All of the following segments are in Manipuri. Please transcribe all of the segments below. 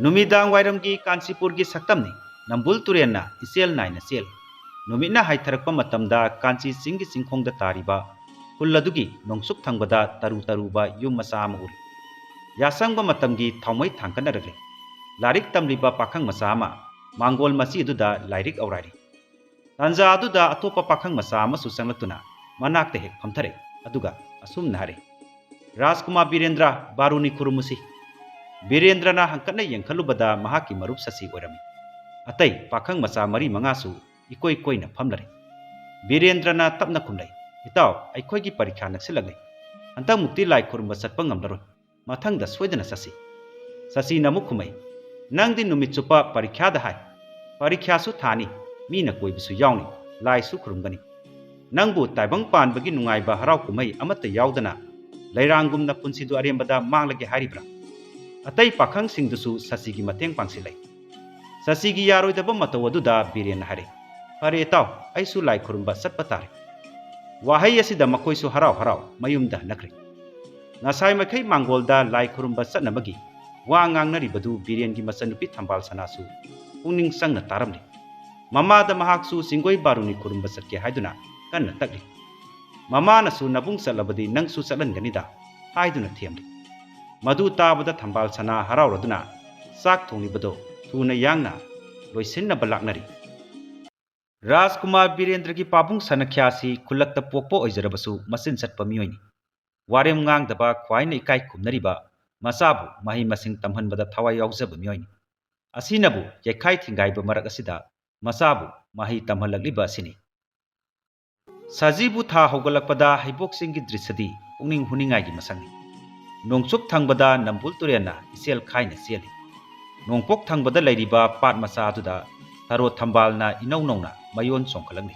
नुमिदांग वायरमगी कांचीपुरगी सक्तमनी नंबुल तुरेन्ना इसेल नाइना सेल नुमिना हाइथरकपा मतमदा कांची चिंगी चिंखोंगदा तारिबा कुल्लदुगी नोंसुक थंगबदा तरु तरुबा युम मसा अमा उरी यासंगबा मतमगी थौमै थांकनरगले लारिक तमलिबा पाखंग मसा अमा मांगोल मसी अदुदा लाइरिक औरारी तंजा अदुदा अतोपा पाखंग मसा अमा सुसंगलतुना मनाकते हेक फमथरे अदुगा असुम नहरे राजकुमार बीरेंद्र बारुनी खुरुमुसी बीरेंद्रना हंकना यंखलुबदा महाकी मरुप ससी ओरमी अतई पाखंग मसा मरी मंगासु इकोई कोइना फमलरे बीरेंद्रना तपना खुमलै इताव अखोइगी परीक्षा नक्सिलगले अंतक मुक्ति लाई खुरुंबा चटपा ngamlaroi mathangda soidana sasi namuk khumai nangdi numit chupa parikha da hai parikha su thani mina koibisu yauni lai su khurumgani nangbu taibang pan bagi nungai ba harau kumai amata yaudana lairangumna punsidu arembada manglage haribra atai pakhang singdusu sasi gi mateng pangsilai sasi gi yaroi daba matawaduda biren hare pare taw aisu lai khurumba satpa tare wahai asida makoi su harau harau mayumda nakre ngasai makai mangolda lai khurumba satnabagi wa ngangnaribadu biren gi masanupi thambal sanasu pungning sangna taramli mama da mahaksu singoi baruni khurumba satke haiduna kanna takli mama nasu nabung salabadi nangsu salanganida haiduna thiamli madu tabada thambal sana harauraduna sak thonglibado thuna yangna loisinna balaknari राजकुमार बीरेंद्र की पाबुंग सनख्यासी खुलक पोपो ओइजरबसु मसिन सटपा मियोइनी वारेम ngang ख्वाइन इकाई खुमनरिबा मसाबु मही मसिंग तमहनबदा थवाई याउजब मियोइनी असिनबु यखाई थिंगाइबा मरक असिदा मसाबु मही तमहलगलिबा असिनी सजीबु था होगलकपदा हैबोक सिंगी दृश्यदी पुंगनिंग हुनिंगाई गी मसंगनी नोंगचुक थंगबदा नंबुल तुरेना इसेल खाइना सेली नोंगपोक थंगबदा लैरिबा पाट मसा अदुदा तरो थंबालना इनौ नौना मयोन सोंखलंगनी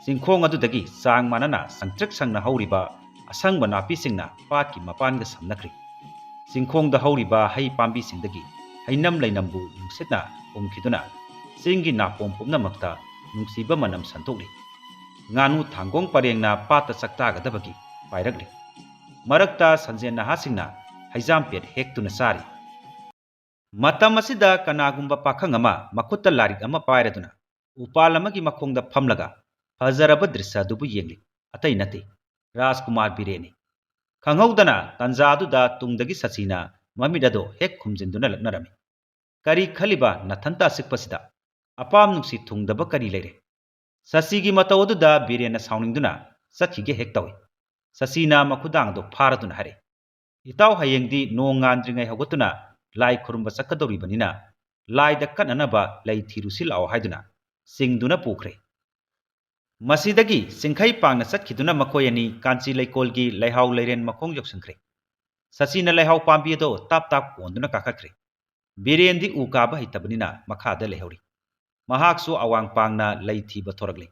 सिंखोंग अदुदगी सांग मानना संगट्रक संगना हौरिबा असंग नापी सिंगना पाट की मपान ग समनखरी सिंखोंग द हौरिबा हई पांबी सिंदगी हैनम लैनमबु नुंगसेतना उमखिदुना सिंगी नापोम पुमनमक्ता नुंगसीबा मनम संतोगली ngánu thangong parengna pata sakta gadabagi pairagli marakta sanjen nahasingna haijam pet hektuna sari matam asida kanagumba pakhang ama makutta larik ama pairaduna upal amagi makhongda phamlaga hajaraba drissa dubu yengli atai nati rajkumar bireni khanghaudana tanjadu da tungdagi sachina mamidado hek khumjinduna laknarami kari khaliba nathanta sikpasida apam nungsi thungdaba kari leire ससीगी मतौदुदा बीरेना साउनिंगदुना सखिगे हेक्तवे ससीना मखुदांगदो फारदुना हरे इताव हयेंगदी नोंगांद्रिंगै हगतुना लाई खुरुंबा सकदौरिबनिना लाइदा कननबा लै थिरुसिलाव हायदुना सिंगदुना पुखरे मसीदगी सिंखै पांगना सखिदुना मखोयनी कांची लैकोलगी लैहाव लैरेन मखोंग योक्संखरे ससीना लैहाव पांबियदो ताप ताप कोंदुना काखखरे बीरेंदी उकाबा हैतबनिना मखादा लेहौरी महाक्सु अवांग पांगना लै थीबा थोरगले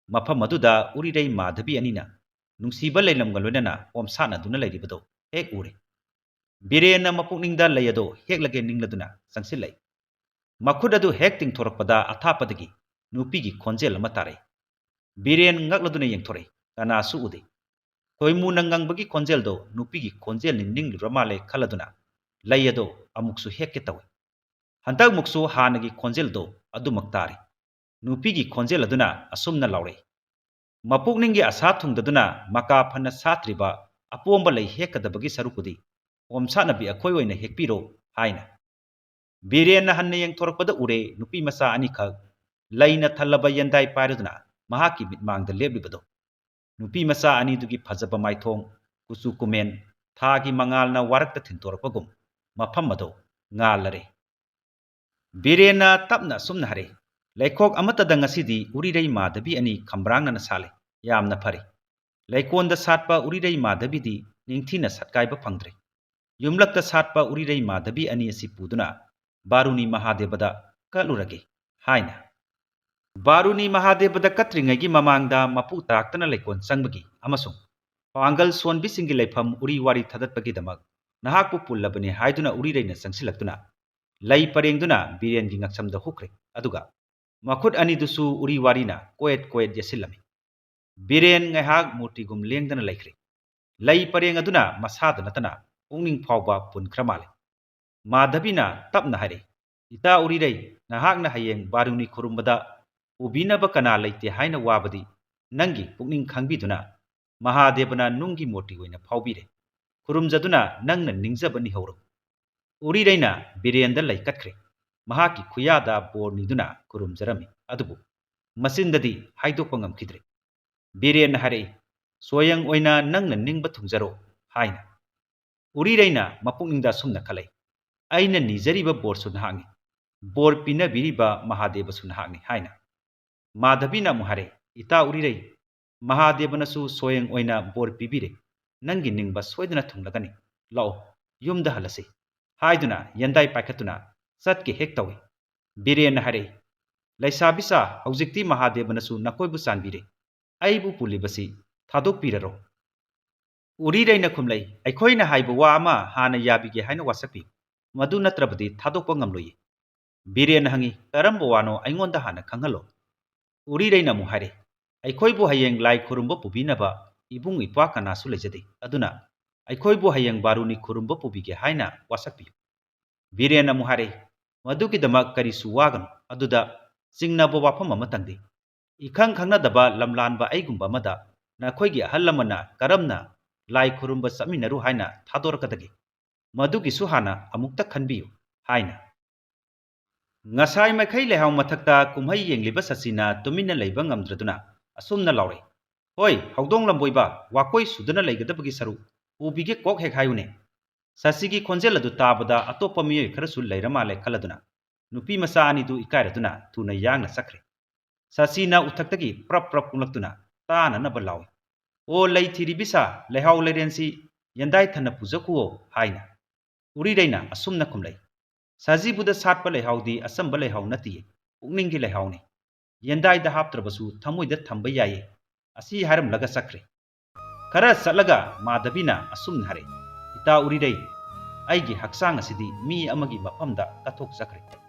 मफम अदुदा उरिरै माधबी अनिना नुंसीबा लैलमगा लोइनना ओमसाना दुना लैरिबदो हेक उरे बीरेना मपुकनिंगदा लैयदो हेकलगे निंगलदुना संगसिलै मखुद अदु हेक तिंगथोरकपदा अथापदगी नुपीगी खोंजेल अमा तारे Biren ngakladuna yengthore kanasu ude koimu nangangbagi khonjeldo nupigi khonjel ni ninglura male khaladuna layado amuksu hekke tawe hantak muksu hanagi khonjeldo adumak tare nupigi khonjel aduna asumna laure mapukningi asa thungdaduna maka phana satriba apomba lei hekadabagi sarukudi omsana bi akhoi oina hekpiro haina birena hanne yang thorakpada ure nupi masa ani khag laina thalaba yandai paraduna mahaki mitmangda leblibado nupi masa ani dugi phajaba maithong kusu kumen thagi mangalna warakta thintorakpagum mafam mado ngalare birena tapna sumna hare laikok amatada ngasidi urirai madhabi ani khambrangna na sale yamna phari laikonda satpa urirai madhabi di ningthina satkaiba phangdre yumlakta satpa urirai madhabi ani asi puduna baruni mahadevada kalurage haina baruni mahadevada katringagi mamangda mapu taktana laikon sangbagi amasung pangal sonbi singi laifam uri wari thadatpagi damak nahakpu pullabani haiduna urirai na sangsilaktuna lai parengduna biren gi ngaksamda hukre aduga makhut ani dusu uri warina koet yasilami biren ngaihak murtigum lengdana laikre lai pareng aduna masada natana pungning phawba pun kramale ꯃꯥꯙꯕꯤꯅ ꯇꯞꯅ ꯍꯥꯏꯔꯛꯏ, ꯏꯇꯥ ꯎꯔꯤꯔꯩ, ꯅꯍꯥꯛꯅ ꯍꯌꯦꯡ ꯕꯥꯔꯨꯅꯤ ꯈꯨꯔꯨꯝꯕꯗ ꯎꯕꯤꯅꯕ ꯀꯅꯥ ꯂꯩꯇꯦ ꯍꯥꯏꯅ ꯋꯥꯕꯗꯤ ꯅꯪꯒꯤ ꯄꯨꯛꯅꯤꯡ ꯈꯪꯕꯤꯗꯨꯅ ꯃꯍꯥꯗꯦꯕꯅ ꯅꯨꯡꯒꯤ ꯃꯨꯔꯇꯤ ꯑꯣꯏꯅ ꯐꯥꯎꯕꯤꯔꯦ, ꯈꯨꯔꯨꯝꯖꯗꯨꯅ ꯅꯪꯅ ꯅꯤꯡꯖꯕ ꯅꯤꯍꯧꯔꯣ꯫ ꯎꯔꯤꯔꯩꯅ ꯕꯤꯔꯦꯟꯗ ꯂꯩꯀꯠꯈ꯭ꯔꯦ, ꯃꯍꯥꯛꯀꯤ ꯈꯨꯌꯥꯗ ꯕꯣꯔ ꯅꯤꯗꯨꯅ ꯈꯨꯔꯨꯝꯖꯔꯝꯃꯤ, ꯑꯗꯨꯕꯨ ꯃꯆꯤꯟꯗꯗꯤ ꯍꯥꯏꯗꯣꯛꯄ ꯉꯝꯈꯤꯗ꯭ꯔꯦ꯫ ꯕꯤꯔꯦꯟꯅ ꯍꯥꯏꯔꯛꯏ, ꯁꯣꯌꯪ ꯑꯣꯏꯅ ꯅꯪꯅ ꯅꯤꯡꯕ ꯊꯨꯡꯖꯔꯣ ꯍꯥꯏꯅ꯫ ꯎꯔꯤꯔꯩꯅ ꯃꯄꯨꯛꯅꯤꯡꯗ ꯑꯁꯨꯝꯅ ꯈꯜꯂꯛꯏ, ꯑꯩꯅ ꯅꯤꯖꯔꯤꯕ ꯕꯣꯔꯁꯨ ꯅꯍꯥꯛꯅꯤ, ꯕꯣꯔ ꯄꯤꯅꯕꯤꯔꯤꯕ ꯃꯍꯥꯗꯦꯕꯁꯨ ꯅꯍꯥꯛꯅꯤ ꯍꯥꯏꯅ꯫ ꯃꯥꯙꯕꯤꯅ ꯑꯃꯨꯛ ꯍꯥꯏꯔꯛꯏ, ꯏꯇꯥ ꯎꯔꯤꯔꯩ, ꯃꯍꯥꯗꯦꯕꯅꯁꯨ ꯁꯣꯌꯪ ꯑꯣꯏꯅ ꯕꯣꯔ ꯄꯤꯕꯤꯔꯦ, ꯅꯪꯒꯤ ꯅꯤꯡꯕ ꯁꯣꯏꯗꯅ ꯊꯨꯡꯂꯒꯅꯤ, ꯂꯥꯛꯑꯣ ꯌꯨꯝꯗ ꯍꯜꯂꯁꯤ ꯍꯥꯏꯗꯨꯅ ꯌꯦꯟꯗꯥꯏ ꯄꯥꯏꯈꯠꯇꯨꯅ ꯆꯠꯀꯦ ꯍꯦꯛ ꯇꯧꯏ꯫ ꯕꯤꯔꯦꯟꯅ ꯍꯥꯏꯔꯛꯏ, ꯂꯩꯁꯥꯕꯤꯁꯥ, ꯍꯧꯖꯤꯛꯇꯤ ꯃꯍꯥꯗꯦꯕꯅꯁꯨ ꯅꯈꯣꯏꯕꯨ ꯆꯥꯟꯕꯤꯔꯦ, ꯑꯩꯕꯨ ꯄꯨꯜꯂꯤꯕꯁꯤ ꯊꯥꯗꯣꯛꯄꯤꯔꯔꯣ꯫ ꯎꯔꯤꯔꯩꯅ ꯈꯨꯝꯂꯛꯏ, ꯑꯩꯈꯣꯏꯅ ꯍꯥꯏꯕ ꯋꯥ ꯑꯃ ꯍꯥꯟꯅ ꯌꯥꯕꯤꯒꯦ ꯍꯥꯏꯅ ꯋꯥꯁꯛꯄꯤꯌꯨ, ꯃꯗꯨ ꯅꯠꯇ꯭ꯔꯕꯗꯤ ꯊꯥꯗꯣꯛꯄ ꯉꯝꯂꯣꯏꯌꯦ꯫ ꯕꯤꯔꯦꯟꯅ ꯍꯪꯉꯤ, ꯀꯔꯝꯕ ꯋꯥꯅꯣ ꯑꯩꯉꯣꯟꯗ ꯍꯥꯟꯅ ꯈꯪꯍꯜꯂꯣ꯫ ꯎꯔꯤꯔꯩꯅ ꯑꯃꯨꯛ ꯍꯥꯏꯔꯦ, ꯑꯩꯈꯣꯏꯕꯨ ꯍꯌꯦꯡ ꯂꯥꯏ ꯈꯨꯔꯨꯝꯕ ꯄꯨꯕꯤꯅꯕ ꯏꯕꯨꯡ ꯏꯄ꯭ꯋꯥ ꯀꯅꯥꯁꯨ ꯂꯩꯖꯗꯦ, ꯑꯗꯨꯅ ꯑꯩꯈꯣꯏꯕꯨ ꯍꯌꯦꯡ ꯕꯥꯔꯨꯅꯤ ꯈꯨꯔꯨꯝꯕ ꯄꯨꯕꯤꯒꯦ ꯍꯥꯏꯅ ꯋꯥꯁꯛꯄꯤꯌꯨ꯫ ꯕꯤꯔꯦꯟꯅ ꯑꯃꯨꯛ ꯍꯥꯏꯔꯦ, ꯃꯗꯨꯒꯤꯗꯃꯛ ꯀꯔꯤꯁꯨ ꯋꯥꯒꯅꯨ, ꯑꯗꯨꯗ ꯆꯤꯡꯅꯕ ꯋꯥꯐꯝ ꯑꯃꯇꯪꯗꯤ, ꯏꯈꯪ ꯈꯪꯅꯗꯕ ꯂꯝꯂꯥꯟꯕ ꯑꯩꯒꯨꯝꯕ ꯑꯃꯗ ꯅꯈꯣꯏꯒꯤ ꯑꯍꯜ ꯂꯃꯟꯅ ꯀꯔꯝꯅ ꯂꯥꯏ ꯈꯨꯔꯨꯝꯕ ꯆꯠꯃꯤꯟꯅꯔꯨ ꯍꯥꯏꯅ ꯊꯥꯗꯣꯔꯛꯀꯗꯒꯦ, ꯃꯗꯨꯒꯤꯁꯨ ꯍꯥꯟꯅ ꯑꯃꯨꯛꯇ ꯈꯟꯕꯤꯌꯨ ꯍꯥꯏꯅ꯫ ꯉꯁꯥꯏ ꯃꯈꯩ ꯂꯩꯍꯥꯎ ꯃꯊꯛꯇ ꯀꯨꯝꯍꯩ ꯌꯦꯡꯂꯤꯕ ꯁꯆꯤꯅ ꯇꯨꯃꯤꯟꯅ ꯂꯩꯕ ꯉꯝꯗ꯭ꯔꯗꯨꯅ ꯑꯁꯨꯝꯅ ꯂꯥꯎꯔꯛꯏ, ꯍꯣꯏ ꯍꯧꯗꯣꯡ ꯂꯝꯕꯣꯏꯕ, ꯋꯥꯀꯣꯏ ꯁꯨꯗꯨꯅ ꯂꯩꯒꯗꯕꯒꯤ ꯁꯔꯨꯛ ꯄꯨꯕꯤꯒꯦ ꯀꯣꯛ ꯍꯦꯛ ꯍꯥꯏꯌꯨꯅꯦ꯫ ꯁꯆꯤꯒꯤ ꯈꯣꯟꯖꯦꯜ ꯑꯗꯨ ꯇꯥꯕꯗ ꯑꯇꯣꯞꯄ ꯃꯤꯑꯣꯏ ꯈꯔꯁꯨ ꯂꯩꯔ ꯃꯥꯜꯂꯦ ꯈꯜꯂꯗꯨꯅ ꯅꯨꯄꯤ ꯃꯆꯥ ꯑꯅꯤꯗꯨ ꯏꯀꯥꯏꯔꯗꯨꯅ ꯊꯨꯅ ꯌꯥꯡꯅ ꯆꯠꯈ꯭ꯔꯦ꯫ ꯁꯆꯤꯅ ꯎꯊꯛꯇꯒꯤ ꯄ꯭ꯔꯞ ꯄ꯭ꯔꯞ ꯀꯨꯡꯂꯛꯇꯨꯅ ꯇꯥꯅꯅꯕ ꯂꯥꯎꯏ, ꯑꯣ ꯂꯩ ꯊꯤꯔꯤꯕꯤꯁꯥ, ꯂꯩꯍꯥꯎ ꯂꯩꯔꯦꯟꯁꯤ ꯌꯦꯟꯗꯥꯏ ꯊꯟꯅ ꯄꯨꯖꯈꯨꯋꯣ ꯍꯥꯏꯅ꯫ ꯎꯔꯤꯔꯩꯅ ꯑꯁꯨꯝꯅ ꯈꯨꯝꯂꯛꯏ, ꯁꯖꯤꯕꯨꯗ ꯁꯥꯠꯄ ꯂꯩꯍꯥꯎꯗꯤ ꯑꯆꯝꯕ ꯂꯩꯍꯥꯎ ꯅꯠꯇꯤꯌꯦ, ꯄꯨꯛꯅꯤꯡꯒꯤ ꯂꯩꯍꯥꯎꯅꯤ, ꯌꯦꯟꯗꯥꯏꯗ ꯍꯥꯞꯇ꯭ꯔꯕꯁꯨ ꯊꯃꯣꯏꯗ ꯊꯝꯕ ꯌꯥꯏꯌꯦ, ꯑꯁꯤ ꯍꯥꯏꯔꯝꯂꯒ ꯆꯠꯈ꯭ꯔꯦ꯫ ꯈꯔ ꯆꯠꯂꯒ ꯃꯥꯙꯕꯤꯅ ꯑꯁꯨꯝꯅ ꯍꯥꯏꯔꯛꯏ, ꯏꯇꯥ ꯎꯔꯤꯔꯩ, ꯑꯩꯒꯤ ꯍꯛꯆꯥꯡ ꯑꯁꯤꯗꯤ ꯃꯤ ꯑꯃꯒꯤ ꯃꯐꯝꯗ ꯀꯠꯊꯣꯛꯆꯈ꯭ꯔꯦ,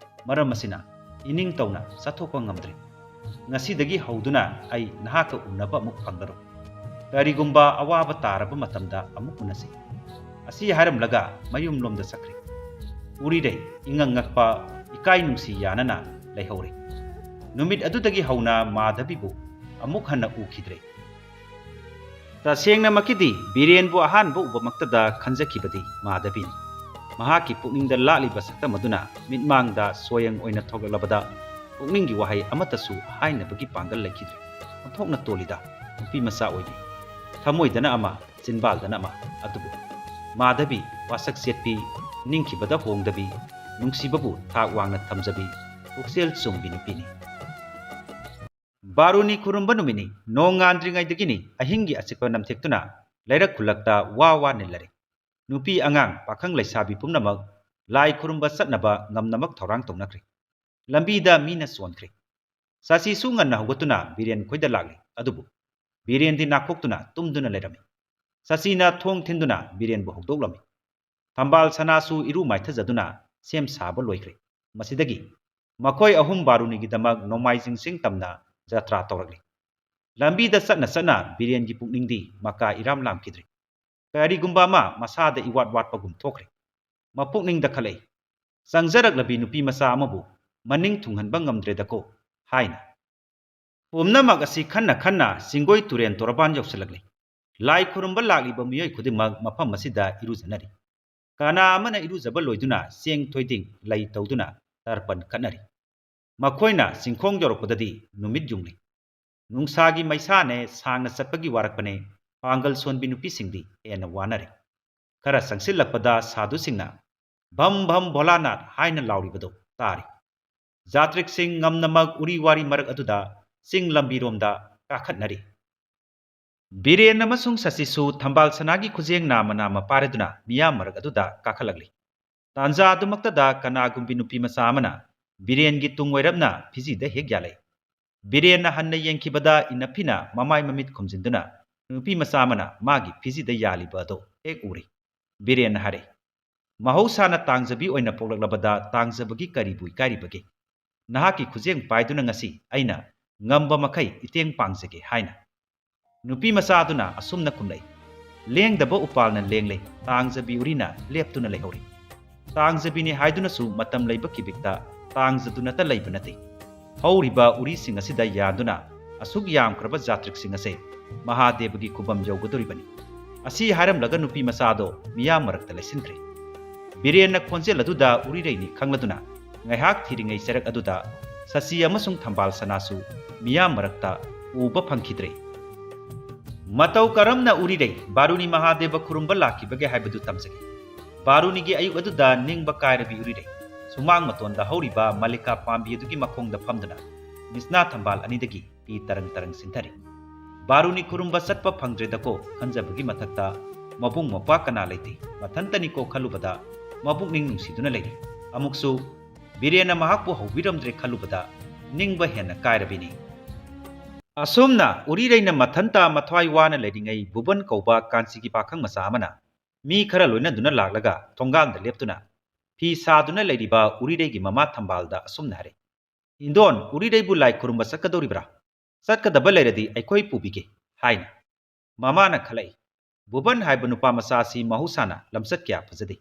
ꯃꯔꯝ ꯑꯁꯤꯅ ꯏꯅꯤꯡ ꯇꯧꯅ ꯆꯠꯊꯣꯛꯄ ꯉꯝꯗ꯭ꯔꯦ, ꯉꯁꯤꯗꯒꯤ ꯍꯧꯗꯨꯅ ꯑꯩ ꯅꯍꯥꯛꯀ ꯎꯅꯕ ꯑꯃꯨꯛ ꯐꯪꯂꯔꯣꯏ, ꯀꯔꯤꯒꯨꯝꯕ ꯑꯋꯥꯕ ꯇꯥꯔꯕ ꯃꯇꯝꯗ ꯑꯃꯨꯛ ꯎꯅꯁꯤ, ꯑꯁꯤ ꯍꯥꯏꯔꯝꯂꯒ ꯃꯌꯨꯝꯂꯣꯝꯗ ꯆꯠꯈ꯭ꯔꯦ꯫ ꯎꯔꯤꯔꯩ ꯏꯉꯛ ꯉꯛꯄ ꯏꯀꯥꯏ ꯅꯨꯡꯁꯤ ꯌꯥꯅꯅ ꯂꯩꯍꯧꯔꯦ꯫ ꯅꯨꯃꯤꯠ ꯑꯗꯨꯗꯒꯤ ꯍꯧꯅ ꯃꯥꯙꯕꯤꯕꯨ ꯑꯃꯨꯛ ꯍꯟꯅ ꯎꯈꯤꯗ꯭ꯔꯦ꯫ ꯇꯁꯦꯡꯅꯃꯛꯀꯤꯗꯤ ꯕꯤꯔꯦꯟꯕꯨ ꯑꯍꯥꯟꯕ ꯎꯕꯃꯛꯇꯗ ꯈꯟꯖꯈꯤꯕꯗꯤ ꯃꯥꯙꯕꯤꯅꯤ꯫ ꯃꯍꯥꯛꯀꯤ ꯄꯨꯛꯅꯤꯡꯗ ꯂꯥꯛꯂꯤꯕ ꯁꯛꯇꯝ ꯑꯗꯨꯅ ꯃꯤꯠꯃꯥꯡꯗ ꯁꯣꯌꯪ ꯑꯣꯏꯅ ꯊꯣꯛꯂꯛꯂꯕꯗ ꯄꯨꯛꯅꯤꯡꯒꯤ ꯋꯥꯍꯩ ꯑꯃꯠꯇꯁꯨ ꯍꯥꯏꯅꯕꯒꯤ ꯄꯥꯡꯒꯜ ꯂꯩꯈꯤꯗ꯭ꯔꯦ꯫ ꯑꯣꯟꯊꯣꯛꯅ ꯇꯣꯜꯂꯤꯗ, ꯅꯨꯄꯤ ꯃꯆꯥ ꯑꯣꯏꯕꯤ, ꯊꯃꯣꯏꯗꯅ ꯑꯃ ꯆꯤꯟꯕꯥꯜꯗꯅ ꯑꯃ, ꯑꯗꯨꯕꯨ ꯃꯥꯙꯕꯤ ꯋꯥꯁꯛ ꯆꯦꯠꯄꯤ, ꯅꯤꯡꯈꯤꯕꯗ ꯍꯣꯡꯗꯕꯤ, ꯅꯨꯡꯁꯤꯕꯕꯨ ꯊꯥꯛ ꯋꯥꯡꯅ ꯊꯝꯖꯕꯤ, ꯄꯨꯛꯆꯦꯜ ꯆꯨꯝꯕꯤ ꯅꯨꯄꯤꯅꯤ꯫ ꯕꯥꯔꯨꯅꯤ ꯈꯨꯔꯨꯝꯕ ꯅꯨꯃꯤꯠꯅꯤ, ꯅꯣꯡ ꯉꯥꯟꯗ꯭ꯔꯤꯉꯩꯗꯒꯤꯅꯤ ꯑꯍꯤꯡꯒꯤ ꯑꯆꯤꯛꯄ ꯅꯝꯊꯦꯛꯇꯨꯅ ꯂꯩꯔꯛ ꯈꯨꯜꯂꯛꯇ ꯋꯥ ꯋꯥ ꯅꯤꯜꯂꯔꯦ꯫ ꯅꯨꯄꯤ ꯑꯉꯥꯡ ꯄꯥꯈꯪ ꯂꯩꯁꯥꯕꯤ ꯄꯨꯝꯅꯃꯛ ꯂꯥꯏ ꯈꯨꯔꯨꯝꯕ ꯆꯠꯅꯕ ꯉꯝꯅꯃꯛ ꯊꯧꯔꯥꯡ ꯇꯧꯅꯈ꯭ꯔꯦ꯫ ꯂꯝꯕꯤꯗ ꯃꯤꯅ ꯆꯣꯟꯈ꯭ꯔꯦ꯫ ꯁꯆꯤꯁꯨ ꯉꯟꯅ ꯍꯧꯒꯠꯇꯨꯅ ꯕꯤꯔꯦꯟ ꯈꯣꯏꯗ ꯂꯥꯛꯂꯤ, ꯑꯗꯨꯕꯨ ꯕꯤꯔꯦꯟꯗꯤ ꯅꯥꯈꯣꯛꯇꯨꯅ ꯇꯨꯝꯗꯨꯅ ꯂꯩꯔꯝꯃꯤ꯫ ꯁꯆꯤꯅ ꯊꯣꯡ ꯊꯤꯟꯗꯨꯅ ꯕꯤꯔꯦꯟꯕꯨ ꯍꯧꯗꯣꯛꯂꯝꯃꯤ꯫ ꯊꯝꯕꯥꯜ ꯁꯅꯥꯁꯨ ꯏꯔꯨ ꯃꯥꯏꯊꯖꯗꯨꯅ ꯁꯦꯝ ꯁꯥꯕ ꯂꯣꯏꯈ꯭ꯔꯦ꯫ ꯃꯁꯤꯗꯒꯤ ꯃꯈꯣꯏ ꯑꯍꯨꯝ ꯕꯥꯔꯨꯅꯤꯒꯤꯗꯃꯛ ꯅꯣꯡꯃꯥꯏꯖꯤꯡ ꯆꯤꯡ ꯇꯝꯅ ꯖꯇ꯭ꯔꯥ ꯇꯧꯔꯛꯂꯤ꯫ ꯂꯝꯕꯤꯗ ꯆꯠꯅ ꯆꯠꯅ ꯕꯤꯔꯦꯟꯒꯤ ꯄꯨꯛꯅꯤꯡꯗꯤ ꯃꯀꯥ ꯏꯔꯥꯝ ꯂꯥꯝꯈꯤꯗ꯭ꯔꯦ꯫ ꯀꯔꯤꯒꯨꯝꯕ ꯑꯃ ꯃꯁꯥꯗ ꯏꯋꯥꯠ ꯋꯥꯠꯄꯒꯨꯝ ꯊꯣꯛꯈ꯭ꯔꯦ꯫ ꯃꯄꯨꯛꯅꯤꯡꯗ ꯈꯜꯂꯛꯏ, ꯆꯪꯖꯔꯛꯂꯕꯤ ꯅꯨꯄꯤ ꯃꯆꯥ ꯑꯃꯕꯨ ꯃꯅꯤꯡ ꯊꯨꯡꯍꯟꯕ ꯉꯝꯗ꯭ꯔꯦꯗꯀꯣ ꯍꯥꯏꯅ꯫ ꯄꯨꯝꯅꯃꯛ ꯑꯁꯤ ꯈꯟꯅ ꯈꯟꯅ ꯆꯤꯡꯒꯣꯏ ꯇꯨꯔꯦꯟ ꯇꯣꯔꯕꯥꯟ ꯌꯧꯁꯤꯜꯂꯛꯂꯤ꯫ ꯂꯥꯏ ꯈꯨꯔꯨꯝꯕ ꯂꯥꯛꯂꯤꯕ ꯃꯤꯑꯣꯏ ꯈꯨꯗꯤꯡꯃꯛ ꯃꯐꯝ ꯑꯁꯤꯗ ꯏꯔꯨꯖꯅꯔꯤ꯫ ꯀꯅꯥ ꯑꯃꯅ ꯏꯔꯨꯖꯕ ꯂꯣꯏꯗꯨꯅ ꯆꯦꯡ ꯊꯣꯏꯗꯤꯡ ꯂꯩ ꯇꯧꯗꯨꯅ ꯇꯔꯄꯟ ꯀꯠꯅꯔꯤ꯫ ꯃꯈꯣꯏꯅ ꯆꯤꯡꯈꯣꯡ ꯌꯧꯔꯛꯄꯗꯗꯤ ꯅꯨꯃꯤꯠ ꯌꯨꯡꯂꯤ꯫ ꯅꯨꯡꯁꯥꯒꯤ ꯃꯩꯁꯥꯅꯦ, ꯁꯥꯡꯅ ꯆꯠꯄꯒꯤ ꯋꯥꯔꯛꯄꯅꯦ, ꯄꯥꯡꯒꯜ ꯁꯣꯟꯕꯤ ꯅꯨꯄꯤꯁꯤꯡꯗꯤ ꯍꯦꯟꯅ ꯋꯥꯅꯔꯤ꯫ ꯈꯔ ꯆꯪꯁꯤꯜꯂꯛꯄꯗ ꯁꯥꯙꯨꯁꯤꯡꯅ ꯚꯝ ꯚꯝ ꯚꯣꯂꯥꯅꯥꯊ ꯍꯥꯏꯅ ꯂꯥꯎꯔꯤꯕꯗꯨ ꯇꯥꯔꯤ꯫ ꯖꯥꯇ꯭ꯔꯤꯛꯁꯤꯡ ꯉꯝꯅꯃꯛ ꯎꯔꯤ ꯋꯥꯔꯤ ꯃꯔꯛ ꯑꯗꯨꯗ ꯆꯤꯡ ꯂꯝꯕꯤꯔꯣꯝꯗ ꯀꯥꯈꯠꯅꯔꯤ꯫ ꯕꯤꯔꯦꯟ ꯑꯃꯁꯨꯡ ꯁꯆꯤꯁꯨ ꯊꯝꯕꯥꯜ ꯁꯅꯥꯒꯤ ꯈꯨꯖꯦꯡ ꯅꯥꯝꯃ ꯅꯥꯝꯃ ꯄꯥꯏꯔꯗꯨꯅ ꯃꯤꯌꯥꯝ ꯃꯔꯛ ꯑꯗꯨꯗ ꯀꯥꯈꯠꯂꯛꯂꯤ꯫ ꯇꯥꯟꯖꯥ ꯑꯗꯨꯃꯛꯇꯗ ꯀꯅꯥꯒꯨꯝꯕꯤ ꯅꯨꯄꯤ ꯃꯆꯥ ꯑꯃꯅ ꯕꯤꯔꯦꯟꯒꯤ ꯇꯨꯡ ꯑꯣꯏꯔꯞꯅ ꯐꯤꯖꯤꯗ ꯍꯦꯛ ꯌꯥꯜꯂꯛꯏ꯫ ꯕꯤꯔꯦꯟꯅ ꯍꯟꯅ ꯌꯦꯡꯈꯤꯕꯗ ꯏꯟꯅꯐꯤꯅ ꯃꯃꯥꯏ ꯃꯃꯤꯠ ꯈꯨꯝꯖꯤꯟꯗꯨꯅ ꯅꯨꯄꯤ ꯃꯆꯥ ꯑꯃꯅ ꯃꯥꯒꯤ ꯐꯤꯖꯤꯗ ꯌꯥꯜꯂꯤꯕ ꯑꯗꯨ ꯍꯦꯛ ꯎꯔꯤ꯫ ꯕꯤꯔꯦꯟꯅ ꯍꯥꯏꯔꯛꯏ, ꯃꯍꯧꯁꯥꯅ ꯇꯥꯡꯖꯕꯤ ꯑꯣꯏꯅ ꯄꯣꯛꯂꯛꯂꯕꯗ ꯇꯥꯡꯖꯕꯒꯤ ꯀꯔꯤꯕꯨ ꯏꯀꯥꯏꯔꯤꯕꯒꯦ? ꯅꯍꯥꯛꯀꯤ ꯈꯨꯖꯦꯡ ꯄꯥꯏꯗꯨꯅ ꯉꯁꯤ ꯑꯩꯅ ꯉꯝꯕ ꯃꯈꯩ ꯏꯇꯦꯡ ꯄꯥꯡꯖꯒꯦ ꯍꯥꯏꯅ꯫ ꯅꯨꯄꯤ ꯃꯆꯥ ꯑꯗꯨꯅ ꯑꯁꯨꯝꯅ ꯈꯨꯝꯂꯛꯏ, ꯂꯦꯡꯗꯕ ꯎꯄꯥꯜꯅ ꯂꯦꯡꯂꯦ, ꯇꯥꯡꯖꯕꯤ ꯎꯔꯤꯅ ꯂꯦꯞꯇꯨꯅ ꯂꯩꯍꯧꯔꯤ꯫ ꯇꯥꯡꯖꯕꯤꯅꯤ ꯍꯥꯏꯗꯨꯅꯁꯨ ꯃꯇꯝ ꯂꯩꯕ ꯀꯤꯕꯤꯛꯇ ꯇꯥꯡꯖꯗꯨꯅꯇ ꯂꯩꯕ ꯅꯠꯇꯦ ꯍꯧꯔꯤꯕ ꯎꯔꯤꯁꯤꯡ ꯑꯁꯤꯗ ꯌꯥꯟꯗꯨꯅ ꯑꯁꯨꯛ ꯌꯥꯝꯈ꯭ꯔꯕ ꯖꯥꯇ꯭ꯔꯤꯛꯁꯤꯡ ꯑꯁꯦ ꯃꯍꯥꯗꯦꯕꯒꯤ ꯈꯨꯕꯝ ꯌꯧꯒꯗꯧꯔꯤꯕꯅꯤ ꯑꯁꯤ ꯍꯥꯏꯔꯝꯂꯒ ꯅꯨꯄꯤ ꯃꯆꯥꯗꯣ ꯃꯤꯌꯥꯝ ꯃꯔꯛꯇ ꯂꯩꯁꯤꯟꯈ꯭ꯔꯦ ꯕꯤꯔꯦꯟꯅ ꯈꯣꯟꯖꯦꯜ ꯑꯗꯨꯗ ꯎꯔꯤꯔꯩꯅꯤ ꯈꯪꯂꯗꯨꯅ ꯉꯥꯏꯍꯥꯛ ꯊꯤꯔꯤꯉꯩ ꯆꯔꯛ ꯑꯗꯨꯗ ꯁꯆꯤ ꯑꯃꯁꯨꯡ ꯊꯝꯕꯥꯜ ꯁꯅꯥꯁꯨ ꯃꯤꯌꯥꯝ ꯃꯔꯛꯇ ꯎꯕ ꯐꯪꯈꯤꯗ꯭ꯔꯦ ꯃꯇꯧ ꯀꯔꯝꯅ ꯎꯔꯤꯔꯩ ꯕꯥꯔꯨꯅꯤ ꯃꯍꯥꯗꯦꯕ ꯈꯨꯔꯨꯝꯕ ꯂꯥꯛꯈꯤꯕꯒꯦ ꯍꯥꯏꯕꯗꯨ ꯇꯝꯖꯒꯦ ꯕꯥꯔꯨꯅꯤꯒꯤ ꯑꯌꯨꯛ ꯑꯗꯨꯗ ꯅꯤꯡꯕ ꯀꯥꯏꯔꯕꯤ ꯎꯔꯤꯔꯩ ꯁꯨꯃꯥꯡ ꯃꯇꯣꯟꯗ ꯍꯧꯔꯤꯕ ꯃꯜꯂꯤꯀꯥ ꯄꯥꯝꯕꯤ ꯑꯗꯨꯒꯤ ꯃꯈꯣꯡꯗ ꯐꯝꯗꯨꯅ ꯃꯤꯁꯅꯥ ꯊꯝꯕꯥꯜ ꯑꯅꯤꯗꯒꯤ ꯄꯤ ꯇꯔꯪ ꯇꯔꯪ ꯁꯤꯟꯊꯔꯤ ꯕꯥꯔꯨꯅꯤ ꯈꯨꯔꯨꯝꯕ ꯆꯠꯄ ꯐꯪꯗ꯭ꯔꯦꯗꯀꯣ ꯈꯟꯖꯕꯒꯤ ꯃꯊꯛꯇ ꯃꯕꯨꯡ ꯃꯧꯄ꯭ꯋꯥ ꯀꯅꯥ ꯂꯩꯇꯦ ꯃꯊꯟꯇꯅꯤꯀꯣ ꯈꯜꯂꯨꯕꯗ ꯃꯕꯨꯛꯅꯤꯡ ꯅꯨꯡꯁꯤꯗꯨꯅ ꯂꯩꯔꯤ ꯑꯃꯨꯛꯁꯨ ꯕꯤꯔꯦꯟꯅ ꯃꯍꯥꯛꯄꯨ ꯍꯧꯕꯤꯔꯝꯗ꯭ꯔꯦ ꯈꯜꯂꯨꯕꯗ ꯅꯤꯡꯕ ꯍꯦꯟꯅ ꯀꯥꯏꯔꯕꯤꯅꯤ ꯑꯁꯨꯝꯅ ꯎꯔꯤꯔꯩꯅ ꯃꯊꯟꯇ ꯃꯊ꯭ꯋꯥꯏ ꯋꯥꯅ ꯂꯩꯔꯤꯉꯩ ꯕꯨꯕꯟ ꯀꯧꯕ ꯀꯥꯟꯆꯤꯒꯤ ꯄꯥꯈꯪ ꯃꯆꯥ ꯑꯃꯅ ꯃꯤ ꯈꯔ ꯂꯣꯏꯅꯗꯨꯅ ꯂꯥꯛꯂꯒ ꯊꯣꯡꯒꯥꯟꯗ ꯂꯦꯞꯇꯨꯅ ꯐꯤ ꯁꯥꯗꯨꯅ ꯂꯩꯔꯤꯕ ꯎꯔꯤꯔꯩꯒꯤ ꯃꯃꯥ ꯊꯝꯕꯥꯜꯗ ꯑꯁꯨꯝꯅ ꯍꯥꯏꯔꯦ ꯏꯟꯗꯣꯟ ꯎꯔꯤꯔꯩꯕꯨ ꯂꯥꯏ ꯈꯨꯔꯨꯝꯕ ꯆꯠꯀꯗꯧꯔꯤꯕ꯭ꯔꯥ ꯆꯠꯀꯗꯕ ꯂꯩꯔꯗꯤ ꯑꯩꯈꯣꯏ ꯄꯨꯕꯤꯒꯦ ꯍꯥꯏꯅ ꯃꯃꯥꯅ ꯈꯜꯂꯛꯏ ꯕꯨꯕꯟ ꯍꯥꯏꯕ ꯅꯨꯄꯥ ꯃꯆꯥ ꯑꯁꯤ ꯃꯍꯧꯁꯥꯅ ꯂꯝꯆꯠ ꯀꯌꯥ ꯐꯖꯗꯦ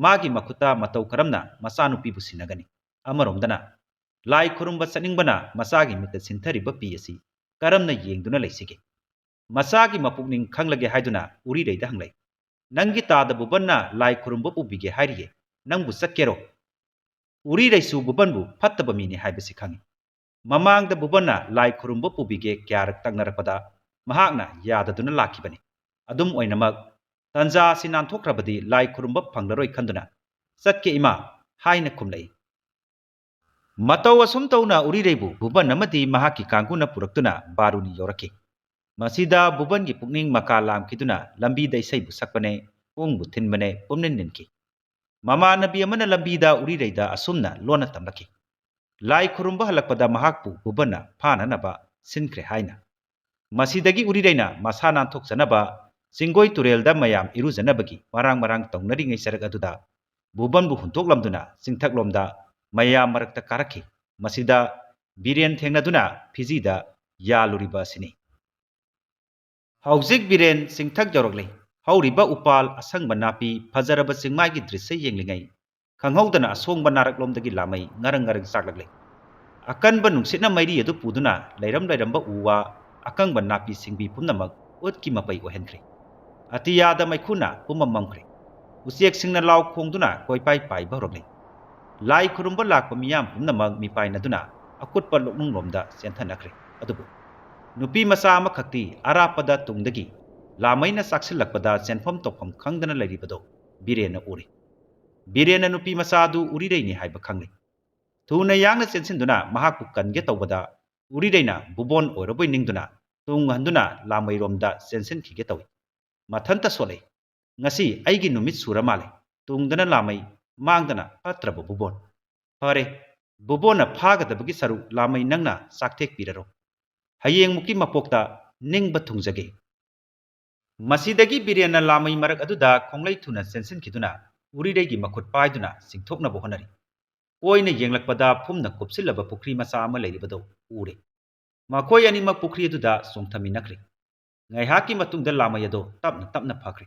ꯃꯥꯒꯤ ꯃꯈꯨꯠꯇ ꯃꯇꯧ ꯀꯔꯝꯅ ꯃꯆꯥꯅꯨꯄꯤꯕꯨ ꯁꯤꯟꯅꯒꯅꯤ ꯑꯃꯔꯣꯝꯗꯅ ꯂꯥꯏ ꯈꯨꯔꯨꯝꯕ ꯆꯠꯅꯤꯡꯕꯅ ꯃꯆꯥꯒꯤ ꯃꯤꯠꯇ ꯁꯤꯟꯊꯔꯤꯕ ꯄꯤ ꯑꯁꯤ ꯀꯔꯝꯅ ꯌꯦꯡꯗꯨꯅ ꯂꯩꯁꯤꯒꯦ ꯃꯆꯥꯒꯤ ꯃꯄꯨꯛꯅꯤꯡ ꯈꯪꯂꯒꯦ ꯍꯥꯏꯗꯨꯅ ꯎꯔꯤꯔꯩꯗ ꯍꯪꯂꯛꯏ ꯅꯪꯒꯤ ꯇꯥꯗ ꯕꯨꯕꯟꯅ ꯂꯥꯏ ꯈꯨꯔꯨꯝꯕ ꯄꯨꯕꯤꯒꯦ ꯍꯥꯏꯔꯤꯌꯦ ꯅꯪꯕꯨ ꯆꯠꯀꯦꯔꯣ ꯎꯔꯤꯔꯩꯁꯨ ꯕꯨꯕꯟꯕꯨ ꯐꯠꯇꯕ ꯃꯤꯅꯤ ꯍꯥꯏꯕꯁꯤ ꯈꯪꯏ ꯃꯃꯥꯡꯗ ꯕꯨꯕꯟꯅ ꯂꯥꯏ ꯈꯨꯔꯨꯝꯕ ꯄꯨꯕꯤꯒꯦ ꯀꯌꯥꯔꯛ ꯇꯛꯅꯔꯛꯄꯗ ꯃꯍꯥꯛꯅ ꯌꯥꯗꯗꯨꯅ ꯂꯥꯛꯈꯤꯕꯅꯤ ꯑꯗꯨꯝ ꯑꯣꯏꯅꯃꯛ ꯇꯟꯖꯥ ꯑꯁꯤ ꯅꯥꯟꯊꯣꯛꯈ꯭ꯔꯕꯗꯤ ꯂꯥꯏ ꯈꯨꯔꯨꯝꯕ ꯐꯪꯂꯔꯣꯏ ꯈꯟꯗꯨꯅ ꯆꯠꯀꯦ ꯏꯃꯥ ꯍꯥꯏꯅ ꯈꯨꯝꯂꯛꯏ ꯃꯇꯧ ꯑꯁꯨꯝ ꯇꯧꯅ ꯎꯔꯤꯔꯩꯕꯨ ꯕꯨꯕꯟ ꯑꯃꯗꯤ ꯃꯍꯥꯛꯀꯤ ꯀꯥꯡꯕꯨꯅ ꯄꯨꯔꯛꯇꯨꯅ ꯕꯥꯔꯨꯅꯤ ꯌꯧꯔꯛꯈꯤ ꯃꯁꯤꯗ ꯕꯨꯕꯟꯒꯤ ꯄꯨꯛꯅꯤꯡ ꯃꯀꯥ ꯂꯥꯝꯈꯤꯗꯨꯅ ꯂꯝꯕꯤꯗ ꯏꯁꯩꯕꯨ ꯁꯛꯄꯅꯦ ꯄꯨꯡꯕꯨ ꯊꯤꯟꯕꯅꯦ ꯄꯨꯝꯅꯤꯟ ꯅꯤꯟꯈꯤ ꯃꯃꯥꯟꯅꯕꯤ ꯑꯃꯅ ꯂꯝꯕꯤꯗ ꯎꯔꯤꯔꯩꯗ ꯑꯁꯨꯝꯅ ꯂꯣꯟꯅ ꯇꯝꯂꯛꯈꯤ ꯂꯥꯏ ꯈꯨꯔꯨꯝꯕ ꯍꯜꯂꯛꯄꯗ ꯃꯍꯥꯛꯄꯨ ꯕꯨꯕꯟꯅ ꯐꯥꯅꯅꯕ ꯁꯤꯟꯈ꯭ꯔꯦ ꯍꯥꯏꯅ ꯃꯁꯤꯗꯒꯤ ꯎꯔꯤꯔꯩꯅ ꯃꯁꯥ ꯅꯥꯟꯊꯣꯛꯆꯅꯕ ꯆꯤꯡꯒꯣꯏ ꯇꯨꯔꯦꯜꯗ ꯃꯌꯥꯝ ꯏꯔꯨꯖꯅꯕꯒꯤ ꯃꯔꯥꯡ ꯃꯔꯥꯡ ꯇꯧꯅꯔꯤꯉꯩ ꯆꯔꯛ ꯑꯗꯨꯗ ꯕꯨꯕꯟꯕꯨ ꯍꯨꯟꯇꯣꯛꯂꯝꯗꯨꯅ ꯆꯤꯡꯊꯛꯂꯣꯝꯗ ꯃꯌꯥꯝ ꯃꯔꯛꯇ ꯀꯥꯔꯛꯈꯤ ꯃꯁꯤꯗ ꯕꯤꯔꯦꯟ ꯊꯦꯡꯅꯗꯨꯅ ꯐꯤꯖꯤꯗ ꯌꯥꯜꯂꯨꯔꯤꯕ ꯑꯁꯤꯅꯤ ꯍꯧꯖꯤꯛ ꯕꯤꯔꯦꯟ ꯆꯤꯡꯊꯛ ꯌꯧꯔꯛꯂꯤ ꯍꯧꯔꯤꯕ ꯎꯄꯥꯜ ꯑꯁꯪꯕ ꯅꯥꯄꯤ ꯐꯖꯔꯕ ꯆꯤꯡꯃꯥꯏꯒꯤ ꯗ꯭ꯔꯤꯁ꯭ꯌ ꯌꯦꯡꯂꯤꯉꯩ ꯈꯪꯍꯧꯗꯅ ꯑꯁꯣꯡꯕ ꯅꯥꯔꯛꯂꯣꯝꯗꯒꯤ ꯂꯥꯃꯩ ꯉꯔꯪ ꯉꯔꯪ ꯆꯥꯛꯂꯛꯂꯤ ꯑꯀꯟꯕ ꯅꯨꯡꯁꯤꯠꯅ ꯃꯩꯔꯤ ꯑꯗꯨ ꯄꯨꯗꯨꯅ ꯂꯩꯔꯝꯕ ꯎ ꯋꯥ ꯑꯀꯪꯕ ꯅꯥꯄꯤ ꯁꯤꯡꯕꯤ ꯄꯨꯝꯅꯃꯛ ꯎꯠꯀꯤ ꯃꯄꯩ ꯑꯣꯏꯍꯟꯈ꯭ꯔꯦ ꯑꯇꯤꯌꯥꯗ ꯃꯩꯈꯨꯅ ꯄꯨꯝꯃꯝ ꯃꯝꯈ꯭ꯔꯦ ꯎꯆꯦꯛꯁꯤꯡꯅ ꯂꯥꯎ ꯈꯣꯡꯗꯨꯅ ꯀꯣꯏꯄꯥꯏ ꯄꯥꯏꯕ ꯍꯧꯔꯛꯂꯤ ꯂꯥꯏ ꯈꯨꯔꯨꯝꯕ ꯂꯥꯛꯄ ꯃꯤꯌꯥꯝ ꯄꯨꯝꯅꯃꯛ ꯃꯤꯄꯥꯏꯅꯗꯨꯅ ꯑꯀꯨꯠꯄ ꯂꯣꯛꯅꯨꯡꯂꯣꯝꯗ ꯆꯦꯟꯊꯅꯈ꯭ꯔꯦ ꯑꯗꯨꯕꯨ ꯅꯨꯄꯤ ꯃꯆꯥ ꯑꯃꯈꯛꯇꯤ ꯑꯔꯥꯞꯄꯗ ꯇꯨꯡꯗꯒꯤ ꯂꯥꯃꯩꯅ ꯆꯥꯛꯁꯤꯜꯂꯛꯄꯗ ꯆꯦꯟꯐꯝ ꯇꯧꯐꯝ ꯈꯪꯗꯅ ꯂꯩꯔꯤꯕꯗꯣ ꯕꯤꯔꯦꯟꯅ ꯎꯔꯤ ꯕꯤꯔꯦꯟꯅ ꯅꯨꯄꯤ ꯃꯆꯥ ꯑꯗꯨ ꯎꯔꯤꯔꯩꯅꯤ ꯍꯥꯏꯕ ꯈꯪꯂꯤ ꯊꯨꯅ ꯌꯥꯡꯅ ꯆꯦꯟꯁꯤꯟꯗꯨꯅ ꯃꯍꯥꯛꯄꯨ ꯀꯟꯒꯦ ꯇꯧꯕꯗ ꯎꯔꯤꯔꯩꯅ ꯕꯨꯕꯣꯟ ꯑꯣꯏꯔꯕꯣꯏ ꯅꯤꯡꯗꯨꯅ ꯇꯨꯡ ꯍꯟꯗꯨꯅ ꯂꯥꯃꯩꯔꯣꯝꯗ ꯆꯦꯟꯁꯤꯟꯈꯤꯒꯦ ꯇꯧꯏ ꯃꯊꯟꯇ ꯁꯣꯜꯂꯛꯏ ꯉꯁꯤ ꯑꯩꯒꯤ ꯅꯨꯃꯤꯠ ꯁꯨꯔ ꯃꯥꯜꯂꯦ ꯇꯨꯡꯗꯅ ꯂꯥꯃꯩ ꯃꯥꯡꯗꯅ ꯐꯠꯇ꯭ꯔꯕ ꯕꯨꯕꯣꯟ ꯐꯔꯦ ꯕꯨꯕꯣꯟꯅ ꯐꯥꯒꯗꯕꯒꯤ ꯁꯔꯨꯛ ꯂꯥꯃꯩ ꯅꯪꯅ ꯆꯥꯛꯊꯦꯛꯄꯤꯔꯔꯣ ꯍꯌꯦꯡꯃꯨꯛꯀꯤ ꯃꯄꯣꯛꯇ ꯅꯤꯡꯕ ꯊꯨꯡꯖꯒꯦ ꯃꯁꯤꯗꯒꯤ ꯕꯤꯔꯦꯟꯅ ꯂꯥꯃꯩ ꯃꯔꯛ ꯑꯗꯨꯗ ꯈꯣꯡꯂꯩ ꯊꯨꯅ ꯆꯦꯟꯁꯤꯟꯈꯤꯗꯨꯅ ꯎꯔꯤꯔꯩꯒꯤ ꯃꯈꯨꯠ ꯄꯥꯏꯗꯨꯅ ꯆꯤꯡꯊꯣꯛꯅꯕ ꯍꯣꯠꯅꯔꯤ ꯀꯣꯏꯅ ꯌꯦꯡꯂꯛꯄꯗ ꯐꯨꯝꯅ ꯀꯨꯞꯁꯤꯜꯂꯕ ꯄꯨꯈ꯭ꯔꯤ ꯃꯆꯥ ꯑꯃ ꯂꯩꯔꯤꯕꯗꯣ ꯎꯔꯦ ꯃꯈꯣꯏ ꯑꯅꯤꯃꯛ ꯄꯨꯈ꯭ꯔꯤ ꯑꯗꯨꯗ ꯆꯣꯡꯊꯃꯤꯟꯅꯈ꯭ꯔꯦ ꯉꯥꯏꯍꯥꯛꯀꯤ ꯃꯇꯨꯡꯗ ꯂꯥꯃꯩ ꯑꯗꯣ ꯇꯞꯅ ꯇꯞꯅ ꯐꯈ꯭ꯔꯦ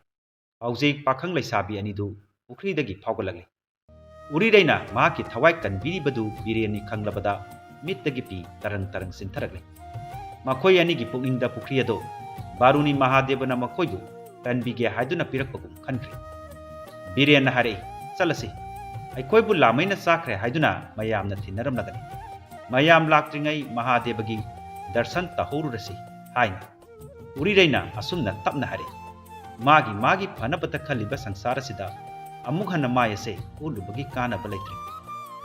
ꯍꯧꯖꯤꯛ ꯄꯥꯈꯪ ꯂꯩꯁꯥꯕꯤ ꯑꯅꯤꯗꯨ ꯄꯨꯈ꯭ꯔꯤꯗꯒꯤ ꯐꯥꯎꯒꯠꯂꯛꯂꯤ ꯎꯔꯤꯔꯩꯅ ꯃꯍꯥꯛꯀꯤ ꯊꯋꯥꯏ ꯀꯟꯕꯤꯔꯤꯕꯗꯨ ꯕꯤꯔꯦꯟꯅꯤ ꯈꯪꯂꯕꯗ ꯃꯤꯠꯇꯒꯤ ꯄꯤ ꯇꯔꯪ ꯇꯔꯪ ꯆꯤꯟꯊꯔꯛꯂꯤ ꯃꯈꯣꯏ ꯑꯅꯤꯒꯤ ꯄꯨꯛꯅꯤꯡꯗ ꯄꯨꯈ꯭ꯔꯤ ꯑꯗꯣ ꯕꯥꯔꯨꯅꯤ ꯃꯍꯥꯗꯦꯕꯅ ꯃꯈꯣꯏꯕꯨ ꯀꯟꯕꯤꯒꯦ ꯍꯥꯏꯗꯨꯅ ꯄꯤꯔꯛꯄꯒꯨꯝ ꯈꯟꯈ꯭ꯔꯦ ꯕꯤꯔꯦꯟꯅ ꯍꯥꯏꯔꯛꯏ ꯆꯠꯂꯁꯤ ꯑꯩꯈꯣꯏꯕꯨ ꯂꯥꯃꯩꯅ ꯆꯥꯈ꯭ꯔꯦ ꯍꯥꯏꯗꯨꯅ ꯃꯌꯥꯝꯅ ꯊꯤꯟꯅꯔꯝꯂꯒꯅꯤ ꯃꯌꯥꯝ ꯂꯥꯛꯇ꯭ꯔꯤꯉꯩ ꯃꯍꯥꯗꯦꯕꯒꯤ ꯗꯔꯁꯟ ꯇꯧꯍꯧꯔꯨꯔꯁꯤ ꯍꯥꯏꯅ ꯎꯔꯤꯔꯩꯅ ꯑꯁꯨꯝꯅ ꯇꯞꯅ ꯍꯥꯏꯔꯛꯏ ꯃꯥꯒꯤ ꯐꯅꯕꯇ ꯈꯜꯂꯤꯕ ꯁꯪꯁꯥꯔ ꯑꯁꯤꯗ ꯑꯃꯨꯛ ꯍꯟꯅ ꯃꯥꯏ ꯑꯁꯦ ꯎꯠꯂꯨꯕꯒꯤ ꯀꯥꯟꯅꯕ ꯂꯩꯇ꯭ꯔꯦ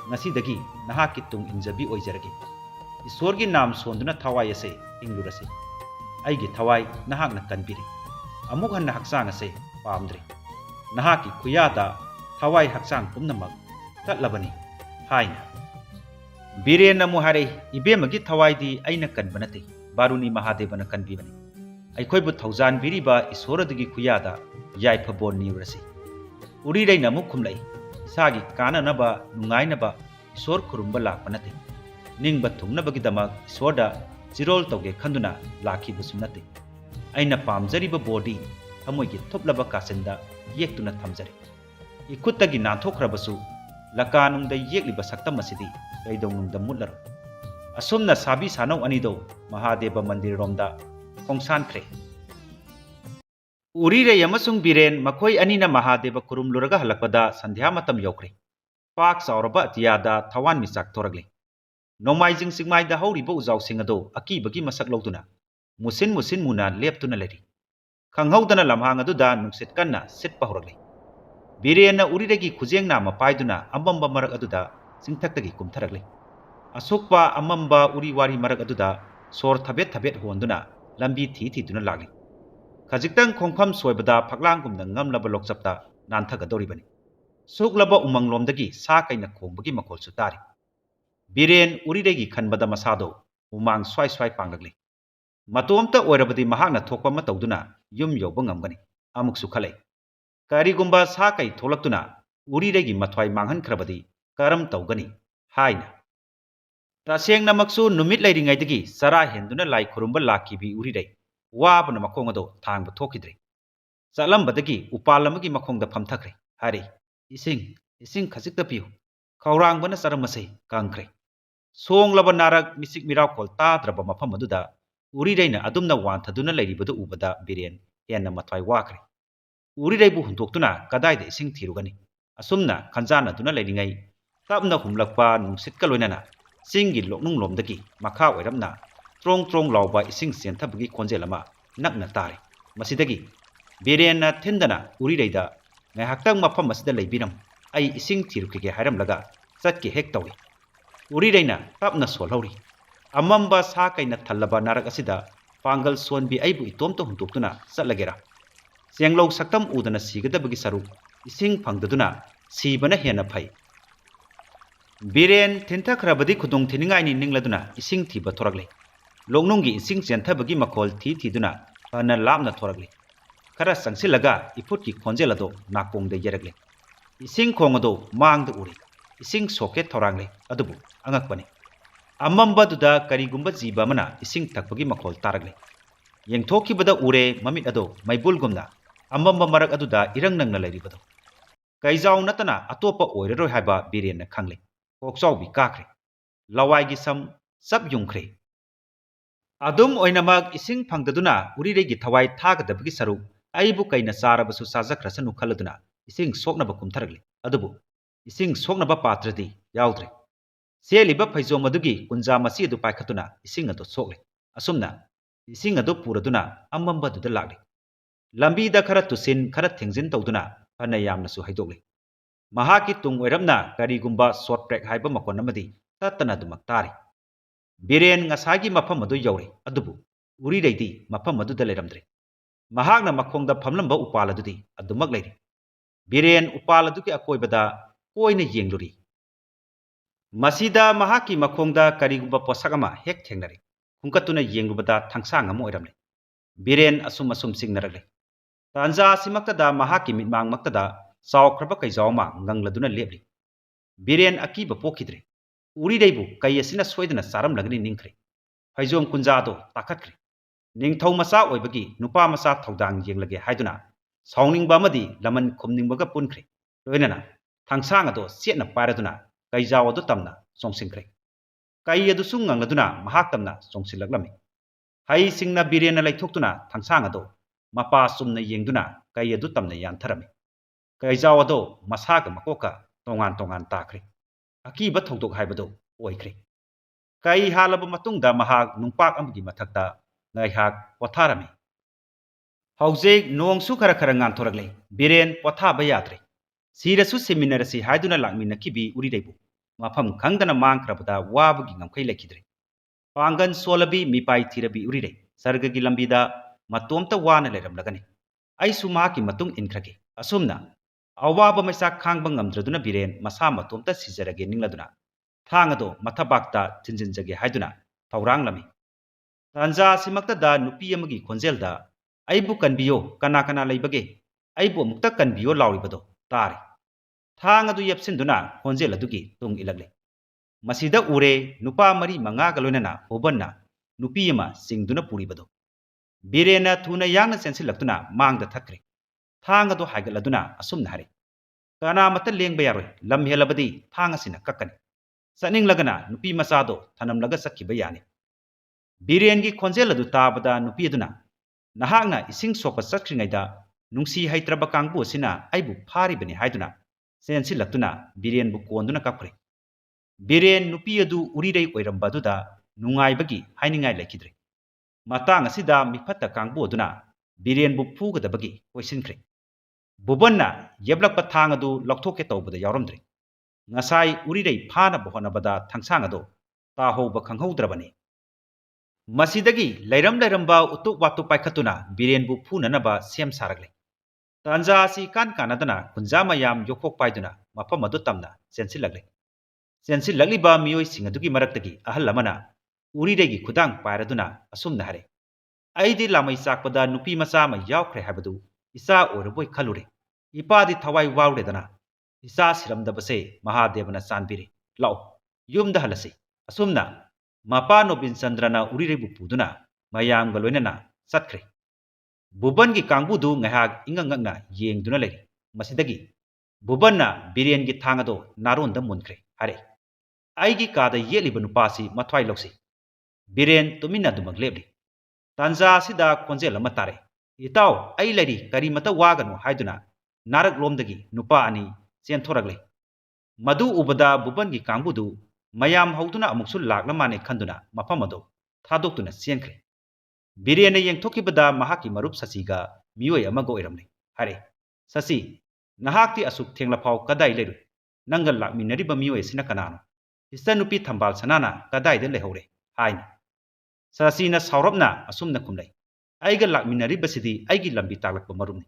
ꯉꯁꯤꯗꯒꯤ ꯅꯍꯥꯛꯀꯤ ꯇꯨꯡ ꯏꯟꯖꯕꯤ ꯑꯣꯏꯖꯔꯒꯦ ꯏꯁꯣꯔꯒꯤ ꯅꯥꯝ ꯁꯣꯟꯗꯨꯅ ꯊꯋꯥꯏ ꯑꯁꯦ ꯍꯤꯡꯂꯨꯔꯁꯤ ꯑꯩꯒꯤ ꯊꯋꯥꯏ ꯅꯍꯥꯛꯅ ꯀꯟꯕꯤꯔꯤ ꯑꯃꯨꯛ ꯍꯟꯅ ꯍꯛꯆꯥꯡ ꯑꯁꯦ ꯄꯥꯝꯗ꯭ꯔꯦ ꯅꯍꯥꯛꯀꯤ ꯈꯨꯌꯥꯗ ꯊꯋꯥꯏ ꯍꯛꯆꯥꯡ ꯄꯨꯝꯅꯃꯛ ꯀꯠꯂꯕꯅꯤ ꯍꯥꯏꯅ ꯕꯤꯔꯦꯟ ꯑꯃꯨꯛ ꯍꯥꯏꯔꯛꯏ ꯏꯕꯦꯝꯃꯒꯤ ꯊꯋꯥꯏꯗꯤ ꯑꯩꯅ ꯀꯟꯕ ꯅꯠꯇꯦ ꯕꯥꯔꯨꯅꯤ ꯃꯍꯥꯗꯦꯕꯅ ꯀꯟꯕꯤꯕꯅꯤ ꯑꯩꯈꯣꯏꯕꯨ ꯊꯧꯖꯥꯟꯕꯤꯔꯤꯕ ꯏꯁꯣꯔ ꯑꯗꯨꯒꯤ ꯈꯨꯌꯥꯗ ꯌꯥꯏꯐꯕꯣꯟ ꯅꯤꯔꯨꯔꯁꯤ ꯎꯔꯤꯔꯩꯅ ꯑꯃꯨꯛ ꯈꯨꯝꯂꯛꯏ ꯏꯁꯥꯒꯤ ꯀꯥꯟꯅꯅꯕ ꯅꯨꯡꯉꯥꯏꯅꯕ ꯏꯁꯣꯔ ꯈꯨꯔꯨꯝꯕ ꯂꯥꯛꯄ ꯅꯠꯇꯦ ꯅꯤꯡꯕ ꯊꯨꯡꯅꯕꯒꯤꯗꯃꯛ ꯏꯁꯣꯔꯗ ꯆꯤꯔꯣꯜ ꯇꯧꯒꯦ ꯈꯟꯗꯨꯅ ꯂꯥꯛꯈꯤꯕꯁꯨ ꯅꯠꯇꯦ ꯑꯩꯅ ꯄꯥꯝꯖꯔꯤꯕ ꯕꯣꯔꯗꯤ ꯊꯃꯣꯏꯒꯤ ꯊꯨꯞꯂꯕ ꯀꯥꯆꯤꯟꯗ ꯌꯦꯛꯇꯨꯅ ꯊꯝꯖꯔꯤ इखुत्तगी नांथोखरबसु लकानुंगदा येक्लिबा सक्तम असिदि कैदौनुंगदा मुट्लरो असुमना साबी सानौ अनिदो महादेव मंदिर रोमदा खोंसानख्रे उरीरे यमसुंग बिरेन मखोय अनिना महादेव खुरुमलुरगा हलकपदा संध्या मतम यौख्रे पाक चावरबा अतियादा थवान मिसाक थोरगले नोमाइजिंग सिगमाइदा हौरिबा उजावसिंग अदो अकीबगी मसक लौदुना मुसिन मुसिन मुना लेप्तुना लेरी खंगहौदना लमहांग अदुदा नुंसित कन्ना सिटपा हौरगले बिरेन उरीरेगी खुजेंग नाम पाइदुना अमम्बा मरक अदुदा सिंथक्तगी कुमथरगले असुकपा अमम्बा उरी वारी मरक अदुदा सोर थबेत थबेत होंदुना लंबी थी थीदुना लागले खजिक्तंग खोंफम सोयबदा फगलांगुमना ngamlaba lokchapta nanthagdoribani suklaba umanglomdagi sa kaina khongbagi makolsu tari biren uriregi khanbada masado umang swai swai panglagle matomta oirabadi mahakna thokpa ma tawduna yum yoba ngamgani amuksu khale karigumba sa kai tholaktuna uriregi mathwai manghan khrabadi karam tawgani haina taseng namaksu numit lairingaidagi sara henduna lai khurumba lakibi urirei वाबन मखोंग अदो थांग थोखिद्रे चलंबदगी उपालमगी मखोंगदा फमथख्रे हारे इसिंग इसिंग खजिक्ता पियो खौरांगबना चरमसै कांख्रे सोंगलब नारक मिसिक मिराव खोल ताद्रब मफम अदुदा उरिरैना अदुमना वांथदुना लैरिबदु उबदा बिरेन हेन्ना मथवाई वाख्रे उरिरैबु हुंथोक्तुना कदाइदा इसिंग थिरुगनी असुमना खंजानादुना लैरिङै तपना हुमलकपा नुंसितका लोइनाना सिंगी लोकनुंग लोमदगी मखा ओइरमना ट्रोंग ट्रोंग लाउबा इसिंग सेंथबगी खोंजेलमा नकना तारे मसिदगी बिरेनना थिंदना उरिरैदा ngaihaktang mafam asida leibiram ai ising thirukige hairam laga chatke hek tawi urireina tapna solhori amamba sa kaina thallaba narak asida pangal sonbi aibu itomta huntuktuna chatlagera senglou saktam udana sigadabagi saru ising phangdaduna sibana hena phai biren thinthakhrabadi khudung thiningai ni ningladuna ising thiba thoragle लोंगनोंगी इसिंग चेंथबगी मखोल थी थीदुना हना लामना थोरगले खरा संगसिलगा इफुट की खोंजेलदो नाकोंग दे यरगले इसिंग खोंगदो मांगद उरी इसिंग सोके थोरांगले अदुबु अंगकपने अमम्बदुदा करिगुंबा जीबा मना इसिंग थकबगी मखोल तारगले येंथोखिबदा उरे ममित अदो मैबुलगुमना अमम्बा मरक अदुदा इरंग नंगना लैरिबदो कैजाव नतना अतोपा ओइररोय हाबा बिरेन खंगले कोकचावबी काख्रे लवाइगी सम सब युंख्रे अदुम ओइनमक इसिंग फंगदुना उरिरेगी थवाई थागदबगी सरु आइबु कैना चारबसु साजख्रसनु खलदुना इसिंग सोकनब कुमथरगले अदुबु इसिंग सोकनब पात्रदी याउद्रे सेलिबा फैजोम अदुगी कुंजा मसी अदु पाइखतुना इसिंग अदु सोकले असुमना इसिंग अदु पुरदुना अमम्बा दुदा लागले लंबीदा खरा तुसिन खरा थेंजिन तौदुना फना यामनसु हैदोगले महाकी तुंग ओइरमना करिगुंबा शॉर्ट ट्रैक हाइबा मकोन अमदी तत्तना दुमक तारे बिरेन ngसागी मफम अदु you're अदुबु उरिरैदी मफम अदुदा लेरमद्रे Mahagana मखोंगदा फमलंबा उपाल अदुदी अदुमक लेरि villain उपाल अदुगी अकोइबदा Koyna येंगलुरी मसीदा महाकी मखोंगदा करिगुबा पोसकमा Keck थेंगनरे हुंकतुना येंगलुबदा थंगसांग um ओइरमले villain assume assume सिंगनरगले तांजा सिमक्तदा महाकी मिटमांग मक्तदा चावख्रबा कैजावमा ngangladuna लेबली villain अकीबा पोखिद्रे उरिदैबु कई असिना सोइदना सारम लगनी निंख्रे फैजोम कुंजादो ताखत्ख्रे निंगथौ मसा ओइबगी नुपा मसा थौदांग येंगलगे हाइदुना साउनिंगबा मदी लमन खुमनिंगबगा पुनख्रे लोइनना थंगसांग अदो सेटना पारदुना कैजाव अदो तमना सोंसिंख्रे कई अदु सुंगंगलदुना महाक तमना सोंसिलगलमे हाई सिंगना बिरेना लैथोक्तुना थंगसांग अदो मपा सुमना येंगदुना कई अदु तमना यानथरमे कैजाव अदो मसागा मकोका तोंगान तोंगान ताख्रे अकीबा थौदोक हाइबदो ओइख्रे कई हालब मतुंगदा महाक नुंपाक अमगी मथक्ता ngaiहाक पोथारमे हौजेक नोंगसु खरा खरा nganthoragले बिरेन पोथाबा याद्रे सिरसु सेमिनारसि हाइदुना लाकमिनखिबि उरिदैबु मफम खंगदना मांगख्रबदा वाबगी ngamkhai लेखिद्रे पांगन सोलबी मिपाई थिरबी उरिरै सर्गगी लंबीदा मतोमता वाना लेरमलगने आइसु माकी मतुंग इनख्रगे असुमना अवाब मैसा खांगबा ngamद्रदुना बिरेन मसा मतोमता सिजरगे निंगलदुना थांगदो मथबाक्ता थिंजिनजगे हाइदुना थौरांगलमी तांजा सिमक्तदा नुपी अमगी खोंजेलदा आइबु कनबियो कना कना लैबगे आइबु मुक्ता कनबियो लाउरिबदो तारे थांगदु यपसिनदुना खोंजेल अदुगी तुंग इलगले मसीदा उरे नुपा मरी मंगागा लोइनना होबन्ना नुपी अमा सिंगदुना पुरिबदो बिरेना थुना यांगना सेंसिलक्तुना मांगदा थक्रे थांगदो हाइगलदुना असुमना हरे ꯀꯅꯥꯃꯠꯇ ꯂꯦꯡꯕ ꯌꯥꯔꯣꯏ ꯂꯝ ꯍꯦꯜꯂꯕꯗꯤ ꯊꯥꯡ ꯑꯁꯤꯅ ꯀꯛꯀꯅꯤ ꯆꯠꯅꯤꯡꯂꯒꯅ ꯅꯨꯄꯤ ꯃꯆꯥꯗꯣ ꯊꯅꯝꯂꯒ ꯆꯠꯈꯤꯕ ꯌꯥꯅꯤ ꯕꯤꯔꯦꯟꯒꯤ ꯈꯣꯟꯖꯦꯜ ꯑꯗꯨ ꯇꯥꯕꯗ ꯅꯨꯄꯤ ꯑꯗꯨꯅ ꯅꯍꯥꯛꯅ ꯏꯁꯤꯡ ꯁꯣꯛꯄ ꯆꯠꯈ꯭ꯔꯤꯉꯩꯗ ꯅꯨꯡꯁꯤ ꯍꯩꯇ꯭ꯔꯕ ꯀꯥꯡꯕꯨ ꯑꯁꯤꯅ ꯑꯩꯕꯨ ꯐꯥꯔꯤꯕꯅꯤ ꯍꯥꯏꯗꯨꯅ ꯆꯦꯟꯁꯤꯜꯂꯛꯇꯨꯅ ꯕꯤꯔꯦꯟꯕꯨ ꯀꯣꯟꯗꯨꯅ ꯀꯞꯈ꯭ꯔꯦ ꯕꯤꯔꯦꯟ ꯅꯨꯄꯤ ꯑꯗꯨ ꯎꯔꯤꯔꯩ ꯑꯣꯏꯔꯝꯕ ꯑꯗꯨꯗ ꯅꯨꯡꯉꯥꯏꯕꯒꯤ ꯍꯥꯏꯅꯤꯡꯉꯥꯏ ꯂꯩꯈꯤꯗ꯭ꯔꯦ ꯃꯇꯥꯡ ꯑꯁꯤꯗ ꯃꯤꯐꯠꯇ ꯀꯥꯡꯕꯨ ꯑꯗꯨꯅ ꯕꯤꯔꯦꯟꯕꯨ ꯐꯨꯒꯗꯕꯒꯤ ꯀꯣꯏꯁꯤꯟꯈ꯭ꯔꯦ ꯕꯨꯕꯟꯅ ꯌꯦꯞꯂꯛꯄ ꯊꯥꯡ ꯑꯗꯨ ꯂꯧꯊꯣꯛꯀꯦ ꯇꯧꯕꯗ ꯌꯥꯎꯔꯝꯗ꯭ꯔꯦ ꯉꯁꯥꯏ ꯎꯔꯤꯔꯩ ꯐꯥꯅꯕ ꯍꯣꯠꯅꯕꯗ ꯊꯥꯡꯁꯥꯡ ꯑꯗꯨ ꯇꯥꯍꯧꯕ ꯈꯪꯍꯧꯗ꯭ꯔꯕꯅꯤ ꯃꯁꯤꯗꯒꯤ ꯂꯩꯔꯝꯕ ꯎꯇꯨꯞ ꯋꯥꯇꯨꯞ ꯄꯥꯏꯈꯠꯇꯨꯅ ꯕꯤꯔꯦꯟꯕꯨ ꯐꯨꯅꯅꯕ ꯁꯦꯝ ꯁꯥꯔꯛꯂꯦ ꯇꯥꯟꯖꯥ ꯑꯁꯤ ꯏꯀꯥꯟ ꯀꯥꯟꯅꯗꯅ ꯈꯨꯟꯖꯥ ꯃꯌꯥꯝ ꯌꯣꯛꯄꯣꯛ ꯄꯥꯏꯗꯨꯅ ꯃꯐꯝ ꯑꯗꯨ ꯇꯝꯅ ꯆꯦꯟꯁꯤꯜꯂꯛꯂꯦ ꯆꯦꯟꯁꯤꯜꯂꯛꯂꯤꯕ ꯃꯤꯑꯣꯏꯁꯤꯡ ꯑꯗꯨꯒꯤ ꯃꯔꯛꯇꯒꯤ ꯑꯍꯜ ꯑꯃꯅ ꯎꯔꯤꯔꯩꯒꯤ ꯈꯨꯗꯥꯡ ꯄꯥꯏꯔꯗꯨꯅ ꯑꯁꯨꯝꯅ ꯍꯥꯏꯔꯦ ꯑꯩꯗꯤ ꯂꯥꯃꯩ ꯆꯥꯛꯄꯗ ꯅꯨꯄꯤ ꯃꯆꯥ ꯑꯃ ꯌꯥꯎꯈ꯭ꯔꯦ ꯍꯥꯏꯕꯗꯨ ꯏꯆꯥ ꯑꯣꯏꯔꯕꯣꯏ ꯈꯜꯂꯨꯔꯦ ꯏꯄꯥꯗꯤ ꯊꯋꯥꯏ ꯋꯥꯎꯔꯦꯗꯅ ꯏꯆꯥ ꯁꯤꯔꯝꯗꯕꯁꯦ ꯃꯍꯥꯗꯦꯕꯅ ꯆꯥꯟꯕꯤꯔꯦ ꯂꯥꯛꯑꯣ ꯌꯨꯝꯗ ꯍꯜꯂꯁꯤ ꯑꯁꯨꯝꯅ ꯃꯄꯥ ꯅꯣꯕꯤꯟ ꯆꯟꯗ꯭ꯔꯅ ꯎꯔꯤꯔꯩꯕꯨ ꯄꯨꯗꯨꯅ ꯃꯌꯥꯝꯒ ꯂꯣꯏꯅꯅ ꯆꯠꯈ꯭ꯔꯦ ꯕꯨꯕꯟꯒꯤ ꯀꯥꯡꯕꯨꯗꯨ ꯉꯥꯏꯍꯥꯛ ꯏꯉꯛ ꯉꯛꯅ ꯌꯦꯡꯗꯨꯅ ꯂꯩꯔꯤ ꯃꯁꯤꯗꯒꯤ ꯕꯨꯕꯟꯅ ꯕꯤꯔꯦꯟꯒꯤ ꯊꯥꯡ ꯑꯗꯨ ꯅꯥꯔꯣꯟꯗ ꯃꯨꯟꯈ꯭ꯔꯦ ꯍꯥꯏꯔꯦ ꯑꯩꯒꯤ ꯀꯥꯗ ꯌꯦꯠꯂꯤꯕ ꯅꯨꯄꯥꯁꯤ ꯃꯊ꯭ꯋꯥꯏ ꯂꯧꯁꯤ ꯕꯤꯔꯦꯟ ꯇꯨꯃꯤꯟꯅ ꯑꯗꯨꯃꯛ ꯂꯦꯞꯂꯤ ꯇꯥꯟꯖꯥ ꯑꯁꯤꯗ ꯈꯣꯟꯖꯦꯜ ꯑꯃ ꯇꯥꯔꯦ ꯏꯇꯥꯎ ꯑꯩ ꯂꯩꯔꯤ ꯀꯔꯤꯃꯇ ꯋꯥꯒꯅꯨ ꯍꯥꯏꯗꯨꯅ ꯅꯥꯔꯛꯂꯣꯝꯗꯒꯤ ꯅꯨꯄꯥ ꯑꯅꯤ ꯆꯦꯟꯊꯣꯔꯛꯂꯦ ꯃꯗꯨ ꯎꯕꯗ ꯕꯨꯕꯟꯒꯤ ꯀꯥꯡꯕꯨꯗꯨ ꯃꯌꯥꯝ ꯍꯧꯗꯨꯅ ꯑꯃꯨꯛꯁꯨ ꯂꯥꯛꯂ ꯃꯥꯅꯦ ꯈꯟꯗꯨꯅ ꯃꯐꯝ ꯑꯗꯨ ꯊꯥꯗꯣꯛꯇꯨꯅ ꯆꯦꯟꯈ꯭ꯔꯦ ꯕꯤꯔꯦꯟꯅ ꯌꯦꯡꯊꯣꯛꯈꯤꯕꯗ ꯃꯍꯥꯛꯀꯤ ꯃꯔꯨꯞ ꯁꯆꯤꯒ ꯃꯤꯑꯣꯏ ꯑꯃꯒ ꯑꯣꯏꯔꯝꯂꯦ ꯍꯥꯏꯔꯦ ꯁꯆꯤ ꯅꯍꯥꯛꯇꯤ ꯑꯁꯨꯛ ꯊꯦꯡꯂꯐꯥꯎ ꯀꯗꯥꯏ ꯂꯩꯔꯨꯏ ꯅꯪꯒ ꯂꯥꯛꯃꯤꯟꯅꯔꯤꯕ ꯃꯤꯑꯣꯏ ꯑꯁꯤꯅ ꯀꯅꯥꯅꯣ ꯏꯆꯟꯅꯨꯄꯤ ꯊꯝꯕꯥꯜ ꯁꯅꯥꯅ ꯀꯗꯥꯏꯗ ꯂꯩꯍꯧꯔꯦ ꯍꯥꯏꯅ ꯁꯆꯤꯅ ꯁꯥꯎꯔꯞꯅ ꯑꯁꯨꯝꯅ ꯈꯨꯝꯂꯩ ꯑꯩꯒ ꯂꯥꯛꯃꯤꯟꯅꯔꯤꯕꯁꯤꯗꯤ ꯑꯩꯒꯤ ꯂꯝꯕꯤ ꯇꯥꯛꯂꯛꯄ ꯃꯔꯨꯞꯅꯤ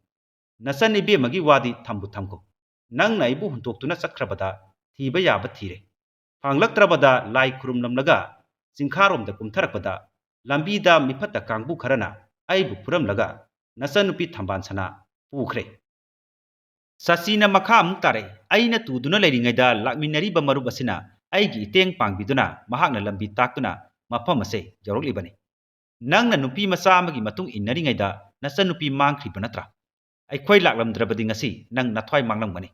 ꯅꯆꯟ ꯏꯕꯦꯝꯃꯒꯤ ꯋꯥꯗꯤ ꯊꯝꯕꯨ ꯊꯝꯈꯣ ꯅꯪꯅ ꯑꯩꯕꯨ ꯍꯨꯟꯇꯣꯛꯇꯨꯅ ꯆꯠꯈ꯭ꯔꯕꯗ ꯊꯤꯕ ꯌꯥꯕ ꯊꯤꯔꯦ ꯐꯪꯂꯛꯇ꯭ꯔꯕꯗ ꯂꯥꯏ ꯈꯨꯔꯨꯝꯂꯝꯂꯒ ꯆꯤꯡꯈꯥꯔꯣꯝꯗ ꯀꯨꯝꯊꯔꯛꯄꯗ ꯂꯝꯕꯤꯗ ꯃꯤꯐꯠꯇ ꯀꯥꯡꯕꯨ ꯈꯔꯅ ꯑꯩꯕꯨ ꯐꯨꯔꯝꯂꯒ ꯅꯆꯟꯅꯨꯄꯤ ꯊꯝꯕꯥꯜ ꯁꯅꯥ ꯄꯨꯈ꯭ꯔꯦ ꯁꯆꯤꯅ ꯃꯈꯥ ꯑꯃꯨꯛ ꯇꯥꯔꯛꯏ ꯑꯩꯅ ꯇꯨꯗꯨꯅ ꯂꯩꯔꯤꯉꯩꯗ ꯂꯥꯛꯃꯤꯟꯅꯔꯤꯕ ꯃꯔꯨꯞ ꯑꯁꯤꯅ ꯑꯩꯒꯤ ꯏꯇꯦꯡ ꯄꯥꯡꯕꯤꯗꯨꯅ ꯃꯍꯥꯛꯅ ꯂꯝꯕꯤ ꯇꯥꯛꯇꯨꯅ ꯃꯐꯝ ꯑꯁꯦ ꯌꯧꯔꯛꯂꯤꯕꯅꯤ ꯅꯪꯅ ꯅꯨꯄꯤ ꯃꯆꯥ ꯑꯃꯒꯤ ꯃꯇꯨꯡ ꯏꯟꯅꯔꯤꯉꯩꯗ ꯅꯆꯟꯅꯨꯄꯤ ꯃꯥꯡꯈ꯭ꯔꯤꯕ ꯅꯠꯇ꯭ꯔꯥ ꯑꯩꯈꯣꯏ ꯂꯥꯛꯂꯝꯗ꯭ꯔꯕꯗꯤ ꯉꯁꯤ ꯅꯪ ꯅꯊ꯭ꯋꯥꯏ ꯃꯥꯡꯂꯝꯒꯅꯤ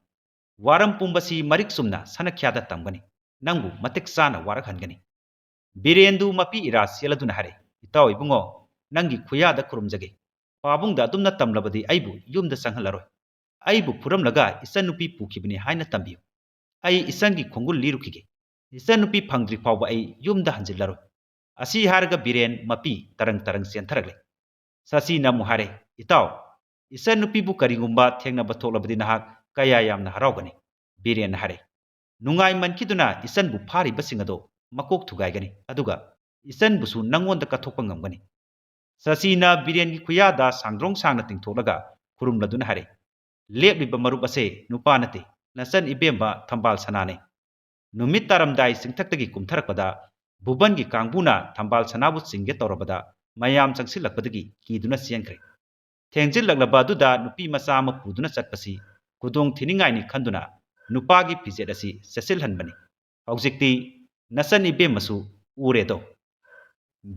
ꯋꯥꯔꯝ ꯄꯨꯝꯕꯁꯤ ꯃꯔꯤꯛ ꯆꯨꯝꯅ ꯁꯅꯈ꯭ꯌꯥꯗ ꯇꯝꯒꯅꯤ ꯅꯪꯕꯨ ꯃꯇꯤꯛ ꯆꯥꯅ ꯋꯥꯔꯛꯍꯟꯒꯅꯤ ꯕꯤꯔꯦꯟꯗꯨ ꯃꯄꯤ ꯏꯔꯥ ꯆꯦꯜꯂꯗꯨꯅ ꯍꯥꯏꯔꯦ ꯏꯇꯥꯎ ꯏꯕꯨꯡꯉꯣ ꯅꯪꯒꯤ ꯈꯨꯌꯥꯗ ꯈꯨꯔꯨꯝꯖꯒꯦ ꯄꯥꯕꯨꯡꯗ ꯑꯗꯨꯝꯅ ꯇꯝꯂꯕꯗꯤ ꯑꯩꯕు ꯌꯨꯝꯗ ꯆꯪꯍꯜꯂꯔꯣꯏ ꯑꯩꯕꯨ ꯐꯨꯔꯝꯂꯒ ꯏꯆꯟꯅꯨꯄꯤ ꯄꯨꯈꯤꯕꯅꯤ ꯍꯥꯏꯅ ꯇꯝꯕꯤꯌꯨ ꯑꯩ ꯏꯆꯟꯒꯤ ꯈꯣꯡꯒꯨꯜ ꯂꯤꯔꯨꯈꯤꯒꯦ ꯏꯆꯟꯅꯨꯄꯤ ꯐꯪꯗ꯭ꯔꯤ ꯐꯥꯎꯕ ꯑꯩ ꯌꯨꯝꯗ ꯍꯟꯖꯤꯜꯂꯔꯣꯏ ꯑꯁꯤ ꯍꯥꯏꯔꯒ ꯕꯤꯔꯦꯟ ꯃꯄꯤ ꯇꯔꯪ ꯇꯔꯪ ꯆꯦꯟꯊꯔꯛꯂꯦ ꯁꯆꯤꯅ ꯑꯃꯨꯛ ꯍꯥꯏꯔꯦ ꯏꯇꯥꯎ ꯏꯆꯟꯅꯨꯄꯤꯕꯨ ꯀꯔꯤꯒꯨꯝꯕ ꯊꯦꯡꯅꯕ ꯊꯣꯛꯂꯕꯗꯤ ꯅꯍꯥꯛ ꯀꯌꯥ ꯌꯥꯝꯅ ꯍꯔꯥꯎꯒꯅꯤ ꯕꯤꯔꯦꯟꯅ ꯍꯥꯏꯔꯦ ꯅꯨꯡꯉꯥꯏꯃꯟꯈꯤꯗꯨꯅ ꯏꯆꯟꯕꯨ ꯐꯥꯔꯤꯕꯁꯤꯡ ꯑꯗꯣ ꯃꯀꯣꯛ ꯊꯨꯒꯥꯏꯒꯅꯤ ꯑꯗꯨꯒ ꯏꯆꯟꯕꯨꯁꯨ ꯅꯪꯉꯣꯟꯗ ꯀꯠꯊꯣꯛꯄ ꯉꯝꯒꯅꯤ ꯁꯆꯤꯅ ꯕꯤꯔꯦꯟꯒꯤ ꯈꯨꯌꯥꯗ ꯁꯥꯡꯗ꯭ꯔꯣꯡ ꯁꯥꯡꯅ ꯇꯤꯡꯊꯣꯛꯂꯒ ꯈꯨꯔꯨꯝꯂꯗꯨꯅ ꯍꯥꯏꯔꯦ ꯂꯦꯞꯂꯤꯕ ꯃꯔꯨꯞ ꯑꯁꯦ ꯅꯨꯄꯥ ꯅꯠꯇꯦ ꯅꯆꯟ ꯏꯕꯦꯝꯕ ꯊꯝꯕꯥꯜ ꯁꯅꯥꯅꯤ ꯅꯨꯃꯤꯠ ꯇꯥꯔꯝꯗꯥꯏ ꯆꯤꯡꯊꯛꯇꯒꯤ ꯀꯨꯝꯊꯔꯛꯄꯗ ꯕꯨꯕꯟꯒꯤ ꯀꯥꯡꯕꯨꯅ ꯊꯝꯕꯥꯜ ꯁꯅꯥꯕꯨ ꯆꯤꯡꯒꯦ ꯇꯧꯔꯕꯗ ꯃꯌꯥꯝ ꯆꯪꯁꯤꯜꯂꯛꯄꯗꯒꯤ ꯀꯤꯗꯨꯅ ꯆꯦꯟꯈ꯭ꯔꯦ ꯊꯦꯡꯖꯤꯜꯂꯛꯂꯕ ꯑꯗꯨꯗ ꯅꯨꯄꯤ ꯃꯆꯥ ꯑꯃ ꯄꯨꯗꯨꯅ ꯆꯠꯄꯁꯤ ꯈꯨꯗꯣꯡ ꯊꯤꯅꯤꯡꯉꯥꯏꯅꯤ ꯈꯟꯗꯨꯅ ꯅꯨꯄꯥꯒꯤ ꯐꯤꯖꯦꯠ ꯑꯁꯤ ꯆꯦꯠꯁꯤꯜꯍꯟꯕꯅꯤ ꯍꯧꯖꯤꯛꯇꯤ ꯅꯆꯟ ꯏꯕꯦꯝꯃꯁꯨ ꯎꯔꯦꯗꯣ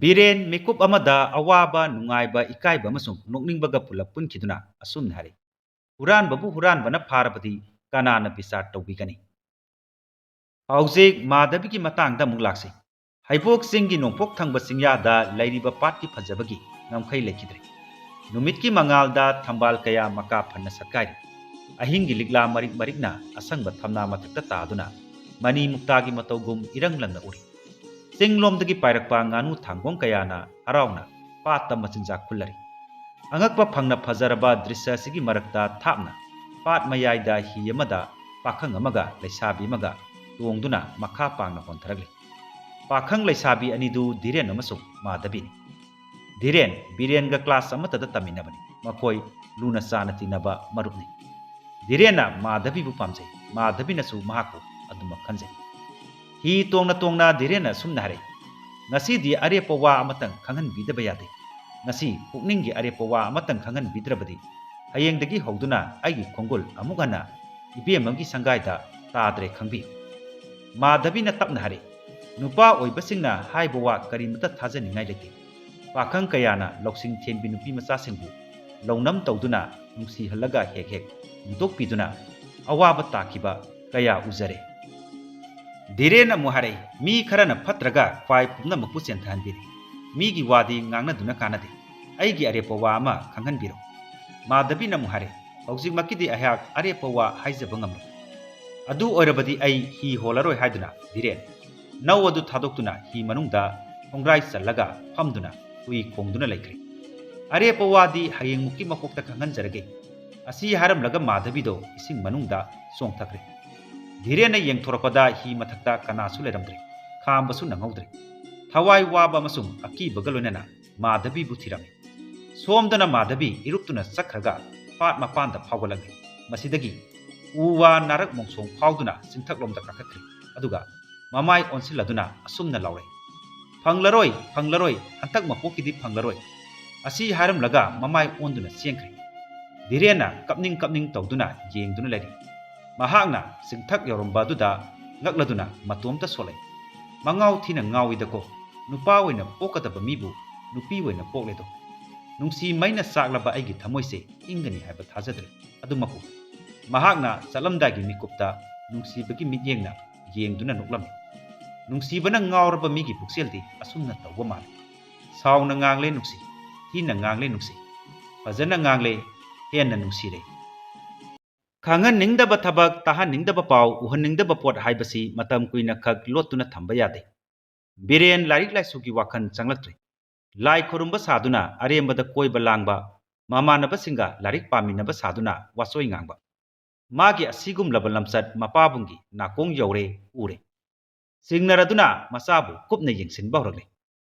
ꯕꯤꯔꯦꯟ ꯃꯤꯀꯨꯞ ꯑꯃꯗ ꯑꯋꯥꯕ ꯅꯨꯡꯉꯥꯏꯕ ꯏꯀꯥꯏꯕ ꯑꯃꯁꯨꯡ ꯅꯣꯛꯅꯤꯡꯕꯒ ꯄꯨꯂꯞ ꯄꯨꯟꯈꯤꯗꯨꯅ ꯑꯁꯨꯝꯅ ꯍꯥꯏꯔꯤ ꯍꯨꯔꯥꯟꯕꯕꯨ ꯍꯨꯔꯥꯟꯕꯅ ꯐꯥꯔꯕꯗꯤ ꯀꯅꯥꯅ ꯕꯤꯆꯥꯔ ꯇꯧꯕꯤꯒꯅꯤ ꯍꯧꯖꯤꯛ ꯃꯥꯙꯕꯤꯒꯤ ꯃꯇꯥꯡꯗ ꯑꯃꯨꯛ ꯂꯥꯛꯁꯤ ꯍꯩꯕꯣꯛ ꯆꯤꯡꯒꯤ ꯅꯣꯡꯄꯣꯛ ꯊꯪꯕ ꯆꯤꯡꯌꯥꯗ ꯂꯩꯔꯤꯕ ꯄꯥꯠꯀꯤ ꯐꯖꯕꯒꯤ ꯉꯝꯈꯩ ꯂꯩꯈꯤꯗ꯭ꯔꯦ ꯅꯨꯃꯤꯠꯀꯤ ꯃꯉꯥꯜꯗ ꯊꯝꯕꯥꯜ ꯀꯌꯥ ꯃꯀꯥ ꯐꯟꯅ ꯁꯛꯀꯥꯏꯔꯤ ꯑꯍꯤꯡꯒꯤ ꯂꯤꯛꯂꯥ ꯃꯔꯤꯛ ꯃꯔꯤꯛꯅ ꯑꯁꯪꯕ ꯊꯝꯅꯥ ꯃꯊꯛꯇ ꯇꯥꯗꯨꯅ ꯃꯅꯤ ꯃꯨꯛꯇꯥꯒꯤ ꯃꯇꯧꯒꯨꯝ ꯏꯔꯪ ꯂꯪꯅ ꯎꯔꯤ ꯆꯤꯡꯂꯣꯝꯗꯒꯤ ꯄꯥꯏꯔꯛꯄ ꯉꯥꯅꯨ ꯊꯥꯡꯒꯣꯡ ꯀꯌꯥꯅ ꯍꯔꯥꯎꯅ ꯄꯥꯠꯇ ꯃꯆꯤꯟꯖꯥꯛ ꯈꯨꯜꯂꯔꯤ ꯑꯉꯛꯄ ꯐꯪꯅ ꯐꯖꯔꯕ ꯗ꯭ꯔꯤꯁ꯭ꯌ ꯑꯁꯤꯒꯤ ꯃꯔꯛꯇ ꯊꯥꯞꯅ ꯄꯥꯠ ꯃꯌꯥꯏꯗ ꯍꯤ ꯑꯃꯗ ꯄꯥꯈꯪ ꯑꯃꯒ ꯂꯩꯁꯥꯕꯤ ꯑꯃꯒ ꯇꯣꯡꯗꯨꯅ ꯃꯈꯥ ꯄꯥꯡꯅ ꯍꯣꯟꯊꯔꯛꯂꯤ ꯄꯥꯈꯪ ꯂꯩꯁꯥꯕꯤ ꯑꯅꯤꯗꯨ ꯙꯤꯔꯦꯟ ꯑꯃꯁꯨꯡ ꯃꯥꯙꯕꯤꯅꯤ ꯙꯤꯔꯦꯟ ꯕꯤꯔꯦꯟꯒ ꯀ꯭ꯂꯥꯁ ꯑꯃꯠꯇꯗ ꯇꯝꯃꯤꯟꯅꯕꯅꯤ ꯃꯈꯣꯏ ꯂꯨꯅ ꯆꯥꯅ ꯇꯤꯟꯅꯕ ꯃꯔꯨꯞꯅꯤ ꯙꯤꯔꯦꯟꯅ ꯃꯥꯙꯕꯤꯕꯨ ꯄꯥꯝꯖꯩ ꯃꯥꯙꯕꯤꯅꯁꯨ ꯃꯍꯥꯛꯄꯨ ꯑꯗꯨꯃꯛ ꯈꯟꯖꯩ ꯍꯤ ꯇꯣꯡꯅ ꯇꯣꯡꯅ ꯙꯤꯔꯦꯟꯅ ꯑꯁꯨꯝꯅ ꯍꯥꯏꯔꯛꯏ ꯉꯁꯤꯗꯤ ꯑꯔꯦꯞꯄ ꯋꯥ ꯑꯃꯇꯪ ꯈꯪꯍꯟꯕꯤꯗꯕ ꯌꯥꯗꯦ ꯉꯁꯤ ꯄꯨꯛꯅꯤꯡꯒꯤ ꯑꯔꯦꯞꯄ ꯋꯥ ꯑꯃꯇꯪ ꯈꯪꯍꯟꯕꯤꯗ꯭ꯔꯕꯗꯤ ꯍꯌꯦꯡꯗꯒꯤ ꯍꯧꯗꯨꯅ ꯑꯩꯒꯤ ꯈꯣꯡꯒꯨꯜ ꯑꯃꯨꯛ ꯍꯟꯅ ꯏꯕꯦꯝꯃꯒꯤ ꯁꯪꯒꯥꯏꯗ ꯇꯥꯗ꯭ꯔꯦ ꯈꯪꯕꯤꯌꯨ ꯃꯥꯙꯕꯤꯅ ꯇꯞꯅ ꯍꯥꯏꯔꯛꯏ ꯅꯨꯄꯥ ꯑꯣꯏꯕꯁꯤꯡꯅ ꯍꯥꯏꯕ ꯋꯥ ꯀꯔꯤꯃꯇ ꯊꯥꯖꯅꯤꯡꯉꯥꯏ ꯂꯩꯇꯦ ꯄꯥꯈꯪ ꯀꯌꯥꯅ ꯂꯧꯁꯤꯡ ꯊꯦꯟꯕꯤ ꯅꯨꯄꯤ ꯃꯆꯥꯁꯤꯡꯕꯨ ꯂꯧꯅꯝ ꯇꯧꯗꯨꯅ ꯅꯨꯡꯁꯤꯍꯜꯂꯒ ꯍꯦꯛ ꯍꯦꯛ ꯍꯨꯟꯗꯣꯛꯄꯤꯗꯨꯅ ꯑꯋꯥꯕ ꯇꯥꯈꯤꯕ ꯀꯌꯥ ꯎꯖꯔꯦ꯫ ꯙꯤꯔꯦꯟ ꯑꯃꯨꯛ ꯍꯥꯏꯔꯛꯏ, ꯃꯤ ꯈꯔꯅ ꯐꯠꯇ꯭ꯔꯒ ꯈ꯭ꯋꯥꯏ ꯄꯨꯝꯅꯃꯛꯄꯨ ꯆꯦꯟꯊꯍꯟꯕꯤꯔꯤ꯫ ꯃꯤꯒꯤ ꯋꯥꯗꯤ ꯉꯥꯡꯅꯗꯨꯅ ꯀꯥꯟꯅꯗꯦ꯫ ꯑꯩꯒꯤ ꯑꯔꯦꯞꯄ ꯋꯥ ꯑꯃ ꯈꯪꯍꯟꯕꯤꯔꯣ꯫ ꯃꯥꯙꯕꯤꯅ ꯑꯃꯨꯛ ꯍꯥꯏꯔꯛꯏ, ꯍꯧꯖꯤꯛꯃꯛꯀꯤꯗꯤ ꯑꯩꯍꯥꯛ ꯑꯔꯦꯞꯄ ꯋꯥ ꯍꯥꯏꯖꯕ ꯉꯝꯂꯣꯏ꯫ ꯑꯗꯨ ꯑꯣꯏꯔꯕꯗꯤ ꯑꯩ ꯍꯤ ꯍꯣꯜꯂꯔꯣꯏ ꯍꯥꯏꯗꯨꯅ ꯙꯤꯔꯦꯟ ꯅꯧ ꯑꯗꯨ ꯊꯥꯗꯣꯛꯇꯨꯅ ꯍꯤ ꯃꯅꯨꯡꯗ ꯈꯣꯡꯒ꯭ꯔꯥꯏ ꯆꯜꯂꯒ ꯐꯝꯗꯨꯅ ꯍꯨꯏ ꯈꯣꯡꯗꯨꯅ ꯂꯩꯈ꯭ꯔꯦ꯫ ꯑꯔꯦꯞꯄ ꯋꯥꯗꯤ ꯍꯌꯦꯡꯃꯨꯛꯀꯤ ꯃꯀꯣꯛꯇ ꯈꯪꯍꯟꯖꯔꯒꯦ꯫ ꯑꯁꯤ ꯍꯥꯏꯔꯝꯂꯒ ꯃꯥꯙꯕꯤꯗꯣ ꯏꯁꯤꯡ ꯃꯅꯨꯡꯗ ꯆꯣꯡꯊꯈ꯭ꯔꯦ꯫ ꯙꯤꯔꯦꯟꯅ ꯌꯦꯡꯊꯣꯔꯛꯄꯗ ꯍꯤ ꯃꯊꯛꯇ ꯀꯅꯥꯁꯨ ꯂꯩꯔꯝꯗ꯭ꯔꯦ꯫ ꯈꯥꯝꯕꯁꯨ ꯅꯪꯍꯧꯗ꯭ꯔꯦ꯫ ꯊꯋꯥꯏ ꯋꯥꯕ ꯑꯃꯁꯨꯡ ꯑꯀꯤꯕꯒ ꯂꯣꯏꯅꯅ ꯃꯥꯙꯕꯤꯕꯨ ꯊꯤꯔꯝꯃꯤ꯫ ꯁꯣꯝꯗꯅ ꯃꯥꯙꯕꯤ ꯏꯔꯨꯞꯇꯨꯅ ꯆꯠꯈ꯭ꯔꯒ ꯄꯥꯠ ꯃꯄꯥꯟꯗ ꯐꯥꯎꯒꯠꯂꯛꯂꯦ꯫ ꯃꯁꯤꯗꯒꯤ ꯎ ꯋꯥ ꯅꯥꯔꯛ ꯃꯣꯡꯁꯣꯡ ꯐꯥꯎꯗꯨꯅ ꯆꯤꯡꯊꯛꯂꯣꯝꯗ ꯀꯥꯈꯠꯈ꯭ꯔꯦ꯫ ꯑꯗꯨꯒ ꯃꯃꯥꯏ ꯑꯣꯟꯁꯤꯜꯂꯗꯨꯅ ꯑꯁꯨꯝꯅ ꯂꯥꯎꯔꯛꯏ, ꯐꯪꯂꯔꯣꯏ, ꯐꯪꯂꯔꯣꯏ, ꯍꯟꯇꯛ ꯃꯄꯣꯛꯀꯤꯗꯤ ꯐꯪꯂꯔꯣꯏ꯫ ꯑꯁꯤ ꯍꯥꯏꯔꯝꯂꯒ ꯃꯃꯥꯏ ꯑꯣꯟꯗꯨꯅ ꯆꯦꯟꯈ꯭ꯔꯦ꯫ ꯙꯤꯔꯦꯟꯅ ꯀꯞꯅꯤꯡ ꯀꯞꯅꯤꯡ ꯇꯧꯗꯨꯅ ꯌꯦꯡꯗꯨꯅ ꯂꯩꯔꯤ꯫ ꯃꯍꯥꯛꯅ ꯆꯤꯡꯊꯛ ꯌꯧꯔꯝꯕ ꯑꯗꯨꯗ ꯉꯛꯂꯗꯨꯅ ꯃꯇꯣꯝꯇ ꯁꯣꯜꯂꯛꯏ꯫ ꯃꯉꯥꯎ ꯊꯤꯅ ꯉꯥꯎꯏꯗꯀꯣ, ꯅꯨꯄꯥ ꯑꯣꯏꯅ ꯄꯣꯛꯀꯗꯕ ꯃꯤꯕꯨ ꯅꯨꯄꯤ ꯑꯣꯏꯅ ꯄꯣꯛꯂꯦꯗꯣ꯫ ꯅꯨꯡꯁꯤ ꯃꯩꯅ ꯆꯥꯛꯂꯕ ꯑꯩꯒꯤ ꯊꯃꯣꯏꯁꯦ ꯏꯪꯒꯅꯤ ꯍꯥꯏꯕ ꯊꯥꯖꯗ꯭ꯔꯦ꯫ ꯑꯗꯨꯃꯛꯄꯨ ꯃꯍꯥꯛꯅ ꯆꯠꯂꯝꯗꯥꯏꯒꯤ ꯃꯤꯀꯨꯞꯇ ꯅꯨꯡꯁꯤꯕꯒꯤ ꯃꯤꯠꯌꯦꯡꯅ ꯌꯦꯡꯗꯨꯅ ꯅꯣꯛꯂꯝꯃꯤ꯫ ꯅꯨꯡꯁꯤꯕꯅ ꯉꯥꯎꯔꯕ ꯃꯤꯒꯤ ꯄꯨꯛꯆꯦꯜꯗꯤ ꯑꯁꯨꯝꯅ ꯇꯧꯕ ꯃꯥꯜꯂꯤ꯫ ꯁꯥꯎꯅ ꯉꯥꯡꯂꯦ ꯅꯨꯡꯁꯤ, ꯊꯤꯅ ꯉꯥꯡꯂꯦ ꯅꯨꯡꯁꯤ, ꯐꯖꯅ ꯉꯥꯡꯂꯦ, ꯍꯦꯟꯅ ꯅꯨꯡꯁꯤꯔꯦ꯫ ꯈꯪꯍꯟꯅꯤꯡꯗꯕ ꯊꯕꯛ, ꯇꯥꯍꯟꯅꯤꯡꯗꯕ ꯄꯥꯎ, ꯎꯍꯟꯅꯤꯡꯗꯕ ꯄꯣꯠ ꯍꯥꯏꯕꯁꯤ ꯃꯇꯝ ꯀꯨꯏꯅ ꯈꯛ ꯂꯣꯠꯇꯨꯅ ꯊꯝꯕ ꯌꯥꯗꯦ꯫ ꯕꯤꯔꯦꯟ ꯂꯥꯏꯔꯤꯛ ꯂꯥꯏꯁꯨꯒꯤ ꯋꯥꯈꯜ ꯆꯪꯂꯛꯇ꯭ꯔꯦ꯫ ꯂꯥꯏ ꯈꯨꯔꯨꯝꯕ ꯁꯥꯗꯨꯅ ꯑꯔꯦꯝꯕꯗ ꯀꯣꯏꯕ ꯂꯥꯡꯕ, ꯃꯃꯥꯟꯅꯕꯁꯤꯡꯒ ꯂꯥꯏꯔꯤꯛ ꯄꯥꯃꯤꯟꯅꯕ ꯁꯥꯗꯨꯅ ꯋꯥꯆꯣꯏ ꯉꯥꯡꯕ, ꯃꯥꯒꯤ ꯑꯁꯤꯒꯨꯝꯂꯕ ꯂꯝꯆꯠ ꯃꯄꯥꯕꯨꯡꯒꯤ ꯅꯥꯀꯣꯡ ꯌꯧꯔꯦ ꯎꯔꯦ꯫ ꯆꯤꯡꯅꯔꯗꯨꯅ ꯃꯆꯥꯕꯨ ꯀꯨꯞꯅ ꯌꯦꯡꯁꯤꯟꯕ ꯍꯧꯔꯛꯂꯦ꯫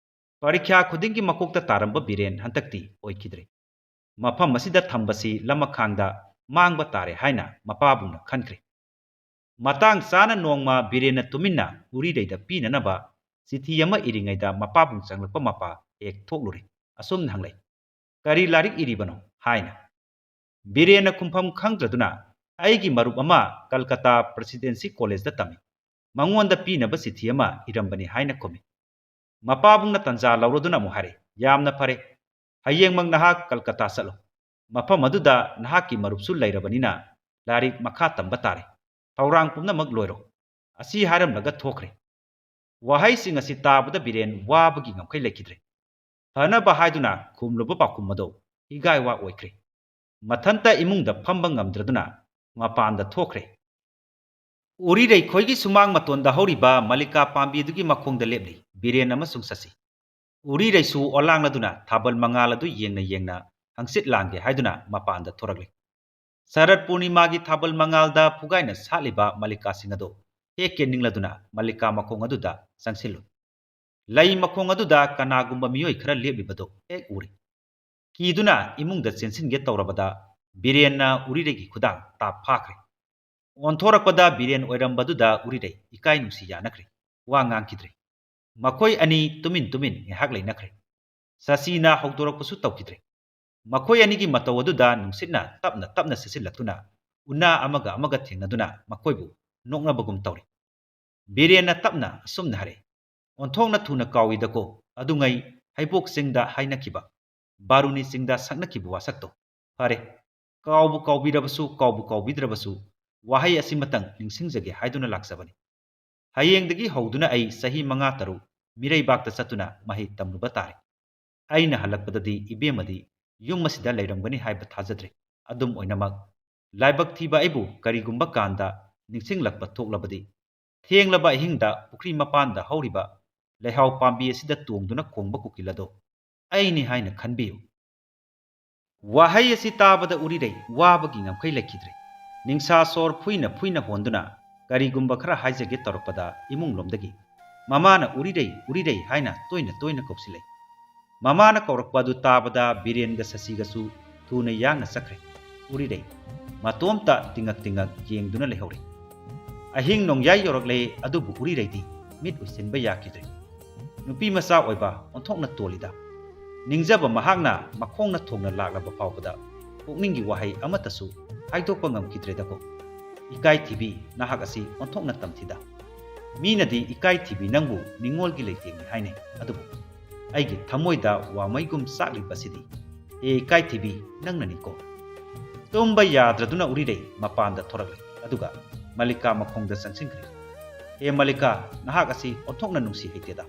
ꯄꯔꯤꯈ꯭ꯌꯥ ꯈꯨꯗꯤꯡꯒꯤ ꯃꯀꯣꯛꯇ ꯇꯥꯔꯝꯕ ꯕꯤꯔꯦꯟ ꯍꯟꯗꯛꯇꯤ ꯑꯣꯏꯈꯤꯗ꯭ꯔꯦ꯫ ꯃꯐꯝ ꯑꯁꯤꯗ ꯊꯝꯕꯁꯤ ꯂꯃꯈꯥꯡꯗ ꯃꯥꯡꯕ ꯇꯥꯔꯦ ꯍꯥꯏꯅ ꯃꯄꯥꯕꯨꯡꯅ ꯈꯟꯈ꯭ꯔꯦ꯫ ꯃꯇꯥꯡ ꯆꯥꯅ ꯅꯣꯡꯃ ꯕꯤꯔꯦꯟꯅ ꯇꯨꯃꯤꯟꯅ ꯎꯔꯤꯔꯩꯗ ꯄꯤꯅꯅꯕ ꯆꯤꯊꯤ ꯑꯃ ꯏꯔꯤꯉꯩꯗ ꯃꯄꯥꯕꯨꯡ ꯆꯪꯂꯛꯄ ꯃꯄꯥ ꯍꯦꯛ ꯊꯣꯛꯂꯨꯔꯦ꯫ ꯑꯁꯨꯝꯅ ꯍꯪꯂꯛꯏ, ꯀꯔꯤ ꯂꯥꯏꯔꯤꯛ ꯏꯔꯤꯕꯅꯣ ꯍꯥꯏꯅ꯫ ꯕꯤꯔꯦꯟꯅ ꯈꯨꯝꯐꯝ ꯈꯪꯗ꯭ꯔꯗꯨꯅ ꯑꯩꯒꯤ ꯃꯔꯨꯞ ꯑꯃ ꯀꯜꯀꯇꯥ ꯄ꯭ꯔꯦꯁꯤꯗꯦꯟꯁꯤ ꯀꯣꯂꯦꯖꯗ ꯇꯝꯃꯤ, ꯃꯉꯣꯟꯗ ꯄꯤꯅꯕ ꯆꯤꯊꯤ ꯑꯃ ꯏꯔꯝꯕꯅꯤ ꯍꯥꯏꯅ ꯈꯨꯝꯃꯤ꯫ ꯃꯄꯥꯕꯨꯡꯅ ꯇꯟꯖꯥ ꯂꯧꯔꯗꯨꯅ ꯑꯃꯨꯛ ꯍꯥꯏꯔꯦ, ꯌꯥꯝꯅ ꯐꯔꯦ, ꯍꯌꯦꯡꯃꯛ ꯅꯍꯥꯛ ꯀꯜꯀꯇꯥ ꯆꯠꯂꯣ꯫ ꯃꯐꯝ ꯑꯗꯨꯗ ꯅꯍꯥꯛꯀꯤ ꯃꯔꯨꯞꯁꯨ ꯂꯩꯔꯕꯅꯤꯅ ꯂꯥꯏꯔꯤꯛ ꯃꯈꯥ ꯇꯝꯕ ꯇꯥꯔꯦ꯫ ꯊꯧꯔꯥꯡ ꯄꯨꯝꯅꯃꯛ ꯂꯣꯏꯔꯣ꯫ ꯑꯁꯤ ꯍꯥꯏꯔꯝꯂꯒ ꯊꯣꯛꯈ꯭ꯔꯦ꯫ ꯋꯥꯍꯩꯁꯤꯡ ꯑꯁꯤ ꯇꯥꯕꯗ ꯕꯤꯔꯦꯟ ꯋꯥꯕꯒꯤ ꯉꯝꯈꯩ ꯂꯩꯈꯤꯗ꯭ꯔꯦ꯫ ꯐꯅꯕ ꯍꯥꯏꯗꯨꯅ ꯈꯨꯝꯂꯨꯕ ꯄꯥꯎꯈꯨꯝ ꯑꯗꯨ ꯍꯤꯒꯥꯏ ꯋꯥ ꯑꯣꯏꯈ꯭ꯔꯦ꯫ ꯃꯊꯟꯇ ꯏꯃꯨꯡꯗ ꯐꯝꯕ ꯉꯝꯗ꯭ꯔꯗꯨꯅ ꯃꯄꯥꯟꯗ ꯊꯣꯛꯈ꯭ꯔꯦ꯫ ꯎꯔꯤꯔꯩ ꯈꯣꯏꯒꯤ ꯁꯨꯃꯥꯡ ꯃꯇꯣꯟꯗ ꯍꯧꯔꯤꯕ ꯃꯜꯂꯤꯀꯥ ꯄꯥꯝꯕꯤ ꯑꯗꯨꯒꯤ ꯃꯈꯣꯡꯗ ꯂꯦꯞꯂꯤ ꯕꯤꯔꯦꯟ ꯑꯃꯁꯨꯡ ꯁꯁꯤ꯫ ꯎꯔꯤꯔꯩꯁꯨ ꯑꯣꯂꯥꯡꯂꯗꯨꯅ ꯊꯥꯕꯜ ꯃꯉꯥꯜ ꯑꯗꯨ ꯌꯦꯡꯅ ꯌꯦꯡꯅ ꯍꯪꯆꯤꯠ ꯂꯥꯡꯒꯦ ꯍꯥꯏꯗꯨꯅ ꯃꯄꯥꯟꯗ ꯊꯣꯔꯛꯂꯦ꯫ ꯁꯔꯠ ꯄꯨꯔꯅꯤꯃꯥꯒꯤ ꯊꯥꯕꯜ ꯃꯉꯥꯜꯗ ꯐꯨꯒꯥꯏꯅ ꯁꯥꯠꯂꯤꯕ ꯃꯜꯂꯤꯀꯥꯁꯤꯡ ꯑꯗꯨ ꯍꯦꯛꯀꯦ ꯅꯤꯡꯂꯗꯨꯅ ꯃꯜꯂꯤꯀꯥ ꯃꯈꯣꯡ ꯑꯗꯨꯗ ꯆꯪꯁꯤꯜꯂꯨ꯫ ꯂꯩ ꯃꯈꯣꯡ ꯑꯗꯨꯗ ꯀꯅꯥꯒꯨꯝꯕ ꯃꯤꯑꯣꯏ ꯈꯔ ꯂꯦꯞꯂꯤꯕꯗꯨ ꯍꯦꯛ ꯎꯔꯦ꯫ ꯀꯤꯗꯨꯅ ꯏꯃꯨꯡꯗ ꯆꯦꯟꯁꯤꯟꯒꯦ ꯇꯧꯔꯕꯗ ꯕꯤꯔꯦꯟꯅ ꯎꯔꯤꯔꯩꯒꯤ ꯈꯨꯗꯥꯡ ꯇꯥꯞ ꯐꯥꯈ꯭ꯔꯦ꯫ ꯑꯣꯟꯊꯣꯔꯛꯄꯗ ꯕꯤꯔꯦꯟ ꯑꯣꯏꯔꯝꯕꯗꯨꯗ ꯎꯔꯤꯔꯩ ꯏꯀꯥꯏ ꯅꯨꯡꯁꯤ ꯌꯥꯅꯈ꯭ꯔꯦ꯫ ꯋꯥ ꯉꯥꯡꯈꯤꯗ꯭ꯔꯦ꯫ ꯃꯈꯣꯏ ꯑꯅꯤ ꯇꯨꯃꯤꯟ ꯇꯨꯃꯤꯟ ꯉꯥꯏꯍꯥꯛ ꯂꯩꯅꯈ꯭ꯔꯦ꯫ ꯁꯁꯤꯅ ꯍꯧꯗꯣꯔꯛꯄꯁꯨ ꯇꯧꯈꯤꯗ꯭ꯔꯦ꯫ ꯃꯈꯣꯏ ꯑꯅꯤꯒꯤ ꯃꯇꯧ ꯑꯗꯨꯗ ꯅꯨꯡꯁꯤꯠꯅ ꯇꯞꯅ ꯇꯞꯅ ꯁꯤꯠꯆꯤꯜꯂꯛꯇꯨꯅ ꯎꯅꯥ ꯑꯃꯒ ꯑꯃꯒ ꯊꯦꯡꯅꯗꯨꯅ ꯃꯈꯣꯏꯕꯨ ꯅꯣꯛꯅꯕꯒꯨꯝ ꯇꯧꯔꯤ꯫ ꯕꯤꯔꯦꯟꯅ ꯇꯞꯅ ꯑꯁꯨꯝꯅ ꯍꯥꯏꯔꯛꯏ, ꯑꯣꯟꯊꯣꯛꯅ ꯊꯨꯅ ꯀꯥꯎꯏꯗꯀꯣ ꯑꯗꯨꯉꯩ ꯍꯩꯕꯣꯛ ꯆꯤꯡꯗ ꯍꯥꯏꯅꯈꯤꯕ, ꯕꯥꯔꯨꯅꯤ ꯆꯤꯡꯗ ꯁꯛꯅꯈꯤꯕ ꯋꯥꯁꯛꯇꯣ꯫ ꯐꯔꯦ, ꯀꯥꯎꯕꯨ ꯀꯥꯎꯕꯤꯔꯕꯁꯨ ꯀꯥꯎꯕꯨ ꯀꯥꯎꯕꯤꯗ꯭ꯔꯕꯁꯨ ꯋꯥꯍꯩ ꯑꯁꯤꯃꯇꯪ ꯅꯤꯡꯁꯤꯡꯖꯒꯦ ꯍꯥꯏꯗꯨꯅ ꯂꯥꯛꯆꯕꯅꯤ꯫ ꯍꯌꯦꯡꯗꯒꯤ ꯍꯧꯗꯨꯅ ꯑꯩ ꯆꯍꯤ 5-6 ꯃꯤꯔꯩꯕꯥꯛꯇ ꯆꯠꯇꯨꯅ ꯃꯍꯩ ꯇꯝꯂꯨꯕ ꯇꯥꯔꯦ꯫ ꯑꯩꯅ ꯍꯜꯂꯛꯄꯗꯗꯤ ꯏꯕꯦꯝꯃꯗꯤ ꯌꯨꯝ ꯑꯁꯤꯗ ꯂꯩꯔꯝꯒꯅꯤ ꯍꯥꯏꯕ ꯊꯥꯖꯗ꯭ꯔꯦ꯫ ꯑꯗꯨꯝ ꯑꯣꯏꯅꯃꯛ ꯂꯥꯏꯕꯛ ꯊꯤꯕ ꯑꯩꯕꯨ ꯀꯔꯤꯒꯨꯝꯕ ꯀꯥꯟꯗ ꯅꯤꯡꯁꯤꯡꯂꯛꯄ ꯊꯣꯛꯂꯕꯗꯤ ꯊꯦꯡꯂꯕ ꯑꯍꯤꯡꯗ ꯄꯨꯈ꯭ꯔꯤ ꯃꯄꯥꯟꯗ ꯍꯧꯔꯤꯕ ꯂꯩꯍꯥꯎ ꯄꯥꯝꯕꯤ ꯑꯁꯤꯗ ꯇꯣꯡꯗꯨꯅ ꯈꯣꯡꯕ ꯀꯨꯀꯤꯜ ꯑꯗꯣ ꯑꯩꯅꯤ ꯍꯥꯏꯅ ꯈꯟꯕꯤꯌꯨ꯫ ꯋꯥꯍꯩ ꯑꯁꯤ ꯇꯥꯕꯗ ꯎꯔꯤꯔꯩ ꯋꯥꯕꯒꯤ ꯉꯝꯈꯩ ꯂꯩꯈꯤꯗ꯭ꯔꯦ꯫ ꯅꯤꯡꯁꯥ ꯁꯣꯔ ꯐꯨꯏꯅ ꯐꯨꯏꯅ ꯍꯣꯟꯗꯨꯅ ꯀꯔꯤꯒꯨꯝꯕ ꯈꯔ ꯍꯥꯏꯖꯒꯦ ꯇꯧꯔꯛꯄꯗ ꯏꯃꯨꯡꯂꯣꯝꯗꯒꯤ ꯃꯃꯥꯅ ꯎꯔꯤꯔꯩ ꯎꯔꯤꯔꯩ ꯍꯥꯏꯅ ꯇꯣꯏꯅ ꯇꯣꯏꯅ ꯀꯧꯁꯤꯜꯂꯛꯏ꯫ ꯃꯃꯥꯅ ꯀꯧꯔꯛꯄ ꯑꯗꯨ ꯇꯥꯕꯗ ꯕꯤꯔꯦꯟꯒ ꯁꯁꯤꯒꯁꯨ ꯊꯨꯅ ꯌꯥꯡꯅ ꯆꯠꯈ꯭ꯔꯦ꯫ ꯎꯔꯤꯔꯩ ꯃꯇꯣꯝꯇ ꯇꯤꯡꯉꯛ ꯇꯤꯡꯉꯛ ꯌꯦꯡꯗꯨꯅ ꯂꯩꯍꯧꯔꯦ꯫ ꯑꯍꯤꯡ ꯅꯣꯡꯌꯥꯏ ꯌꯧꯔꯛꯂꯦ, ꯑꯗꯨꯕꯨ ꯎꯔꯤꯔꯩꯗꯤ ꯃꯤꯠ ꯎꯏꯁꯤꯟꯕ ꯌꯥꯈꯤꯗ꯭ꯔꯦ꯫ ꯅꯨꯄꯤ ꯃꯆꯥ ꯑꯣꯏꯕ ꯑꯣꯟꯊꯣꯛꯅ ꯇꯣꯜꯂꯤꯗ꯫ ꯅꯤꯡꯖꯕ ꯃꯍꯥꯛꯅ ꯃꯈꯣꯡꯅ ꯊꯣꯡꯅ ꯂꯥꯛꯂꯕ ꯐꯥꯎꯕꯗ ꯄꯨꯛꯅꯤꯡꯒꯤ ꯋꯥꯍꯩ ꯑꯃꯠꯇꯁꯨ ꯍꯥꯏꯗꯣꯛꯄ ꯉꯝꯈꯤꯗ꯭ꯔꯦꯗꯀꯣ꯫ ꯏꯀꯥꯏꯊꯤꯕꯤ, ꯅꯍꯥꯛ ꯑꯁꯤ ꯑꯣꯟꯊꯣꯛꯅ ꯇꯝꯊꯤꯗ꯫ ꯃꯤꯅꯗꯤ ꯏꯀꯥꯏꯊꯤꯕꯤ ꯅꯪꯕꯨ ꯅꯤꯡꯉꯣꯜꯒꯤ ꯂꯩꯇꯦꯡꯅꯤ ꯍꯥꯏꯅꯩ, ꯑꯗꯨꯕꯨ ꯑꯩꯒꯤ ꯊꯃꯣꯏꯗ ꯋꯥꯃꯩꯒꯨꯝ ꯆꯥꯛꯂꯤꯕꯁꯤꯗꯤ ꯍꯦ ꯏꯀꯥꯏꯊꯤꯕꯤ ꯅꯪꯅꯅꯤꯀꯣ꯫ ꯇꯨꯝꯕ ꯌꯥꯗ꯭ꯔꯗꯨꯅ ꯎꯔꯤꯔꯩ ꯃꯄꯥꯟꯗ ꯊꯣꯔꯛꯂꯦ꯫ ꯑꯗꯨꯒ ꯃꯜꯂꯤꯀꯥ ꯃꯈꯣꯡꯗ ꯆꯪꯁꯤꯟꯈ꯭ꯔꯦ꯫ ꯍꯦ ꯃꯜꯂꯤꯀꯥ, ꯅꯍꯥꯛ ꯑꯁꯤ ꯑꯣꯟꯊꯣꯛꯅ ꯅꯨꯡꯁꯤ ꯍꯩꯇꯦꯗ꯫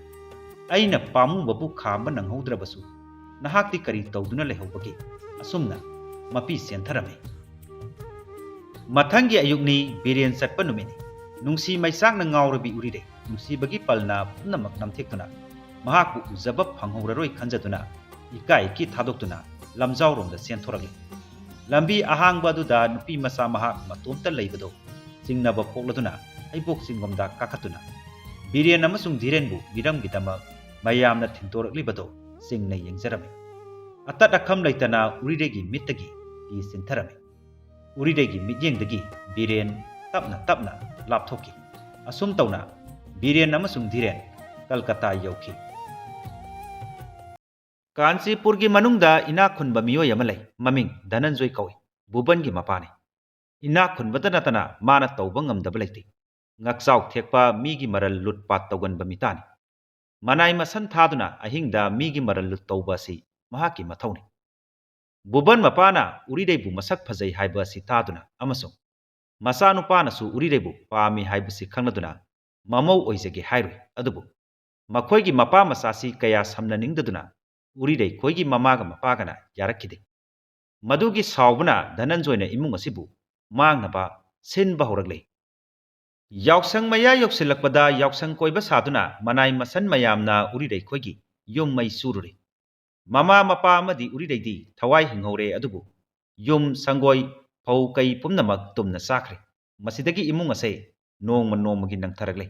ꯑꯩꯅ ꯄꯥꯝꯃꯨꯕꯕꯨ ꯈꯥꯝꯕ ꯅꯪꯍꯧꯗ꯭ꯔꯕꯁꯨ ꯅꯍꯥꯛꯇꯤ ꯀꯔꯤ ꯇꯧꯗꯨꯅ ꯂꯩꯍꯧꯕꯒꯦ? ꯑꯁꯨꯝꯅ ꯃꯄꯤ ꯆꯦꯟꯊꯔꯝꯃꯤ꯫ ꯃꯊꯪꯒꯤ ꯑꯌꯨꯛꯅꯤ, ꯕꯤꯔꯦꯟ ꯆꯠꯄ ꯅꯨꯃꯤꯠꯅꯤ꯫ ꯅꯨꯡꯁꯤ ꯃꯩꯆꯥꯛꯅ ꯉꯥꯎꯔꯕꯤ ꯎꯔꯤꯔꯩ ꯅꯨꯡꯁꯤꯕꯒꯤ ꯄꯜꯅ ꯄꯨꯝꯅꯃꯛ ꯅꯝꯊꯦꯛꯇꯨꯅ ꯃꯍꯥꯛꯄꯨ ꯎꯖꯕ ꯐꯪꯍꯧꯔꯔꯣꯏ ꯈꯟꯖꯗꯨꯅ ꯏꯀꯥꯏ ꯏꯀꯤ ꯊꯥꯗꯣꯛꯇꯨꯅ ꯂꯝꯖꯥꯎꯔꯣꯝꯗ ꯆꯦꯟꯊꯣꯔꯛꯂꯤ꯫ ꯂꯝꯕꯤ ꯑꯍꯥꯡꯕ ꯑꯗꯨꯗ ꯅꯨꯄꯤ ꯃꯆꯥ ꯃꯍꯥꯛ ꯃꯇꯣꯝꯇ ꯂꯩꯕꯗꯣ ꯆꯤꯡꯅꯕ ꯄꯣꯛꯂꯗꯨꯅ ꯍꯩꯕꯣꯛ ꯆꯤꯡꯂꯣꯝꯗ ꯀꯥꯈꯠꯇꯨꯅ ꯕꯤꯔꯦꯟ ꯑꯃꯁꯨꯡ ꯙꯤꯔꯦꯟꯕꯨ ꯃꯤꯔꯝꯒꯤꯗꯃꯛ ꯃꯌꯥꯝꯅ ꯊꯤꯟꯗꯣꯔꯛꯂꯤꯕꯗꯣ ꯆꯤꯡꯅ ꯌꯦꯡꯖꯔꯝꯃꯤ꯫ ꯑꯇꯠ ꯑꯈꯝ ꯂꯩꯇꯅ ꯎꯔꯤꯔꯩꯒꯤ ꯃꯤꯠꯇꯒꯤ ꯄꯤ ꯆꯤꯟꯊꯔꯝꯃꯤ꯫ ꯎꯔꯤꯔꯩꯒꯤ ꯃꯤꯠꯌꯦꯡꯗꯒꯤ ꯕꯤꯔꯦꯟ ꯇꯞꯅ ꯇꯞꯅ ꯂꯥꯞꯊꯣꯛꯈꯤ꯫ ꯑꯁꯨꯝ ꯇꯧꯅ ꯕꯤꯔꯦꯟ ꯑꯃꯁꯨꯡ ꯙꯤꯔꯦꯟ ꯀꯜꯀꯇꯥ ꯌꯧꯈꯤ꯫ ꯀꯥꯟꯆꯤꯄꯨꯔꯒꯤ ꯃꯅꯨꯡꯗ ꯏꯅꯥꯛ ꯈꯨꯟꯕ ꯃꯤꯑꯣꯏ ꯑꯃ ꯂꯩ꯫ ꯃꯃꯤꯡ ꯙꯅꯟꯖꯣꯏ ꯀꯧꯏ꯫ ꯚꯨꯕꯟꯒꯤ ꯃꯄꯥꯅꯤ꯫ ꯏꯅꯥꯛ ꯈꯨꯟꯕꯇ ꯅꯠꯇꯅ ꯃꯥꯅ ꯇꯧꯕ ꯉꯝꯗꯕ ꯂꯩꯇꯦ꯫ ꯉꯛꯆꯥꯎ ꯊꯦꯛꯄ ꯃꯤꯒꯤ ꯃꯔꯜ ꯂꯨꯠ ꯄꯥꯠ ꯇꯧꯒꯟꯕ ꯃꯤꯇꯥꯅꯤ꯫ ꯃꯅꯥꯏ ꯃꯁꯟ ꯊꯥꯗꯨꯅ ꯑꯍꯤꯡꯗ ꯃꯤꯒꯤ ꯃꯔꯜ ꯂꯨꯠ ꯇꯧꯕ ꯑꯁꯤ ꯃꯍꯥꯛꯀꯤ ꯃꯊꯧꯅꯤ꯫ ꯚꯨꯕꯟ ꯃꯄꯥꯅ ꯎꯔꯤꯔꯩꯕꯨ ꯃꯁꯛ ꯐꯖꯩ ꯍꯥꯏꯕ ꯑꯁꯤ ꯇꯥꯗꯨꯅ ꯑꯃꯁꯨꯡ ꯃꯆꯥꯅꯨꯄꯥꯅꯁꯨ ꯎꯔꯤꯔꯩꯕꯨ ꯄꯥꯝꯃꯤ ꯍꯥꯏꯕꯁꯤ ꯈꯪꯂꯗꯨꯅ ꯃꯃꯧ ꯑꯣꯏꯖꯒꯦ ꯍꯥꯏꯔꯨꯏ꯫ ꯑꯗꯨꯕꯨ ꯃꯈꯣꯏꯒꯤ ꯃꯄꯥ ꯃꯆꯥꯁꯤ ꯀꯌꯥ ꯁꯝꯅꯅꯤꯡꯗꯗꯨꯅ ꯎꯔꯤꯔꯩ ꯈꯣꯏꯒꯤ ꯃꯃꯥꯒ ꯃꯄꯥꯒꯅ ꯌꯥꯔꯛꯈꯤꯗꯦ꯫ ꯃꯗꯨꯒꯤ ꯁꯥꯎꯕꯅ ꯙꯅꯟꯖꯣꯏꯅ ꯏꯃꯨꯡ ꯑꯁꯤꯕꯨ ꯃꯥꯡꯅꯕ ꯁꯤꯟꯕ ꯍꯧꯔꯛꯂꯦ꯫ ꯌꯥꯎꯁꯪ ꯃꯌꯥ ꯌꯧꯁꯤꯜꯂꯛꯄꯗ ꯌꯥꯎꯁꯪ ꯀꯣꯏꯕ ꯁꯥꯗꯨꯅ ꯃꯅꯥꯏ ꯃꯁꯟ ꯃꯌꯥꯝꯅ ꯎꯔꯤꯔꯩ ꯈꯣꯏꯒꯤ ꯌꯨꯝ ꯃꯩ ꯆꯨꯔꯨꯔꯦ꯫ ꯃꯃꯥ ꯃꯄꯥ ꯑꯃꯗꯤ ꯎꯔꯤꯔꯩꯗꯤ ꯊꯋꯥꯏ ꯍꯤꯡꯍꯧꯔꯦ, ꯑꯗꯨꯕꯨ ꯌꯨꯝ ꯁꯪꯒꯣꯏ ꯐꯧ ꯀꯩ ꯄꯨꯝꯅꯃꯛ ꯇꯨꯝꯅ ꯆꯥꯈ꯭ꯔꯦ꯫ ꯃꯁꯤꯗꯒꯤ ꯏꯃꯨꯡ ꯑꯁꯦ ꯅꯣꯡꯃ ꯅꯣꯡꯃꯒꯤ ꯅꯪꯊꯔꯛꯂꯦ꯫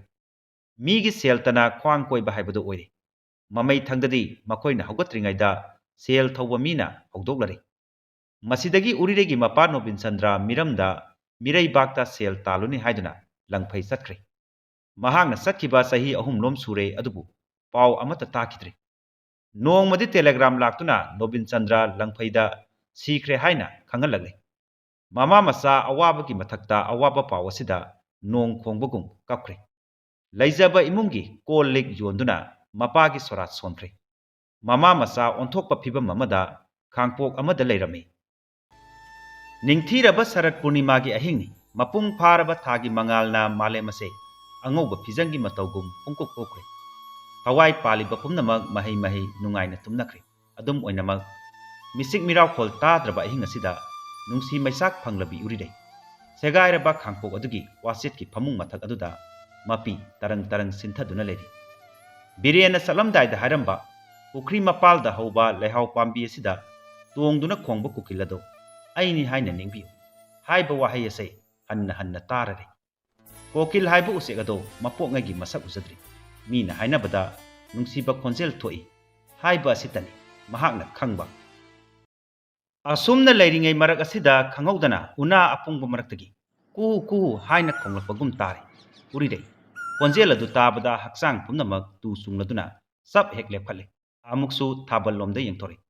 ꯃꯤꯒꯤ ꯁꯦꯜꯇꯅ ꯈ꯭ꯋꯥꯡ ꯀꯣꯏꯕ ꯍꯥꯏꯕꯗꯨ ꯑꯣꯏꯔꯦ꯫ ꯃꯃꯩ ꯊꯪꯗꯗꯤ ꯃꯈꯣꯏꯅ ꯍꯧꯒꯠꯇ꯭ꯔꯤꯉꯩꯗ ꯁꯦꯜ ꯊꯧꯕ ꯃꯤꯅ ꯍꯧꯗꯣꯛꯂꯔꯦ꯫ ꯃꯁꯤꯗꯒꯤ ꯎꯔꯤꯔꯩꯒꯤ ꯃꯄꯥ ꯅꯣꯕꯤꯟꯆꯟꯗ꯭ꯔ ꯃꯤꯔꯝꯗ ꯃꯤꯔꯩꯕꯥꯛꯇ ꯁꯦꯜ ꯇꯥꯜꯂꯨꯅꯤ ꯍꯥꯏꯗꯨꯅ ꯂꯪꯐꯩ ꯆꯠꯈ꯭ꯔꯦ꯫ ꯃꯍꯥꯛꯅ ꯆꯠꯈꯤꯕ ꯆꯍꯤ 3 ꯁꯨꯔꯦ, ꯑꯗꯨꯕꯨ ꯄꯥꯎ ꯑꯃꯠꯇ ꯇꯥꯈꯤꯗ꯭ꯔꯦ꯫ ꯅꯣꯡꯃꯗꯤ ꯇꯦꯂꯦꯒ꯭ꯔꯥꯝ ꯂꯥꯛꯇꯨꯅ ꯅꯣꯕꯤꯟꯆꯟꯗ꯭ꯔ ꯂꯪꯐꯩꯗ ꯁꯤꯈ꯭ꯔꯦ ꯍꯥꯏꯅ ꯈꯪꯍꯜꯂꯛꯂꯦ꯫ ꯃꯃꯥ ꯃꯆꯥ ꯑꯋꯥꯕꯒꯤ ꯃꯊꯛꯇ ꯑꯋꯥꯕ ꯄꯥꯎ ꯑꯁꯤꯗ ꯅꯣꯡ ꯈꯣꯡꯕꯒꯨꯝ ꯀꯞꯈ꯭ꯔꯦ꯫ ꯂꯩꯖꯕ ꯏꯃꯨꯡꯒꯤ ꯀꯣꯜ ꯂꯤꯛ ꯌꯣꯟꯗꯨꯅ ꯃꯄꯥꯒꯤ ꯁꯣꯔꯥꯠ ꯁꯣꯟꯈ꯭ꯔꯦ꯫ ꯃꯃꯥ ꯃꯆꯥ ꯑꯣꯟꯊꯣꯛꯄ ꯐꯤꯕꯝ ꯑꯃꯗ ꯈꯥꯡꯄꯣꯛ ꯑꯃꯗ ꯂꯩꯔꯝꯃꯤ꯫ ꯅꯤꯡꯊꯤꯔꯕ ꯁꯔꯠ ꯄꯨꯔꯅꯤꯃꯥꯒꯤ ꯑꯍꯤꯡꯅꯤ꯫ ꯃꯄꯨꯡ ꯐꯥꯔꯕ ꯊꯥꯒꯤ ꯃꯉꯥꯜꯅ ꯃꯥꯂꯦꯝ ꯑꯁꯦ ꯑꯉꯧꯕ ꯐꯤꯖꯪꯒꯤ ꯃꯇꯧꯒꯨꯝ ꯄꯨꯡꯀꯣꯛ ꯀꯣꯛꯈ꯭ꯔꯦ꯫ ꯊꯋꯥꯏ ꯄꯥꯜꯂꯤꯕ ꯄꯨꯝꯅꯃꯛ ꯃꯍꯩ ꯃꯍꯩ ꯅꯨꯡꯉꯥꯏꯅ ꯇꯨꯝꯅꯈ꯭ꯔꯦ꯫ ꯑꯗꯨꯝ ꯑꯣꯏꯅꯃꯛ ꯃꯤꯆꯤꯛ ꯃꯤꯔꯥꯎꯈꯣꯜ ꯇꯥꯗ꯭ꯔꯕ ꯑꯍꯤꯡ ꯑꯁꯤꯗ ꯅꯨꯡꯁꯤ ꯃꯩꯆꯥꯛ ꯐꯪꯂꯕꯤ ꯎꯔꯤꯔꯩ ꯁꯦꯒꯥꯏꯔꯕ ꯈꯥꯡꯄꯣꯛ ꯑꯗꯨꯒꯤ ꯋꯥꯆꯦꯠꯀꯤ ꯐꯃꯨꯡ ꯃꯊꯛ ꯑꯗꯨꯗ ꯃꯄꯤ ꯇꯔꯪ ꯇꯔꯪ ꯆꯤꯟꯊꯗꯨꯅ ꯂꯩꯔꯤ꯫ ꯕꯤꯔꯦꯟꯅ ꯆꯠꯂꯝꯗꯥꯏꯗ ꯍꯥꯏꯔꯝꯕ ꯄꯨꯈ꯭ꯔꯤ ꯃꯄꯥꯜꯗ ꯍꯧꯕ ꯂꯩꯍꯥꯎ ꯄꯥꯝꯕꯤ ꯑꯁꯤꯗ ꯇꯣꯡꯗꯨꯅ ꯈꯣꯡꯕ ꯀꯨꯀꯤꯜ ꯑꯗꯣ ꯑꯩꯅꯤ ꯍꯥꯏꯅ ꯅꯤꯡꯕꯤꯌꯨ ꯍꯥꯏꯕ ꯋꯥꯍꯩ ꯑꯁꯦ ꯍꯟꯅ ꯍꯟꯅ ꯇꯥꯔꯔꯦ꯫ ꯀꯣꯀꯤꯜ ꯍꯥꯏꯕ ꯎꯆꯦꯛ ꯑꯗꯣ ꯃꯄꯣꯛꯉꯩꯒꯤ ꯃꯁꯛ ꯎꯖꯗ꯭ꯔꯤ꯫ ꯃꯤꯅ ꯍꯥꯏꯅꯕꯗ ꯅꯨꯡꯁꯤꯕ ꯈꯣꯟꯖꯦꯜ ꯊꯣꯛꯏ ꯍꯥꯏꯕ ꯑꯁꯤꯇꯅꯤ ꯃꯍꯥꯛꯅ ꯈꯪꯕ꯫ ꯑꯁꯨꯝꯅ ꯂꯩꯔꯤꯉꯩ ꯃꯔꯛ ꯑꯁꯤꯗ ꯈꯪꯍꯧꯗꯅ ꯎꯅꯥ ꯑꯄꯨꯡꯕ ꯃꯔꯛꯇꯒꯤ ꯀꯨ ꯀꯨ ꯍꯥꯏꯅ ꯈꯣꯡꯂꯛꯄꯒꯨꯝ ꯇꯥꯔꯦ꯫ ꯎꯔꯤꯔꯩ ꯈꯣꯟꯖꯦꯜ ꯑꯗꯨ ꯇꯥꯕꯗ ꯍꯛꯆꯥꯡ ꯄꯨꯝꯅꯃꯛ ꯇꯨ ꯆꯨꯡꯂꯗꯨꯅ ꯆꯞ ꯍꯦꯛ ꯂꯦꯞꯈꯠꯂꯦ꯫ ꯑꯃꯨꯛꯁꯨ ꯊꯥꯕꯜꯂꯣꯝꯗ ꯌꯦꯡꯊꯣꯔꯛꯏ꯫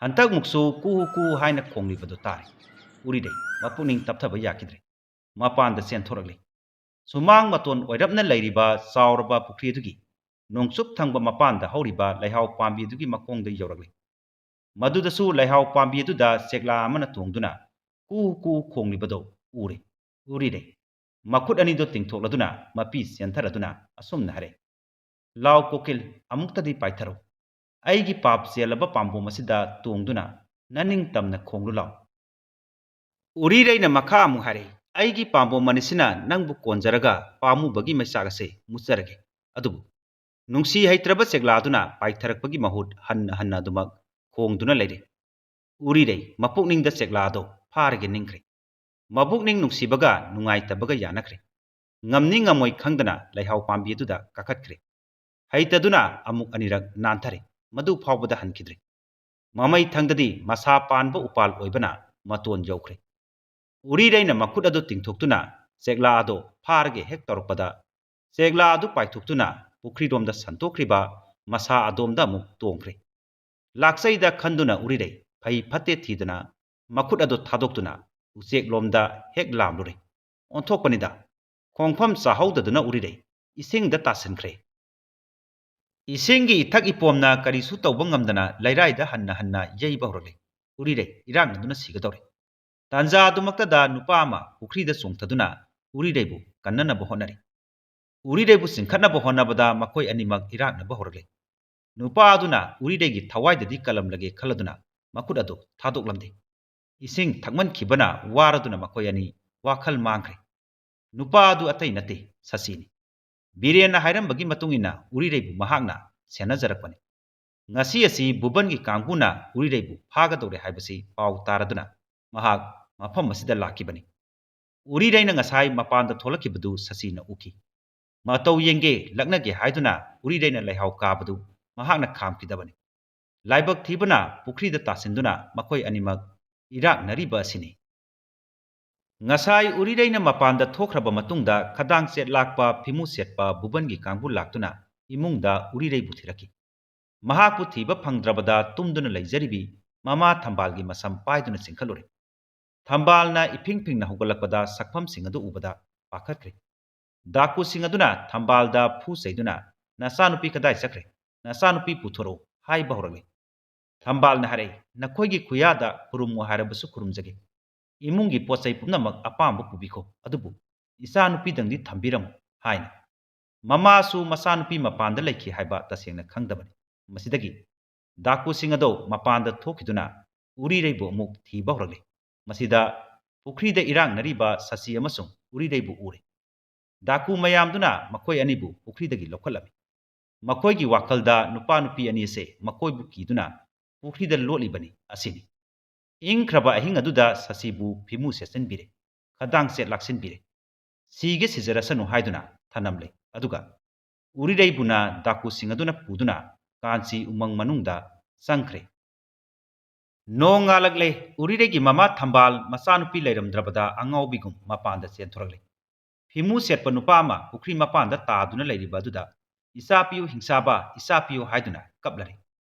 ꯍꯟꯇꯛꯃꯨꯛꯁꯨ ꯀꯨ ꯀꯨ ꯍꯥꯏꯅ ꯈꯣꯡꯂꯤꯕꯗꯨ ꯇꯥꯔꯦ꯫ ꯎꯔꯤꯔꯩ ꯃꯄꯨꯛꯅꯤꯡ ꯇꯞꯊꯕ ꯌꯥꯈꯤꯗ꯭ꯔꯦ꯫ ꯃꯄꯥꯟꯗ ꯆꯦꯟꯊꯣꯔꯛꯂꯦ꯫ ꯁꯨꯃꯥꯡ ꯃꯇꯣꯟ ꯑꯣꯏꯔꯞꯅ ꯂꯩꯔꯤꯕ ꯆꯥꯎꯔꯕ ꯄꯨꯈ꯭ꯔꯤ ꯑꯗꯨꯒꯤ ꯅꯣꯡꯆꯨꯞ ꯊꯪꯕ ꯃꯄꯥꯟꯗ ꯍꯧꯔꯤꯕ ꯂꯩꯍꯥꯎ ꯄꯥꯝꯕꯤ ꯑꯗꯨꯒꯤ ꯃꯈꯣꯡꯗ ꯌꯧꯔꯛꯂꯦ꯫ ꯃꯗꯨꯗꯁꯨ ꯂꯩꯍꯥꯎ ꯄꯥꯝꯕꯤ ꯑꯗꯨꯗ ꯆꯦꯛꯂꯥ ꯑꯃꯅ ꯇꯣꯡꯗꯨꯅ ꯀꯨ ꯀꯨ ꯈꯣꯡꯂꯤꯕꯗꯣ ꯎꯔꯦ꯫ ꯎꯔꯤꯔꯩ ꯃꯈꯨꯠ ꯑꯅꯤꯗꯣ ꯇꯤꯡꯊꯣꯛꯂꯗꯨꯅ ꯃꯄꯤ ꯆꯦꯟꯊꯔꯗꯨꯅ ꯑꯁꯨꯝꯅ ꯍꯥꯏꯔꯦ, ꯂꯥꯎ ꯀꯣꯀꯤꯜ, ꯑꯃꯨꯛꯇꯗꯤ ꯄꯥꯏꯊꯔꯣ꯫ ꯑꯩꯒꯤ ꯄꯥꯞ ꯆꯦꯜꯂꯕ ꯄꯥꯝꯕꯣꯝ ꯑꯁꯤꯗ ꯇꯣꯡꯗꯨꯅ ꯅꯅꯤꯡꯇꯝꯅ ꯈꯣꯡꯂꯨ ꯂꯥꯎ꯫ ꯎꯔꯤꯔꯩꯅ ꯃꯈꯥ ꯑꯃꯨꯛ ꯍꯥꯏꯔꯦ, ꯑꯩꯒꯤ ꯄꯥꯝꯕꯣꯝ ꯑꯅꯤꯁꯤꯅ ꯅꯪꯕꯨ ꯀꯣꯟꯖꯔꯒ ꯄꯥꯝꯃꯨꯕꯒꯤ ꯃꯩꯆꯥꯛ ꯑꯁꯦ ꯃꯨꯠꯆꯔꯒꯦ꯫ ꯑꯗꯨꯕꯨ ꯅꯨꯡꯁꯤ ꯍꯩꯇ꯭ꯔꯕ ꯆꯦꯛꯂꯥꯗꯨꯅ ꯄꯥꯏꯊꯔꯛꯄꯒꯤ ꯃꯍꯨꯠ ꯍꯟꯅ ꯍꯟꯅ ꯑꯗꯨꯃꯛ ꯈꯣꯡꯗꯨꯅ ꯂꯩꯔꯦ꯫ ꯎꯔꯤꯔꯩ ꯃꯄꯨꯛꯅꯤꯡꯗ ꯆꯦꯛꯂꯥ ꯑꯗꯣ ꯐꯥꯔꯒꯦ ꯅꯤꯡꯈ꯭ꯔꯦ꯫ ꯃꯕꯨꯛꯅꯤꯡ ꯅꯨꯡꯁꯤꯕꯒ ꯅꯨꯡꯉꯥꯏꯇꯕꯒ ꯌꯥꯅꯈ꯭ꯔꯦ꯫ ꯉꯝꯅꯤ ꯉꯝꯃꯣꯏ ꯈꯪꯗꯅ ꯂꯩꯍꯥꯎ ꯄꯥꯝꯕꯤ ꯑꯗꯨꯗ ꯀꯥꯈꯠꯈ꯭ꯔꯦ꯫ ꯍꯩꯇꯗꯨꯅ ꯑꯃꯨꯛ ꯑꯅꯤꯔꯛ ꯅꯥꯟꯊꯔꯦ꯫ ꯃꯗꯨ ꯐꯥꯎꯕꯗ ꯍꯟꯈꯤꯗ꯭ꯔꯦ꯫ ꯃꯃꯩ ꯊꯪꯗꯗꯤ ꯃꯁꯥ ꯄꯥꯟꯕ ꯎꯄꯥꯜ ꯑꯣꯏꯕꯅ ꯃꯇꯣꯟ ꯌꯧꯈ꯭ꯔꯦ꯫ ꯎꯔꯤꯔꯩꯅ ꯃꯈꯨꯠ ꯑꯗꯨ ꯇꯤꯡꯊꯣꯛꯇꯨꯅ ꯆꯦꯛꯂꯥ ꯑꯗꯣ ꯐꯥꯔꯒꯦ ꯍꯦꯛ ꯇꯧꯔꯛꯄꯗ ꯆꯦꯛꯂꯥ ꯑꯗꯨ ꯄꯥꯏꯊꯣꯛꯇꯨꯅ ꯄꯨꯈ꯭ꯔꯤꯔꯣꯝꯗ ꯁꯟꯇꯣꯛꯈ꯭ꯔꯤꯕ ꯃꯁꯥ ꯑꯗꯣꯝꯗ ꯑꯃꯨꯛ ꯇꯣꯡꯈ꯭ꯔꯦ꯫ ꯂꯥꯛꯆꯩꯗ ꯈꯟꯗꯨꯅ ꯎꯔꯤꯔꯩ ꯐꯩ ꯐꯠꯇꯦ ꯊꯤꯗꯅ ꯃꯈꯨꯠ ꯑꯗꯨ ꯊꯥꯗꯣꯛꯇꯨꯅ ꯎꯆꯦꯛꯂꯣꯝꯗ ꯍꯦꯛ ꯂꯥꯝꯂꯨꯔꯦ꯫ ꯑꯣꯟꯊꯣꯛꯄꯅꯤꯗ, ꯈꯣꯡꯐꯝ ꯆꯥꯍꯧꯗꯗꯨꯅ ꯎꯔꯤꯔꯩ ꯏꯁꯤꯡꯗ ꯇꯥꯁꯤꯟꯈ꯭ꯔꯦ꯫ ꯏꯁꯤꯡꯒꯤ ꯏꯊꯛ ꯏꯄꯣꯝꯅ ꯀꯔꯤꯁꯨ ꯇꯧꯕ ꯉꯝꯗꯅ ꯂꯩꯔꯥꯏꯗ ꯍꯟꯅ ꯍꯟꯅ ꯌꯩꯕ ꯍꯧꯔꯛꯂꯦ꯫ ꯎꯔꯤꯔꯩ ꯏꯔꯥꯛꯅꯗꯨꯅ ꯁꯤꯒꯗꯧꯔꯦ꯫ ꯇꯥꯟꯖꯥꯗꯨꯃꯛꯇꯗ ꯅꯨꯄꯥ ꯑꯃ ꯄꯨꯈ꯭ꯔꯤꯗ ꯆꯣꯡꯊꯗꯨꯅ ꯎꯔꯤꯔꯩꯕꯨ ꯀꯟꯅꯅꯕ ꯍꯣꯠꯅꯔꯤ꯫ ꯎꯔꯤꯔꯩꯕꯨ ꯆꯤꯡꯈꯠꯅꯕ ꯍꯣꯠꯅꯕꯗ ꯃꯈꯣꯏ ꯑꯅꯤꯃꯛ ꯏꯔꯥꯛꯅꯕ ꯍꯧꯔꯛꯂꯤ꯫ ꯅꯨꯄꯥ ꯑꯗꯨꯅ ꯎꯔꯤꯔꯩꯒꯤ ꯊꯋꯥꯏꯗꯗꯤ ꯀꯜꯂꯝꯂꯒꯦ ꯈꯜꯂꯗꯨꯅ ꯃꯈꯨꯠ ꯑꯗꯨ ꯊꯥꯗꯣꯛꯂꯝꯗꯦ꯫ ꯏꯁꯤꯡ ꯊꯛꯃꯟꯈꯤꯕꯅ ꯋꯥꯔꯗꯨꯅ ꯃꯈꯣꯏ ꯑꯅꯤ ꯋꯥꯈꯜ ꯃꯥꯡꯈ꯭ꯔꯦ꯫ ꯅꯨꯄꯥ ꯑꯗꯨ ꯑꯇꯩ ꯅꯠꯇꯦ, ꯁꯁꯤꯅꯤ꯫ ꯕꯤꯔꯦꯟꯅ ꯍꯥꯏꯔꯝꯕꯒꯤ ꯃꯇꯨꯡ ꯏꯟꯅ ꯎꯔꯤꯔꯩꯕꯨ ꯃꯍꯥꯛꯅ ꯁꯦꯟꯅꯖꯔꯛꯄꯅꯤ꯫ ꯉꯁꯤ ꯑꯁꯤ ꯕꯨꯕꯟꯒꯤ ꯀꯥꯡꯕꯨꯅ ꯎꯔꯤꯔꯩꯕꯨ ꯐꯥꯒꯗꯧꯔꯦ ꯍꯥꯏꯕꯁꯤ ꯄꯥꯎ ꯇꯥꯔꯗꯨꯅ ꯃꯍꯥꯛ ꯃꯐꯝ ꯑꯁꯤꯗ ꯂꯥꯛꯈꯤꯕꯅꯤ꯫ ꯎꯔꯤꯔꯩꯅ ꯉꯁꯥꯏ ꯃꯄꯥꯟꯗ ꯊꯣꯛꯂꯛꯈꯤꯕꯗꯨ ꯁꯁꯤꯅ ꯎꯈꯤ꯫ ꯃꯇꯧ ꯌꯦꯡꯒꯦ ꯂꯛꯅꯒꯦ ꯍꯥꯏꯗꯨꯅ ꯎꯔꯤꯔꯩꯅ ꯂꯩꯍꯥꯎ ꯀꯥꯕꯗꯨ ꯃꯍꯥꯛꯅ ꯈꯥꯝꯈꯤꯗꯕꯅꯤ꯫ ꯂꯥꯏꯕꯛ ꯊꯤꯕꯅ ꯄꯨꯈ꯭ꯔꯤꯗ ꯇꯥꯁꯤꯟꯗꯨꯅ ꯃꯈꯣꯏ ꯑꯅꯤꯃꯛ ꯏꯔꯥꯛꯅꯔꯤꯕ ꯑꯁꯤꯅꯤ꯫ ꯉꯁꯥꯏ ꯎꯔꯤꯔꯩꯅ ꯃꯄꯥꯟꯗ ꯊꯣꯛꯈ꯭ꯔꯕ ꯃꯇꯨꯡꯗ ꯈꯗꯥꯡ ꯁꯦꯠ ꯂꯥꯛꯄ ꯐꯤꯃꯨ ꯁꯦꯠꯄ ꯕꯨꯕꯟꯒꯤ ꯀꯥꯡꯕꯨ ꯂꯥꯛꯇꯨꯅ ꯏꯃꯨꯡꯗ ꯎꯔꯤꯔꯩꯕꯨ ꯊꯤꯔꯛꯈꯤ꯫ ꯃꯍꯥꯛꯄꯨ ꯊꯤꯕ ꯐꯪꯗ꯭ꯔꯕꯗ ꯇꯨꯝꯗꯨꯅ ꯂꯩꯖꯔꯤꯕꯤ ꯃꯃꯥ ꯊꯝꯕꯥꯜꯒꯤ ꯃꯁꯝ ꯄꯥꯏꯗꯨꯅ ꯆꯤꯡꯈꯠꯂꯨꯔꯦ꯫ ꯊꯝꯕꯥꯜꯅ ꯏꯐꯤꯡ ꯐꯤꯡꯅ ꯍꯧꯒꯠꯂꯛꯄꯗ ꯁꯛꯐꯝꯁꯤꯡ ꯑꯗꯨ ꯎꯕꯗ ꯄꯥꯈꯠꯈ꯭ꯔꯦ꯫ ꯗꯥꯀꯨꯁꯤꯡ ꯑꯗꯨꯅ ꯊꯝꯕꯥꯜꯗ ꯐꯨ ꯆꯩꯗꯨꯅ "ꯅꯆꯥꯅꯨꯄꯤ ꯀꯗꯥꯏ ꯆꯠꯈ꯭ꯔꯦ? ꯅꯆꯥꯅꯨꯄꯤ ꯄꯨꯊꯣꯔꯛꯎ" ꯍꯥꯏꯕ ꯍꯧꯔꯛꯂꯤ꯫ ꯊꯝꯕꯥꯜꯅ ꯍꯥꯏꯔꯛꯏ, "ꯅꯈꯣꯏꯒꯤ ꯈꯨꯌꯥꯗ ꯈꯨꯔꯨꯝꯃꯨ ꯍꯥꯏꯔꯕꯁꯨ ꯈꯨꯔꯨꯝꯖꯒꯦ꯫ ꯏꯃꯨꯡꯒꯤ ꯄꯣꯠꯆꯩ ꯄꯨꯝꯅꯃꯛ ꯑꯄꯥꯝꯕ ꯄꯨꯕꯤꯈꯣ, ꯑꯗꯨꯕꯨ ꯏꯆꯥꯅꯨꯄꯤꯗꯪꯗꯤ ꯊꯝꯕꯤꯔꯝꯃꯨ" ꯍꯥꯏꯅ꯫ ꯃꯃꯥꯁꯨ ꯃꯆꯥꯅꯨꯄꯤ ꯃꯄꯥꯟꯗ ꯂꯩꯈꯤ ꯍꯥꯏꯕ ꯇꯁꯦꯡꯅ ꯈꯪꯗꯕꯅꯤ꯫ ꯃꯁꯤꯗꯒꯤ ꯗꯥꯀꯨꯁꯤꯡ ꯑꯗꯨ ꯃꯄꯥꯟꯗ ꯊꯣꯛꯈꯤꯗꯨꯅ ꯎꯔꯤꯔꯩꯕꯨ ꯑꯃꯨꯛ ꯊꯤꯕ ꯍꯧꯔꯛꯂꯤ꯫ ꯃꯁꯤꯗ ꯄꯨꯈ꯭ꯔꯤꯗ ꯏꯔꯥꯛꯅꯔꯤꯕ ꯁꯁꯤ ꯑꯃꯁꯨꯡ ꯎꯔꯤꯔꯩꯕꯨ ꯎꯔꯦ꯫ ꯗꯥꯀꯨ ꯃꯌꯥꯝꯗꯨꯅ ꯃꯈꯣꯏ ꯑꯅꯤꯕꯨ ꯄꯨꯈ꯭ꯔꯤꯗꯒꯤ ꯂꯧꯈꯠꯂꯝꯃꯤ꯫ ꯃꯈꯣꯏꯒꯤ ꯋꯥꯈꯜꯗ ꯅꯨꯄꯥ ꯅꯨꯄꯤ ꯑꯅꯤ ꯑꯁꯦ ꯃꯈꯣꯏꯕꯨ ꯀꯤꯗꯨꯅ ꯄꯨꯈ꯭ꯔꯤꯗ ꯂꯣꯠꯂꯤꯕꯅꯤ ꯑꯁꯤꯅꯤ꯫ ꯏꯪꯈ꯭ꯔꯕ ꯑꯍꯤꯡ ꯑꯗꯨꯗ ꯁꯁꯤꯕꯨ ꯐꯤꯃꯨ ꯁꯦꯠꯆꯤꯟꯕꯤꯔꯦ, ꯈꯗꯥꯡ ꯁꯦꯠ ꯂꯥꯛꯁꯤꯟꯕꯤꯔꯦ꯫ ꯁꯤꯒꯦ ꯁꯤꯖꯔꯁꯅꯨ ꯍꯥꯏꯗꯨꯅ ꯊꯅꯝꯂꯦ꯫ ꯑꯗꯨꯒ ꯎꯔꯤꯔꯩꯕꯨꯅ ꯗꯥꯀꯨꯁꯤꯡ ꯑꯗꯨꯅ ꯄꯨꯗꯨꯅ ꯀꯥꯟꯆꯤ ꯎꯃꯪ ꯃꯅꯨꯡꯗ ꯆꯪꯈ꯭ꯔꯦ꯫ ꯅꯣꯡ ꯉꯥꯜꯂꯛꯂꯦ꯫ ꯎꯔꯤꯔꯩꯒꯤ ꯃꯃꯥ ꯊꯝꯕꯥꯜ ꯃꯆꯥꯅꯨꯄꯤ ꯂꯩꯔꯝꯗ꯭ꯔꯕꯗ ꯑꯉꯥꯎꯕꯤꯒꯨꯝ ꯃꯄꯥꯟꯗ ꯆꯦꯟꯊꯣꯔꯛꯂꯦ꯫ ꯐꯤꯃꯨ ꯁꯦꯠꯄ ꯅꯨꯄꯥ ꯑꯃ ꯄꯨꯈ꯭ꯔꯤ ꯃꯄꯥꯟꯗ ꯇꯥꯗꯨꯅ ꯂꯩꯔꯤꯕ ꯑꯗꯨꯗ "ꯏꯆꯥ ꯄꯤꯌꯨ ꯍꯤꯡꯆꯥꯕ, ꯏꯆꯥ ꯄꯤꯌꯨ" ꯍꯥꯏꯗꯨꯅ ꯀꯞꯂꯔꯦ꯫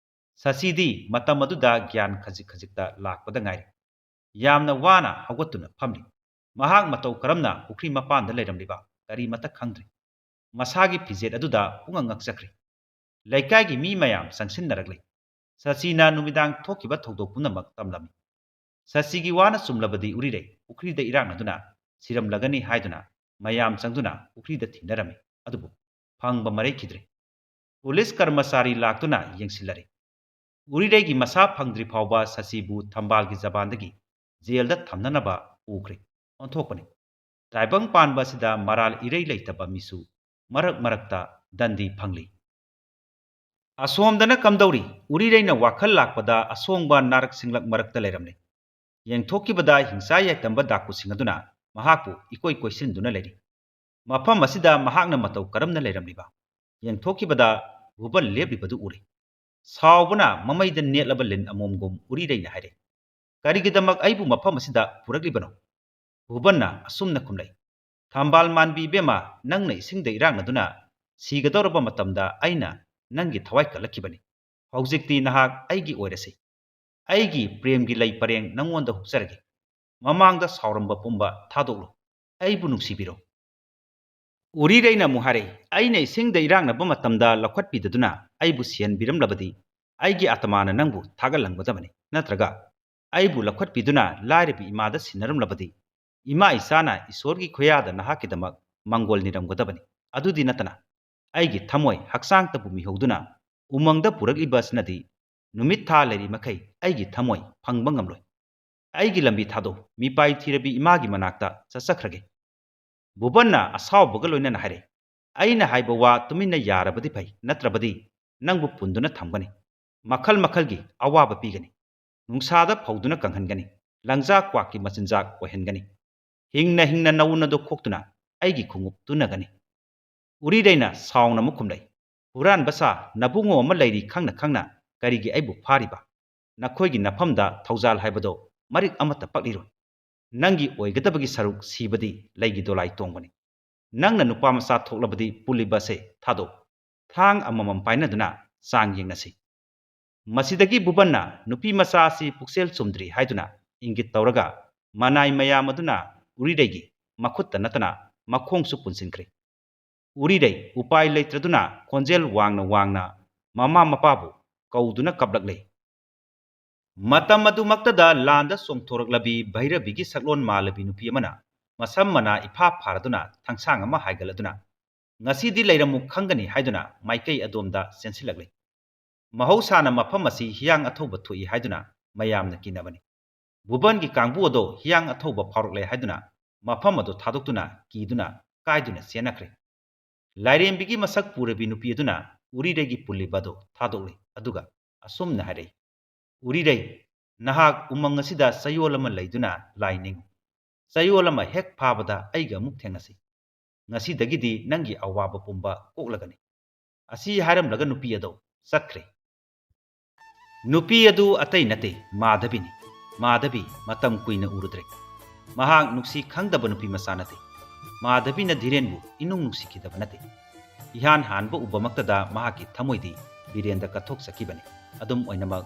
ꯁꯁꯤꯗꯤ ꯃꯇꯝ ꯑꯗꯨꯗ ꯒ꯭ꯌꯥꯟ ꯈꯖꯤꯛ ꯈꯖꯤꯛꯇ ꯂꯥꯛꯄꯗ ꯉꯥꯏꯔꯤ꯫ ꯌꯥꯝꯅ ꯋꯥꯅ ꯍꯧꯒꯠꯇꯨꯅ ꯐꯝꯂꯤ꯫ ꯃꯍꯥꯛ ꯃꯇꯧ ꯀꯔꯝꯅ ꯄꯨꯈ꯭ꯔꯤ ꯃꯄꯥꯟꯗ ꯂꯩꯔꯝꯂꯤꯕ ꯀꯔꯤꯃꯠꯇ ꯈꯪꯗ꯭ꯔꯤ꯫ ꯃꯁꯥꯒꯤ ꯐꯤꯖꯦꯠ ꯑꯗꯨꯗ ꯄꯨꯡꯉꯛ ꯉꯛꯆꯈ꯭ꯔꯦ꯫ ꯂꯩꯀꯥꯏꯒꯤ ꯃꯤ ꯃꯌꯥꯝ ꯆꯪꯁꯤꯟꯅꯔꯛꯂꯦ꯫ ꯁꯁꯤꯅ ꯅꯨꯃꯤꯗꯥꯡ ꯊꯣꯛꯈꯤꯕ ꯊꯧꯗꯣꯛ ꯄꯨꯝꯅꯃꯛ ꯇꯝꯂꯝꯃꯤ꯫ ꯁꯁꯤꯒꯤ ꯋꯥꯅ ꯆꯨꯝꯂꯕꯗꯤ ꯎꯔꯤꯔꯩ ꯄꯨꯈ꯭ꯔꯤꯗ ꯏꯔꯥꯛꯅꯗꯨꯅ ꯁꯤꯔꯝꯂꯒꯅꯤ ꯍꯥꯏꯗꯨꯅ ꯃꯌꯥꯝ ꯆꯪꯗꯨꯅ ꯄꯨꯈ꯭ꯔꯤꯗ ꯊꯤꯅꯔꯝꯃꯤ꯫ ꯑꯗꯨꯕꯨ ꯐꯪꯕ ꯃꯔꯩꯈꯤꯗ꯭ꯔꯦ꯫ ꯄꯨꯂꯤꯁ ꯀꯔꯃꯆꯥꯔꯤ ꯂꯥꯛꯇꯨꯅ ꯌꯦꯡꯁꯤꯜꯂꯔꯦ꯫ ꯎꯔꯤꯔꯩꯒꯤ ꯃꯁꯥ ꯐꯪꯗ꯭ꯔꯤ ꯐꯥꯎꯕ ꯁꯁꯤꯕꯨ ꯊꯝꯕꯥꯜꯒꯤ ꯖꯕꯥꯟꯗꯒꯤ ꯖꯦꯜꯗ ꯊꯝꯅꯅꯕ ꯄꯨꯈ꯭ꯔꯦ꯫ ꯑꯣꯟꯊꯣꯛꯄꯅꯤ꯫ ꯇꯥꯏꯕꯪ ꯄꯥꯟꯕ ꯑꯁꯤꯗ ꯃꯔꯥꯜ ꯏꯔꯩ ꯂꯩꯇꯕ ꯃꯤꯁꯨ ꯃꯔꯛ ꯃꯔꯛꯇ ꯗꯟꯗꯤ ꯐꯪꯂꯤ꯫ ꯑꯁꯣꯝꯗꯅ ꯀꯝꯗꯧꯔꯤ? ꯎꯔꯤꯔꯩꯅ ꯋꯥꯈꯜ ꯂꯥꯛꯄꯗ ꯑꯁꯣꯡꯕ ꯅꯥꯔꯛ ꯁꯤꯡꯂꯛ ꯃꯔꯛꯇ ꯂꯩꯔꯝꯂꯦ꯫ ꯌꯦꯡꯊꯣꯛꯈꯤꯕꯗ ꯍꯤꯡꯆꯥ ꯌꯥꯏꯇꯝꯕ ꯗꯥꯀꯨꯁꯤꯡ ꯑꯗꯨꯅ ꯃꯍꯥꯛꯄꯨ ꯏꯀꯣꯏ ꯀꯣꯏꯁꯤꯟꯗꯨꯅ ꯂꯩꯔꯤ꯫ ꯃꯐꯝ ꯑꯁꯤꯗ ꯃꯍꯥꯛꯅ ꯃꯇꯧ ꯀꯔꯝꯅ ꯂꯩꯔꯝꯂꯤꯕ? ꯌꯦꯡꯊꯣꯛꯈꯤꯕꯗ ꯕꯨꯕꯟ ꯂꯦꯞꯂꯤꯕꯗꯨ ꯎꯔꯦ꯫ ꯁꯥꯎꯕꯅ ꯃꯃꯩꯗ ꯅꯦꯠꯂꯕ ꯂꯤꯟ ꯑꯃꯣꯝꯒꯨꯝ ꯎꯔꯤꯔꯩꯅ ꯍꯥꯏꯔꯦ, "ꯀꯔꯤꯒꯤꯗꯃꯛ ꯑꯩꯕꯨ ꯃꯐꯝ ꯑꯁꯤꯗ ꯄꯨꯔꯛꯂꯤꯕꯅꯣ?" ꯕꯨꯕꯟꯅ ꯑꯁꯨꯝꯅ ꯈꯨꯝꯂꯛꯏ, "ꯊꯝꯕꯥꯜ ꯃꯥꯟꯕꯤ ꯏꯕꯦꯝꯃ, ꯅꯪꯅ ꯏꯁꯤꯡꯗ ꯏꯔꯥꯛꯅꯗꯨꯅ ꯁꯤꯒꯗꯧꯔꯕ ꯃꯇꯝꯗ ꯑꯩꯅ ꯅꯪꯒꯤ ꯊꯋꯥꯏ ꯀꯜꯂꯛꯈꯤꯕꯅꯤ꯫ ꯍꯧꯖꯤꯛꯇꯤ ꯅꯍꯥꯛ ꯑꯩꯒꯤ ꯑꯣꯏꯔꯁꯤ꯫ ꯑꯩꯒꯤ ꯄ꯭ꯔꯦꯝꯒꯤ ꯂꯩ ꯄꯔꯦꯡ ꯅꯪꯉꯣꯟꯗ ꯍꯨꯛꯆꯔꯒꯦ꯫ ꯃꯃꯥꯡꯗ ꯁꯥꯎꯔꯝꯕ ꯄꯨꯝꯕ ꯊꯥꯗꯣꯛꯂꯣ꯫ ꯑꯩꯕꯨ ꯅꯨꯡꯁꯤꯕꯤꯔꯣ." ꯎꯔꯤꯔꯩꯅ ꯑꯃꯨꯛ ꯍꯥꯏꯔꯛꯏ, "ꯑꯩꯅ ꯏꯁꯤꯡꯗ ꯏꯔꯥꯛꯅꯕ ꯃꯇꯝꯗ ꯂꯧꯈꯠꯄꯤꯗꯗꯨꯅ ꯑꯩꯕꯨ ꯁꯦꯟꯕꯤꯔꯝꯂꯕꯗꯤ ꯑꯩꯒꯤ ꯑꯥꯇꯃꯥꯅ ꯅꯪꯕꯨ ꯊꯥꯒꯠꯂꯝꯒꯗꯕꯅꯤ꯫ ꯅꯠꯇ꯭ꯔꯒ ꯑꯩꯕꯨ ꯂꯧꯈꯠꯄꯤꯗꯨꯅ ꯂꯥꯏꯔꯕꯤ ꯏꯃꯥꯗ ꯁꯤꯟꯅꯔꯝꯂꯕꯗꯤ ꯏꯃꯥ ꯏꯆꯥꯅ ꯏꯁꯣꯔꯒꯤ ꯈꯨꯌꯥꯗ ꯅꯍꯥꯛꯀꯤꯗꯃꯛ ꯃꯪꯒꯣꯜ ꯅꯤꯔꯝꯒꯗꯕꯅꯤ꯫ ꯑꯗꯨꯗꯤ ꯅꯠꯇꯅ ꯑꯩꯒꯤ ꯊꯃꯣꯏ ꯍꯛꯆꯥꯡꯇꯕꯨ ꯃꯤꯍꯧꯗꯨꯅ ꯎꯃꯪꯗ ꯄꯨꯔꯛꯂꯤꯕ ꯑꯁꯤꯅꯗꯤ ꯅꯨꯃꯤꯠ ꯊꯥ ꯂꯩꯔꯤ ꯃꯈꯩ ꯑꯩꯒꯤ ꯊꯃꯣꯏ ꯐꯪꯕ ꯉꯝꯂꯣꯏ꯫ ꯑꯩꯒꯤ ꯂꯝꯕꯤ ꯊꯥꯗꯣꯛꯎ, ꯃꯤꯄꯥꯏ ꯊꯤꯔꯕꯤ ꯏꯃꯥꯒꯤ ꯃꯅꯥꯛꯇ ꯆꯠꯆꯈ꯭ꯔꯒꯦ." ꯕꯨꯕꯟꯅ ꯑꯁꯥꯎꯕꯒ ꯂꯣꯏꯅꯅ ꯍꯥꯏꯔꯛꯏ, "ꯑꯩꯅ ꯍꯥꯏꯕ ꯋꯥ ꯇꯨꯃꯤꯟꯅ ꯌꯥꯔꯕꯗꯤ ꯐꯩ, ꯅꯠꯇ꯭ꯔꯕꯗꯤ ꯅꯪꯕꯨ ꯄꯨꯟꯗꯨꯅ ꯊꯝꯒꯅꯤ, ꯃꯈꯜ ꯃꯈꯜꯒꯤ ꯑꯋꯥꯕ ꯄꯤꯒꯅꯤ, ꯅꯨꯡꯁꯥꯗ ꯐꯧꯗꯨꯅ ꯀꯪꯍꯟꯒꯅꯤ, ꯂꯪꯖꯥ ꯀ꯭ꯋꯥꯛꯀꯤ ꯃꯆꯤꯟꯖꯥꯛ ꯑꯣꯏꯍꯟꯒꯅꯤ, ꯍꯤꯡꯅ ꯍꯤꯡꯅ ꯅꯧꯅ ꯑꯗꯨ ꯈꯣꯛꯇꯨꯅ ꯑꯩꯒꯤ ꯈꯣꯡꯎꯞ ꯇꯨꯅꯒꯅꯤ." ꯎꯔꯤꯔꯩꯅ ꯁꯥꯎꯅ ꯑꯃꯨꯛ ꯈꯨꯝꯂꯛꯏ, "ꯍꯨꯔꯥꯟꯕ ꯁꯥ, ꯅꯕꯨꯡꯉꯣ ꯑꯃ ꯂꯩꯔꯤ ꯈꯪꯅ ꯈꯪꯅ ꯀꯔꯤꯒꯤ ꯑꯩꯕꯨ ꯐꯥꯔꯤꯕ? ꯅꯈꯣꯏꯒꯤ ꯅꯐꯝꯗ ꯊꯧꯖꯥꯜ ꯍꯥꯏꯕꯗꯣ ꯃꯔꯤꯛ ꯑꯃꯠꯇ ꯄꯛꯂꯤꯔꯣꯏ꯫ ꯅꯪꯒꯤ ꯑꯣꯏꯒꯗꯕꯒꯤ ꯁꯔꯨꯛ ꯁꯤꯕꯗꯤ ꯂꯩꯒꯤ ꯗꯣꯂꯥꯏ ꯇꯣꯡꯕꯅꯤ꯫ ꯅꯪꯅ ꯅꯨꯄꯥ ꯃꯆꯥ ꯊꯣꯛꯂꯕꯗꯤ ꯄꯨꯜꯂꯤꯕ ꯑꯁꯦ ꯊꯥꯗꯣꯛ, ꯊꯥꯡ ꯑꯃꯃꯝ ꯄꯥꯏꯅꯗꯨꯅ ꯆꯥꯡ ꯌꯦꯡꯅꯁꯤ." ꯃꯁꯤꯗꯒꯤ ꯕꯨꯕꯟꯅ ꯅꯨꯄꯤ ꯃꯆꯥ ꯑꯁꯤ ꯄꯨꯛꯆꯦꯜ ꯆꯨꯝꯗ꯭ꯔꯤ ꯍꯥꯏꯗꯨꯅ ꯏꯪꯒꯤꯠ ꯇꯧꯔꯒ ꯃꯅꯥꯏ ꯃꯌꯥꯝ ꯑꯗꯨꯅ ꯎꯔꯤꯔꯩꯒꯤ ꯃꯈꯨꯠꯇ ꯅꯠꯇꯅ ꯃꯈꯣꯡꯁꯨ ꯄꯨꯟꯁꯤꯟꯈ꯭ꯔꯦ꯫ ꯎꯔꯤꯔꯩ ꯎꯄꯥꯏ ꯂꯩꯇ꯭ꯔꯗꯨꯅ ꯈꯣꯟꯖꯦꯜ ꯋꯥꯡꯅ ꯋꯥꯡꯅ ꯃꯃꯥ ꯃꯄꯥꯕꯨ ꯀꯧꯗꯨꯅ ꯀꯞꯂꯛꯂꯦ꯫ ꯃꯇꯝ ꯑꯗꯨꯃꯛꯇꯗ ꯂꯥꯟꯗ ꯆꯣꯡꯊꯣꯔꯛꯂꯕꯤ ꯚꯩꯔꯕꯤꯒꯤ ꯁꯛꯂꯣꯟ ꯃꯥꯜꯂꯕꯤ ꯅꯨꯄꯤ ꯑꯃꯅ ꯃꯁꯝ ꯃꯅꯥ ꯏꯐꯥ ꯐꯥꯔꯗꯨꯅ ꯊꯥꯡꯁꯥꯡ ꯑꯃ ꯍꯥꯏꯒꯠꯂꯗꯨꯅ ꯉꯁꯤꯗꯤ ꯂꯩꯔꯝꯃꯨ ꯈꯪꯒꯅꯤ ꯍꯥꯏꯗꯨꯅ ꯃꯥꯏꯀꯩ ꯑꯗꯣꯝꯗ ꯆꯦꯟꯁꯤꯜꯂꯛꯂꯤ꯫ ꯃꯍꯧꯁꯥꯅ ꯃꯐꯝ ꯑꯁꯤ ꯍꯤꯌꯥꯡ ꯑꯊꯧꯕ ꯊꯣꯛꯏ ꯍꯥꯏꯗꯨꯅ ꯃꯌꯥꯝꯅ ꯀꯤꯅꯕꯅꯤ꯫ ꯚꯨꯕꯟꯒꯤ ꯀꯥꯡꯕꯨ ꯑꯗꯣ ꯍꯤꯌꯥꯡ ꯑꯊꯧꯕ ꯐꯥꯎꯔꯛꯂꯦ ꯍꯥꯏꯗꯨꯅ ꯃꯐꯝ ꯑꯗꯨ ꯊꯥꯗꯣꯛꯇꯨꯅ ꯀꯤꯗꯨꯅ ꯀꯥꯏꯗꯨꯅ ꯆꯦꯟꯅꯈ꯭ꯔꯦ꯫ ꯂꯥꯏꯔꯦꯝꯕꯤꯒꯤ ꯃꯁꯛ ꯄꯨꯔꯕꯤ ꯅꯨꯄꯤ ꯑꯗꯨꯅ ꯎꯔꯤꯔꯩꯒꯤ ꯄꯨꯜꯂꯤꯕ ꯑꯗꯨ ꯊꯥꯗꯣꯛꯂꯤ ꯑꯗꯨꯒ ꯑꯁꯨꯝꯅ ꯍꯥꯏꯔꯛꯏ, "ꯎꯔꯤꯔꯩ, ꯅꯍꯥꯛ ꯎꯃꯪ ꯑꯁꯤꯗ ꯆꯌꯣꯜ ꯑꯃ ꯂꯩꯗꯨꯅ ꯂꯥꯏ ꯅꯤꯡꯉꯨ꯫ ꯆꯌꯣꯜ ꯑꯃ ꯍꯦꯛ ꯐꯥꯕꯗ ꯑꯩꯒ ꯑꯃꯨꯛ ꯊꯦꯡꯅꯁꯤ꯫ ꯉꯁꯤꯗꯒꯤꯗꯤ ꯅꯪꯒꯤ ꯑꯋꯥꯕ ꯄꯨꯝꯕ ꯀꯣꯛꯂꯒꯅꯤ"꯫ ꯑꯁꯤ ꯍꯥꯏꯔꯝꯂꯒ ꯅꯨꯄꯤ ꯑꯗꯨ ꯆꯠꯈ꯭ꯔꯦ꯫ ꯅꯨꯄꯤ ꯑꯗꯨ ꯑꯇꯩ ꯅꯠꯇꯦ, ꯃꯥꯙꯕꯤꯅꯤ꯫ ꯃꯥꯙꯕꯤ ꯃꯇꯝ ꯀꯨꯏꯅ ꯎꯔꯨꯗ꯭ꯔꯦ꯫ ꯃꯍꯥꯛ ꯅꯨꯡꯁꯤ ꯈꯪꯗꯕ ꯅꯨꯄꯤ ꯃꯆꯥ ꯅꯠꯇꯦ꯫ ꯃꯥꯙꯕꯤꯅ ꯙꯤꯔꯦꯟꯕꯨ ꯏꯅꯨꯡ ꯅꯨꯡꯁꯤꯈꯤꯗꯕ ꯅꯠꯇꯦ꯫ ꯏꯍꯥꯟ ꯍꯥꯟꯕ ꯎꯕꯃꯛꯇꯗ ꯃꯍꯥꯛꯀꯤ ꯊꯃꯣꯏꯗꯤ ꯕꯤꯔꯦꯟꯗ ꯀꯠꯊꯣꯛꯆꯈꯤꯕꯅꯤ꯫ ꯑꯗꯨꯝ ꯑꯣꯏꯅꯃꯛ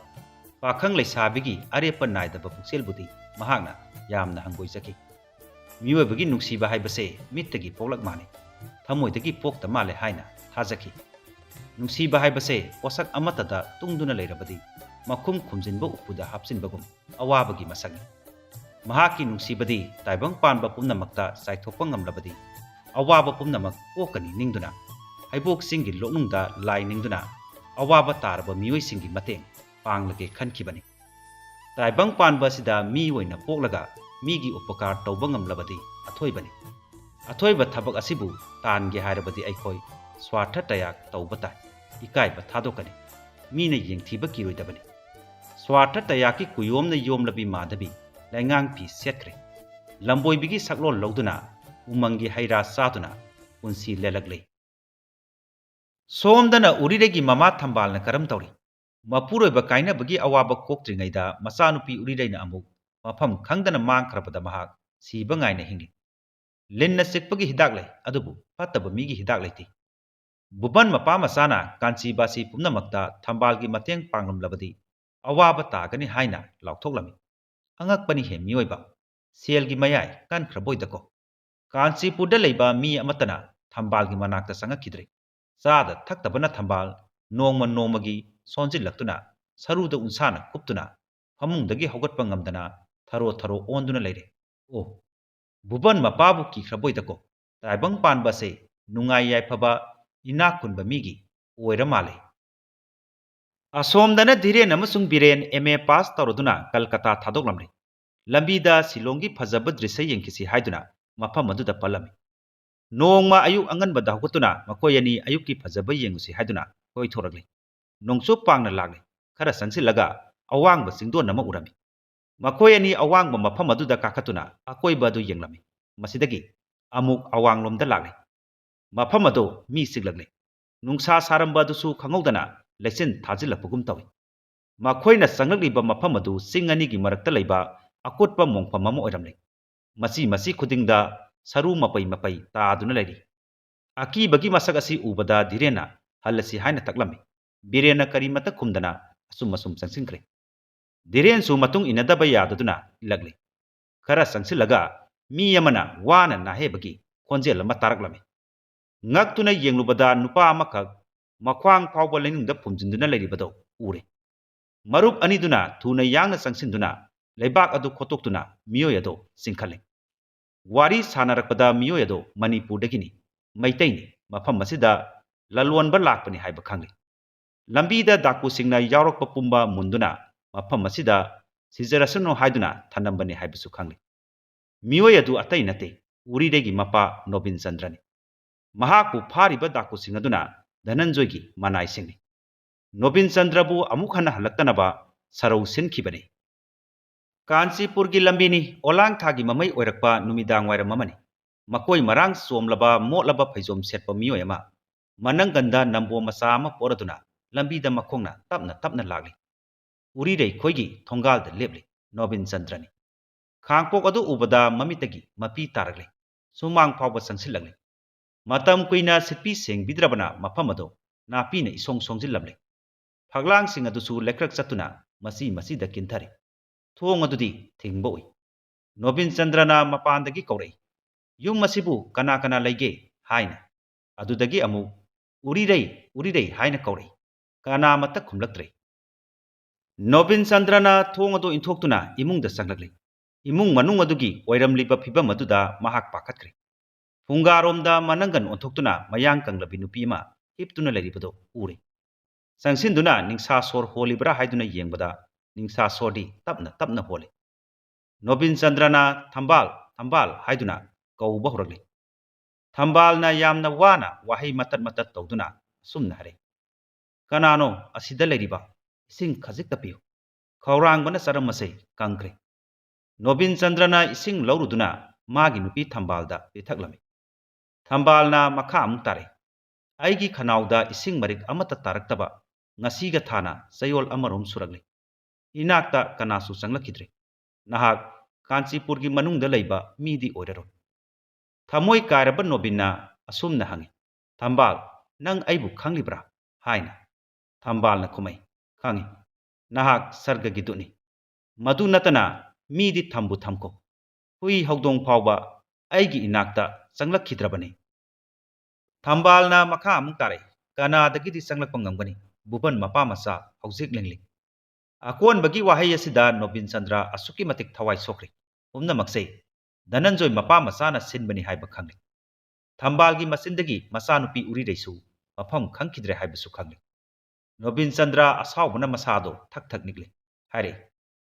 ꯄꯥꯈꯪ ꯂꯩꯁꯥꯕꯤꯒꯤ ꯑꯔꯦꯞꯄ ꯅꯥꯏꯗꯕ ꯄꯨꯛꯆꯦꯜꯕꯨꯗꯤ ꯃꯍꯥꯛꯅ ꯌꯥꯝꯅ ꯍꯪꯒꯣꯏꯖꯈꯤ꯫ ꯃꯤꯑꯣꯏꯕꯒꯤ ꯅꯨꯡꯁꯤꯕ ꯍꯥꯏꯕꯁꯦ ꯃꯤꯠꯇꯒꯤ ꯄꯣꯛꯂꯛ ꯃꯥꯜꯂꯤ, ꯊꯃꯣꯏꯗꯒꯤ ꯄꯣꯛꯇ ꯃꯥꯜꯂꯦ ꯍꯥꯏꯅ ꯊꯥꯖꯈꯤ꯫ ꯅꯨꯡꯁꯤꯕ ꯍꯥꯏꯕꯁꯦ ꯄꯣꯠꯁꯛ ꯑꯃꯠꯇꯗ ꯇꯨꯡꯗꯨꯅ ꯂꯩꯔꯕꯗꯤ ꯃꯈꯨꯝ ꯈꯨꯝꯖꯤꯟꯕ ꯎꯄꯨꯗ ꯍꯥꯞꯆꯤꯟꯕꯒꯨꯝ ꯑꯋꯥꯕꯒꯤ ꯃꯁꯛꯅꯤ꯫ ꯃꯍꯥꯛꯀꯤ ꯅꯨꯡꯁꯤꯕꯗꯤ ꯇꯥꯏꯕꯪ ꯄꯥꯟꯕ ꯄꯨꯝꯅꯃꯛꯇ ꯆꯥꯏꯊꯣꯛꯄ ꯉꯝꯂꯕꯗꯤ ꯑꯋꯥꯕ ꯄꯨꯝꯅꯃꯛ ꯀꯣꯛꯀꯅꯤ ꯅꯤꯡꯗꯨꯅ ꯍꯩꯕꯣꯛ ꯆꯤꯡꯒꯤ ꯂꯣꯛꯅꯨꯡꯗ ꯂꯥꯏ ꯅꯤꯡꯗꯨꯅ ꯑꯋꯥꯕ ꯇꯥꯔꯕ ꯃꯤꯑꯣꯏꯁꯤꯡꯒꯤ ꯃꯇꯦꯡ ꯄꯥꯡꯂꯒꯦ ꯈꯟꯈꯤꯕꯅꯤ꯫ ꯇꯥꯏꯕꯪ ꯄꯥꯟꯕ ꯑꯁꯤꯗ ꯃꯤ ꯑꯣꯏꯅ ꯄꯣꯛꯂꯒ ꯃꯤꯒꯤ ꯎꯄꯀꯥꯔ ꯇꯧꯕ ꯉꯝꯂꯕꯗꯤ ꯑꯊꯣꯏꯕꯅꯤ꯫ ꯑꯊꯣꯏꯕ ꯊꯕꯛ ꯑꯁꯤꯕꯨ ꯇꯥꯟꯒꯦ ꯍꯥꯏꯔꯕꯗꯤ ꯑꯩꯈꯣꯏ ꯁ꯭ꯋꯥꯔꯊ ꯇꯌꯥꯒ ꯇꯧꯕ ꯇꯥꯏ, ꯏꯀꯥꯏꯕ ꯊꯥꯗꯣꯛꯀꯅꯤ, ꯃꯤꯅ ꯌꯦꯡꯊꯤꯕ ꯀꯤꯔꯣꯏꯗꯕꯅꯤ꯫ ꯁ꯭ꯋꯥꯔꯊ ꯇꯌꯥꯒꯤ ꯀꯨꯌꯣꯝꯅ ꯌꯣꯝꯂꯕꯤ ꯃꯥꯙꯕꯤ ꯂꯩꯉꯥꯡ ꯐꯤ ꯁꯦꯠꯈ꯭ꯔꯦ꯫ ꯂꯝꯕꯣꯏꯕꯤꯒꯤ ꯁꯛꯂꯣꯟ ꯂꯧꯗꯨꯅ ꯎꯃꯪꯒꯤ ꯍꯩꯔꯥ ꯆꯥꯗꯨꯅ ꯄꯨꯟꯁꯤ ꯂꯦꯜꯂꯛꯂꯤ꯫ ꯁꯣꯝꯗꯅ ꯎꯔꯤꯔꯩꯒꯤ ꯃꯃꯥ ꯊꯝꯕꯥꯜꯅ ꯀꯔꯝ ꯇꯧꯔꯤ? ꯃꯄꯨꯔꯣꯏꯕ ꯀꯥꯏꯅꯕꯒꯤ ꯑꯋꯥꯕ ꯀꯣꯛꯇ꯭ꯔꯤꯉꯩꯗ ꯃꯆꯥꯅꯨꯄꯤ ꯎꯔꯤꯔꯩꯅ ꯑꯃꯨꯛ ꯃꯐꯝ ꯈꯪꯗꯅ ꯃꯥꯡꯈ꯭ꯔꯕꯗ ꯃꯍꯥꯛ ꯁꯤꯕ ꯉꯥꯏꯅ ꯍꯤꯡꯂꯤ꯫ ꯂꯤꯟꯅ ꯆꯤꯛꯄꯒꯤ ꯍꯤꯗꯥꯛ ꯂꯩ, ꯑꯗꯨꯕꯨ ꯐꯠꯇꯕ ꯃꯤꯒꯤ ꯍꯤꯗꯥꯛ ꯂꯩꯇꯦ꯫ ꯚꯨꯕꯟ ꯃꯄꯥ ꯃꯆꯥꯅ ꯀꯥꯟꯆꯤꯕꯥꯁꯤ ꯄꯨꯝꯅꯃꯛꯇ ꯊꯝꯕꯥꯜꯒꯤ ꯃꯇꯦꯡ ꯄꯥꯡꯂꯝꯂꯕꯗꯤ ꯑꯋꯥꯕ ꯇꯥꯒꯅꯤ ꯍꯥꯏꯅ ꯂꯥꯎꯊꯣꯛꯂꯝꯃꯤ꯫ ꯑꯉꯛꯄꯅꯤꯍꯦ ꯃꯤꯑꯣꯏꯕ, ꯁꯦꯜꯒꯤ ꯃꯌꯥꯏ ꯀꯟꯈ꯭ꯔꯕꯣꯏꯗꯀꯣ꯫ ꯀꯥꯟꯆꯤꯄꯨꯔꯗ ꯂꯩꯕ ꯃꯤ ꯑꯃꯠꯇꯅ ꯊꯝꯕꯥꯜꯒꯤ ꯃꯅꯥꯛꯇ ꯆꯪꯉꯛꯈꯤꯗ꯭ꯔꯦ꯫ ꯆꯥꯗ ꯊꯛꯇꯕꯅ ꯊꯝꯕꯥꯜ ꯅꯣꯡꯃ ꯅꯣꯡꯃꯒꯤ ꯁꯣꯟꯖꯤꯜꯂꯛꯇꯨꯅ ꯁꯔꯨꯗ ꯎꯟꯁꯥꯅ ꯀꯨꯞꯇꯨꯅ ꯐꯃꯨꯡꯗꯒꯤ ꯍꯧꯒꯠꯄ ꯉꯝꯗꯅ ꯊꯔꯣ ꯊꯔꯣ ꯑꯣꯟꯗꯨꯅ ꯂꯩꯔꯦ꯫ ꯑꯣ, ꯚꯨꯕꯟ ꯃꯄꯥꯕꯨ ꯀꯤꯈ꯭ꯔꯕꯣꯏꯗꯀꯣ꯫ ꯇꯥꯏꯕꯪ ꯄꯥꯟꯕ ꯑꯁꯦ ꯅꯨꯡꯉꯥꯏ ꯌꯥꯏꯐꯕ ꯏꯅꯥꯛ ꯈꯨꯟꯕ ꯃꯤꯒꯤ ꯑꯣꯏꯔ ꯃꯥꯜꯂꯦ꯫ ꯑꯁꯣꯝꯗꯅ ꯙꯤꯔꯦꯟ ꯑꯃꯁꯨꯡ ꯕꯤꯔꯦꯟ M.A. ꯄꯥꯁ ꯇꯧꯔꯗꯨꯅ ꯀꯜꯀꯇꯥ ꯊꯥꯗꯣꯛꯂꯝꯂꯦ꯫ ꯂꯝꯕꯤꯗ ꯁꯤꯂꯣꯡꯒꯤ ꯐꯖꯕ ꯗ꯭ꯔꯤꯁ꯭ꯌ ꯌꯦꯡꯈꯤꯁꯤ ꯍꯥꯏꯗꯨꯅ ꯃꯐꯝ ꯑꯗꯨꯗ ꯄꯜꯂꯝꯃꯤ꯫ ꯅꯣꯡꯃ ꯑꯌꯨꯛ ꯑꯉꯟꯕꯗ ꯍꯧꯒꯠꯇꯨꯅ ꯃꯈꯣꯏ ꯑꯅꯤ ꯑꯌꯨꯛꯀꯤ ꯐꯖꯕ ꯌꯦꯡꯉꯨꯁꯤ ꯍꯥꯏꯗꯨꯅ ꯀꯣꯏꯊꯣꯔꯛꯂꯦ꯫ ꯅꯣꯡꯆꯨꯞ ꯄꯥꯡꯅ ꯂꯥꯛꯂꯦ꯫ ꯈꯔ ꯆꯪꯁꯤꯜꯂꯒ ꯑꯋꯥꯡꯕ ꯆꯤꯡꯗꯣꯟ ꯑꯃ ꯎꯔꯝꯃꯤ꯫ ꯃꯈꯣꯏ ꯑꯅꯤ ꯑꯋꯥꯡꯕ ꯃꯐꯝ ꯑꯗꯨꯗ ꯀꯥꯈꯠꯇꯨꯅ ꯑꯀꯣꯏꯕ ꯑꯗꯨ ꯌꯦꯡꯂꯝꯃꯤ꯫ ꯃꯁꯤꯗꯒꯤ ꯑꯃꯨꯛ ꯑꯋꯥꯡꯂꯣꯝꯗ ꯂꯥꯛꯂꯦ꯫ ꯃꯐꯝ ꯑꯗꯨ ꯃꯤ ꯆꯤꯛꯂꯛꯂꯦ꯫ ꯅꯨꯡꯁꯥ ꯁꯥꯔꯝꯕ ꯑꯗꯨꯁꯨ ꯈꯪꯍꯧꯗꯅ ꯂꯩꯆꯤꯟ ꯊꯥꯖꯤꯜꯂꯛꯄꯒꯨꯝ ꯇꯧꯏ꯫ ꯃꯈꯣꯏꯅ ꯆꯪꯂꯛꯂꯤꯕ ꯃꯐꯝ ꯑꯗꯨ ꯆꯤꯡ ꯑꯅꯤꯒꯤ ꯃꯔꯛꯇ ꯂꯩꯕ ꯑꯀꯨꯠꯄ ꯃꯣꯡꯐꯝ ꯑꯃ ꯑꯣꯏꯔꯝꯂꯦ꯫ ꯃꯆꯤ ꯈꯨꯗꯤꯡꯗ ꯁꯔꯨ ꯃꯄꯩ ꯃꯄꯩ ꯇꯥꯗꯨꯅ ꯂꯩꯔꯤ꯫ ꯑꯀꯤꯕꯒꯤ ꯃꯁꯛ ꯑꯁꯤ ꯎꯕꯗ ꯙꯤꯔꯦꯟꯅ ꯍꯜꯂꯁꯤ ꯍꯥꯏꯅ ꯇꯛꯂꯝꯃꯤ꯫ ꯕꯤꯔꯦꯟꯅ ꯀꯔꯤꯃꯠꯇ ꯈꯨꯝꯗꯅ ꯑꯁꯨꯝ ꯆꯪꯁꯤꯟꯈ꯭ꯔꯦ꯫ ꯙꯤꯔꯦꯟꯁꯨ ꯃꯇꯨꯡ ꯏꯟꯅꯗꯕ ꯌꯥꯗꯗꯨꯅ ꯏꯜꯂꯛꯂꯦ꯫ ꯈꯔ ꯆꯪꯁꯤꯜꯂꯒ ꯃꯤ ꯑꯃꯅ ꯋꯥꯅ ꯅꯥꯍꯦꯕꯒꯤ ꯈꯣꯟꯖꯦꯜ ꯑꯃ ꯇꯥꯔꯛꯂꯝꯃꯤ꯫ ꯉꯛꯇꯨꯅ ꯌꯦꯡꯂꯨꯕꯗ ꯅꯨꯄꯥ ꯑꯃꯈꯛ ꯃꯈ꯭ꯋꯥꯡ ꯐꯥꯎꯕ ꯂꯩꯅꯨꯡꯗ ꯐꯨꯝꯖꯤꯟꯗꯨꯅ ꯂꯩꯔꯤꯕꯗꯣ ꯎꯔꯦ꯫ ꯃꯔꯨꯞ ꯑꯅꯤꯗꯨꯅ ꯊꯨꯅ ꯌꯥꯡꯅ ꯆꯪꯁꯤꯟꯗꯨꯅ ꯂꯩꯕꯥꯛ ꯑꯗꯨ ꯈꯣꯠꯇꯣꯛꯇꯨꯅ ꯃꯤꯑꯣꯏ ꯑꯗꯨ ꯆꯤꯡꯈꯠꯂꯦ꯫ ꯋꯥꯔꯤ ꯁꯥꯅꯔꯛꯄꯗ ꯃꯤꯑꯣꯏ ꯑꯗꯨ ꯃꯅꯤꯄꯨꯔꯗꯒꯤꯅꯤ, ꯃꯩꯇꯩꯅꯤ, ꯃꯐꯝ ꯑꯁꯤꯗ ꯂꯂꯣꯟꯕ ꯂꯥꯛꯄꯅꯤ ꯍꯥꯏꯕ ꯈꯪꯂꯦ꯫ ꯂꯝꯕꯤꯗ ꯗꯥꯀꯨꯁꯤꯡꯅ ꯌꯥꯎꯔꯛꯄ ꯄꯨꯝꯕ ꯃꯨꯟꯗꯨꯅ ꯃꯐꯝ ꯑꯁꯤꯗ ꯁꯤꯖꯔꯁꯅꯨ ꯍꯥꯏꯗꯨꯅ ꯊꯅꯝꯕꯅꯤ ꯍꯥꯏꯕꯁꯨ ꯈꯪꯂꯦ꯫ ꯃꯤꯑꯣꯏ ꯑꯗꯨ ꯑꯇꯩ ꯅꯠꯇꯦ, ꯎꯔꯤꯔꯩꯒꯤ ꯃꯄꯥ ꯅꯣꯕꯤꯟꯆꯟꯗ꯭ꯔꯅꯤ꯫ ꯃꯍꯥꯛꯄꯨ ꯐꯥꯔꯤꯕ ꯗꯥꯀꯨꯁꯤꯡ ꯑꯗꯨꯅ ꯙꯅꯟꯖꯣꯏꯒꯤ ꯃꯅꯥꯏꯁꯤꯡꯅꯤ꯫ ꯅꯣꯕꯤꯟꯆꯟꯗ꯭ꯔꯕꯨ ꯑꯃꯨꯛ ꯍꯟꯅ ꯍꯜꯂꯛꯇꯅꯕ ꯁꯔꯧ ꯁꯤꯟꯈꯤꯕꯅꯤ꯫ ꯀꯥꯟꯆꯤꯄꯨꯔꯒꯤ ꯂꯝꯕꯤꯅꯤ ꯑꯣꯂꯥꯡꯊꯥꯒꯤ ꯃꯃꯩ ꯑꯣꯏꯔꯛꯄ ꯅꯨꯃꯤꯗꯥꯡ ꯋꯥꯏꯔꯝ ꯑꯃꯅꯤ꯫ ꯃꯀꯣꯏ ꯃꯔꯥꯡ ꯆꯣꯝꯂꯕ ꯃꯣꯠꯂꯕ ꯐꯩꯖꯣꯝ ꯁꯦꯠꯄ ꯃꯤꯑꯣꯏ ꯑꯃ ꯃꯅꯪꯒꯟꯗ ꯅꯝꯕꯣ ꯃꯆꯥ ꯑꯃ ꯄꯣꯔꯗꯨꯅ ꯂꯝꯕꯤꯗ ꯃꯈꯣꯡꯅ ꯇꯞꯅ ꯂꯥꯛꯂꯤ꯫ ꯎꯔꯤꯔꯩ ꯈꯣꯏꯒꯤ ꯊꯣꯡꯒꯥꯜꯗ ꯂꯦꯞꯂꯤ ꯅꯣꯕꯤꯟꯆꯟꯗ꯭ꯔꯅꯤ꯫ ꯈꯥꯡꯄꯣꯛ ꯑꯗꯨ ꯎꯕꯗ ꯃꯃꯤꯠꯇꯒꯤ ꯃꯄꯤ ꯇꯥꯔꯛꯂꯦ꯫ ꯁꯨꯃꯥꯡ ꯐꯥꯎꯕ ꯆꯪꯁꯤꯜꯂꯛꯂꯦ꯫ ꯃꯇꯝ ꯀꯨꯏꯅ ꯁꯤꯠꯄꯤ ꯁꯦꯡꯕꯤꯗ꯭ꯔꯕꯅ ꯃꯐꯝ ꯑꯗꯨ ꯅꯥꯄꯤꯅ ꯏꯁꯣꯡ ꯁꯣꯡꯖꯤꯜꯂꯝꯂꯦ꯫ ꯐꯛꯂꯥꯡꯁꯤꯡ ꯑꯗꯨꯁꯨ ꯂꯩꯀ꯭ꯔꯛ ꯆꯠꯇꯨꯅ ꯃꯆꯤꯗ ꯀꯤꯟꯊꯔꯤ꯫ ꯊꯣꯡ ꯑꯗꯨꯗꯤ ꯊꯤꯡꯕ ꯎꯏ꯫ ꯅꯣꯕꯤꯟꯆꯟꯗ꯭ꯔꯅ ꯃꯄꯥꯟꯗꯒꯤ ꯀꯧꯔꯛꯏ, "ꯌꯨꯝ ꯑꯁꯤꯕꯨ ꯀꯅꯥ ꯀꯅꯥ ꯂꯩꯒꯦ?" ꯍꯥꯏꯅ꯫ ꯑꯗꯨꯗꯒꯤ ꯑꯃꯨꯛ "ꯎꯔꯤꯔꯩ ꯎꯔꯤꯔꯩ" ꯍꯥꯏꯅ ꯀꯧꯔꯛꯏ꯫ ꯀꯅꯥꯃꯠꯇ ꯈꯨꯝꯂꯛꯇ꯭ꯔꯦ꯫ ꯅꯣꯕꯤꯟ ꯆꯟꯗ꯭ꯔꯅ ꯊꯣꯡ ꯑꯗꯨ ꯏꯟꯊꯣꯛꯇꯨꯅ ꯏꯃꯨꯡꯗ ꯆꯪꯂꯛꯂꯤ꯫ ꯏꯃꯨꯡ ꯃꯅꯨꯡ ꯑꯗꯨꯒꯤ ꯑꯣꯏꯔꯝꯂꯤꯕ ꯐꯤꯚꯝ ꯑꯗꯨꯗ ꯃꯍꯥꯛ ꯄꯥꯈꯠꯈ꯭ꯔꯦ꯫ ꯐꯨꯡꯒꯥꯔꯣꯝꯗ ꯃꯅꯪꯒꯟ ꯑꯣꯟꯊꯣꯛꯇꯨꯅ ꯃꯌꯥꯡ ꯀꯪꯂꯕꯤ ꯅꯨꯄꯤ ꯑꯃ ꯍꯤꯞꯇꯨꯅ ꯂꯩꯔꯤꯕꯗꯨ ꯎꯔꯦ꯫ ꯆꯪꯁꯤꯟꯗꯨꯅ ꯅꯤꯡꯁꯥ ꯁꯣꯔ ꯍꯣꯜꯂꯤꯕ꯭ꯔꯥ ꯍꯥꯏꯗꯨꯅ ꯌꯦꯡꯕꯗ ꯅꯤꯡꯁꯥ ꯁꯣꯔꯗꯤ ꯇꯞꯅ ꯇꯞꯅ ꯍꯣꯜꯂꯤ꯫ ꯅꯣꯕꯤꯟ ꯆꯟꯗ꯭ꯔꯅ ꯊꯝꯕꯥꯜ ꯊꯝꯕꯥꯜ ꯍꯥꯏꯗꯨꯅ ꯀꯧꯕ ꯍꯧꯔꯛꯂꯤ꯫ ꯊꯝꯕꯥꯜꯅ ꯌꯥꯝꯅ ꯋꯥꯅ ꯋꯥꯍꯩ ꯃꯇꯠ ꯃꯇꯠ ꯇꯧꯗꯨꯅ ꯑꯁꯨꯝꯅ ꯍꯥꯏꯔꯦ: "ꯀꯅꯥꯅꯣ ꯑꯁꯤꯗ ꯂꯩꯔꯤꯕ? ꯏꯁꯤꯡ ꯈꯖꯤꯛꯇ ꯄꯤꯌꯨ꯫ ꯈꯧꯔꯥꯡꯕꯅ ꯆꯔꯝ ꯑꯁꯤ ꯀꯪꯈ꯭ꯔꯦ"꯫ ꯅꯣꯕꯤꯟ ꯆꯟꯗ꯭ꯔꯅ ꯏꯁꯤꯡ ꯂꯧꯔꯨꯗꯨꯅ ꯃꯥꯒꯤ ꯅꯨꯄꯤ ꯊꯝꯕꯥꯜꯗ ꯄꯤꯊꯛꯂꯝꯃꯤ꯫ ꯊꯝꯕꯥꯜꯅ ꯃꯈꯥ ꯑꯃꯨꯛ ꯇꯥꯔꯦ: "ꯑꯩꯒꯤ ꯈꯅꯥꯎꯗ ꯏꯁꯤꯡ ꯃꯔꯤꯛ ꯑꯃꯠꯇ ꯇꯥꯔꯛꯇꯕ ꯉꯁꯤꯒ ꯊꯥꯅ ꯆꯌꯣꯜ ꯑꯃꯔꯣꯝ ꯁꯨꯔꯛꯂꯤ꯫ ꯏꯅꯥꯛꯇ ꯀꯅꯥꯁꯨ ꯆꯪꯂꯛꯈꯤꯗ꯭ꯔꯦ꯫ ꯅꯍꯥꯛ ꯀꯥꯟꯆꯤꯄꯨꯔꯒꯤ ꯃꯅꯨꯡꯗ ꯂꯩꯕ ꯃꯤꯗꯤ ꯑꯣꯏꯔꯔꯣꯏ"꯫ ꯊꯃꯣꯏ ꯀꯥꯏꯔꯕ ꯅꯣꯕꯤꯟꯅ ꯑꯁꯨꯝꯅ ꯍꯪꯉꯤ: "ꯊꯝꯕꯥꯜ, ꯅꯪ ꯑꯩꯕꯨ ꯈꯪꯂꯤꯕ꯭ꯔꯥ"? ꯍꯥꯏꯅ꯫ ꯊꯝꯕꯥꯜꯅ ꯈꯨꯝꯃꯩ: "ꯈꯪꯏ, ꯅꯍꯥꯛ ꯁꯔꯒꯒꯤ ꯗꯨꯠꯅꯤ꯫ ꯃꯗꯨ ꯅꯠꯇꯅ ꯃꯤꯗꯤ ꯊꯝꯕꯨ ꯊꯝꯈꯣ, ꯍꯨꯏ ꯍꯧꯗꯣꯡ ꯐꯥꯎꯕ ꯑꯩꯒꯤ ꯏꯅꯥꯛꯇ ꯆꯪꯂꯛꯈꯤꯗ꯭ꯔꯕꯅꯤ"꯫ ꯊꯝꯕꯥꯜꯅ ꯃꯈꯥ ꯑꯃꯨꯛ ꯇꯥꯔꯦ: "ꯀꯅꯥꯗꯒꯤꯗꯤ ꯆꯪꯂꯛꯄ ꯉꯝꯒꯅꯤ? ꯚꯨꯕꯟ ꯃꯄꯥ ꯃꯆꯥ ꯍꯧꯖꯤꯛ ꯂꯤꯡꯂꯤ"꯫ ꯑꯀꯣꯟꯕꯒꯤ ꯋꯥꯍꯩ ꯑꯁꯤꯗ ꯅꯣꯕꯤꯟ ꯆꯟꯗ꯭ꯔ ꯑꯁꯨꯛꯀꯤ ꯃꯇꯤꯛ ꯊꯋꯥꯏ ꯁꯣꯛꯈ꯭ꯔꯦ꯫ ꯄꯨꯝꯅꯃꯛꯁꯦ ꯙꯅꯟꯖꯣꯏ ꯃꯄꯥ ꯃꯆꯥꯅ ꯁꯤꯟꯕꯅꯤ ꯍꯥꯏꯕ ꯈꯪꯂꯤ꯫ ꯊꯝꯕꯥꯜꯒꯤ ꯃꯆꯤꯟꯗꯒꯤ ꯃꯆꯥꯅꯨꯄꯤ ꯎꯔꯤꯔꯩꯁꯨ ꯃꯐꯝ ꯈꯪꯈꯤꯗ꯭ꯔꯦ ꯍꯥꯏꯕꯁꯨ ꯈꯪꯂꯤ꯫ ꯅꯣꯕꯤꯟ ꯆꯟꯗ꯭ꯔ ꯑꯁꯥꯎꯕꯅ ꯃꯁꯥꯗꯣ ꯊꯛ ꯊꯛ ꯅꯤꯛꯂꯤ꯫ ꯍꯥꯏꯔꯦ: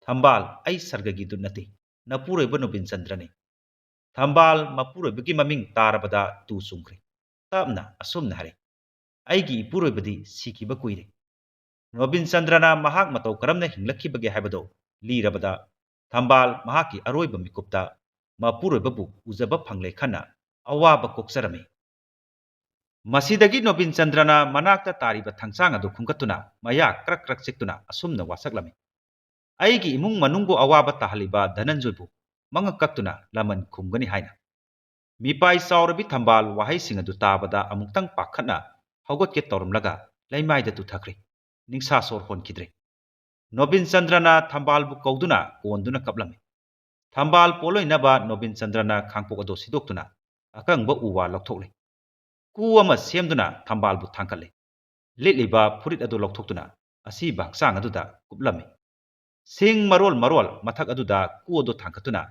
"ꯊꯝꯕꯥꯜ, ꯑꯩ ꯁꯔꯒꯒꯤ ꯗꯨꯠ ꯅꯠꯇꯦ, ꯅꯄꯨꯔꯣꯏꯕ ꯅꯣꯕꯤꯟ ꯆꯟꯗ꯭ꯔꯅꯤ"꯫ ꯊꯝꯕꯥꯜ ꯃꯄꯨꯔꯣꯏꯕꯒꯤ ꯃꯃꯤꯡ ꯇꯥꯔꯕꯗ ꯇꯨ ꯆꯨꯡꯈ꯭ꯔꯦ꯫ ꯇꯞꯅ ꯑꯁꯨꯝꯅ ꯍꯥꯏꯔꯦ: "ꯑꯩꯒꯤ ꯏꯄꯨꯔꯣꯏꯕꯗꯤ ꯁꯤꯈꯤꯕ ꯀꯨꯏꯔꯦ"꯫ ꯅꯣꯕꯤꯟ ꯆꯟꯗ꯭ꯔꯅ ꯃꯍꯥꯛ ꯃꯇꯧ ꯀꯔꯝꯅ ꯍꯤꯡꯂꯛꯈꯤꯕꯒꯦ ꯍꯥꯏꯕꯗꯣ ꯂꯤꯔꯕꯗ ꯊꯝꯕꯥꯜ ꯃꯍꯥꯛꯀꯤ ꯑꯔꯣꯏꯕ ꯃꯤꯀꯨꯞꯇ ꯃꯄꯨꯔꯣꯏꯕꯕꯨ ꯎꯖꯕ ꯐꯪꯂꯦ ꯈꯟꯅ ꯑꯋꯥꯕ ꯀꯣꯛꯆꯔꯝꯃꯤ꯫ ꯃꯁꯤꯗꯒꯤ ꯅꯣꯕꯤꯟ ꯆꯟꯗ꯭ꯔꯅ ꯃꯅꯥꯛꯇ ꯇꯥꯔꯤꯕ ꯊꯥꯡꯆꯥꯡ ꯑꯗꯨ ꯈꯨꯟꯒꯠꯇꯨꯅ ꯃꯌꯥ ꯀ꯭ꯔꯛ ꯀ꯭ꯔꯛ ꯆꯤꯛꯇꯨꯅ ꯑꯁꯨꯝꯅ ꯋꯥꯁꯛꯂꯝꯃꯤ: "ꯑꯩꯒꯤ ꯏꯃꯨꯡ ꯃꯅꯨꯡꯕꯨ ꯑꯋꯥꯕ ꯇꯥꯍꯜꯂꯤꯕ ꯙꯅꯟꯖꯣꯏꯕꯨ ꯃꯉꯛ ꯀꯛꯇꯨꯅ ꯂꯃꯟ ꯈꯨꯝꯒꯅꯤ" ꯍꯥꯏꯅ꯫ ꯃꯤꯄꯥꯏ ꯆꯥꯎꯔꯕꯤ ꯊꯝꯕꯥꯜ ꯋꯥꯍꯩꯁꯤꯡ ꯑꯗꯨ ꯇꯥꯕꯗ ꯑꯃꯨꯛꯇꯪ ꯄꯥꯈꯠꯅ ꯍꯧꯒꯠꯀꯦ ꯇꯧꯔꯝꯂꯒ ꯂꯩꯃꯥꯏꯗ ꯇꯨꯊꯈ꯭ꯔꯦ꯫ ꯅꯤꯡꯁꯥ ꯁꯣꯔ ꯍꯣꯟꯈꯤꯗ꯭ꯔꯦ꯫ ꯅꯣꯕꯤꯟ ꯆꯟꯗ꯭ꯔꯅ ꯊꯝꯕꯥꯜꯕꯨ ꯀꯧꯗꯨꯅ ꯀꯣꯟꯗꯨꯅ ꯀꯞꯂꯝꯃꯤ꯫ ꯊꯝꯕꯥꯜ ꯄꯣꯠꯂꯣꯏꯅꯕ ꯅꯣꯕꯤꯟ ꯆꯟꯗ꯭ꯔꯅ ꯈꯥꯡꯄꯣꯛ ꯑꯗꯨ ꯁꯤꯗꯣꯛꯇꯨꯅ ꯑꯀꯪꯕ ꯎ ꯋꯥ ꯂꯧꯊꯣꯛꯂꯦ꯫ ꯀꯨ ꯑꯃ ꯁꯦꯝꯗꯨꯅ ꯊꯝꯕꯥꯜꯕꯨ ꯊꯥꯡꯀꯠꯂꯦ꯫ ꯂꯤꯠꯂꯤꯕ ꯐꯨꯔꯤꯠ ꯑꯗꯨ ꯂꯧꯊꯣꯛꯇꯨꯅ ꯑꯁꯤꯕ ꯍꯛꯆꯥꯡ ꯑꯗꯨꯗ ꯀꯨꯞꯂꯝꯃꯤ꯫ ꯁꯤꯡ ꯃꯔꯣꯜ ꯃꯔꯣꯜ ꯃꯊꯛ ꯑꯗꯨꯗ ꯀꯨ ꯑꯗꯨ ꯊꯥꯡꯒꯠꯇꯨꯅ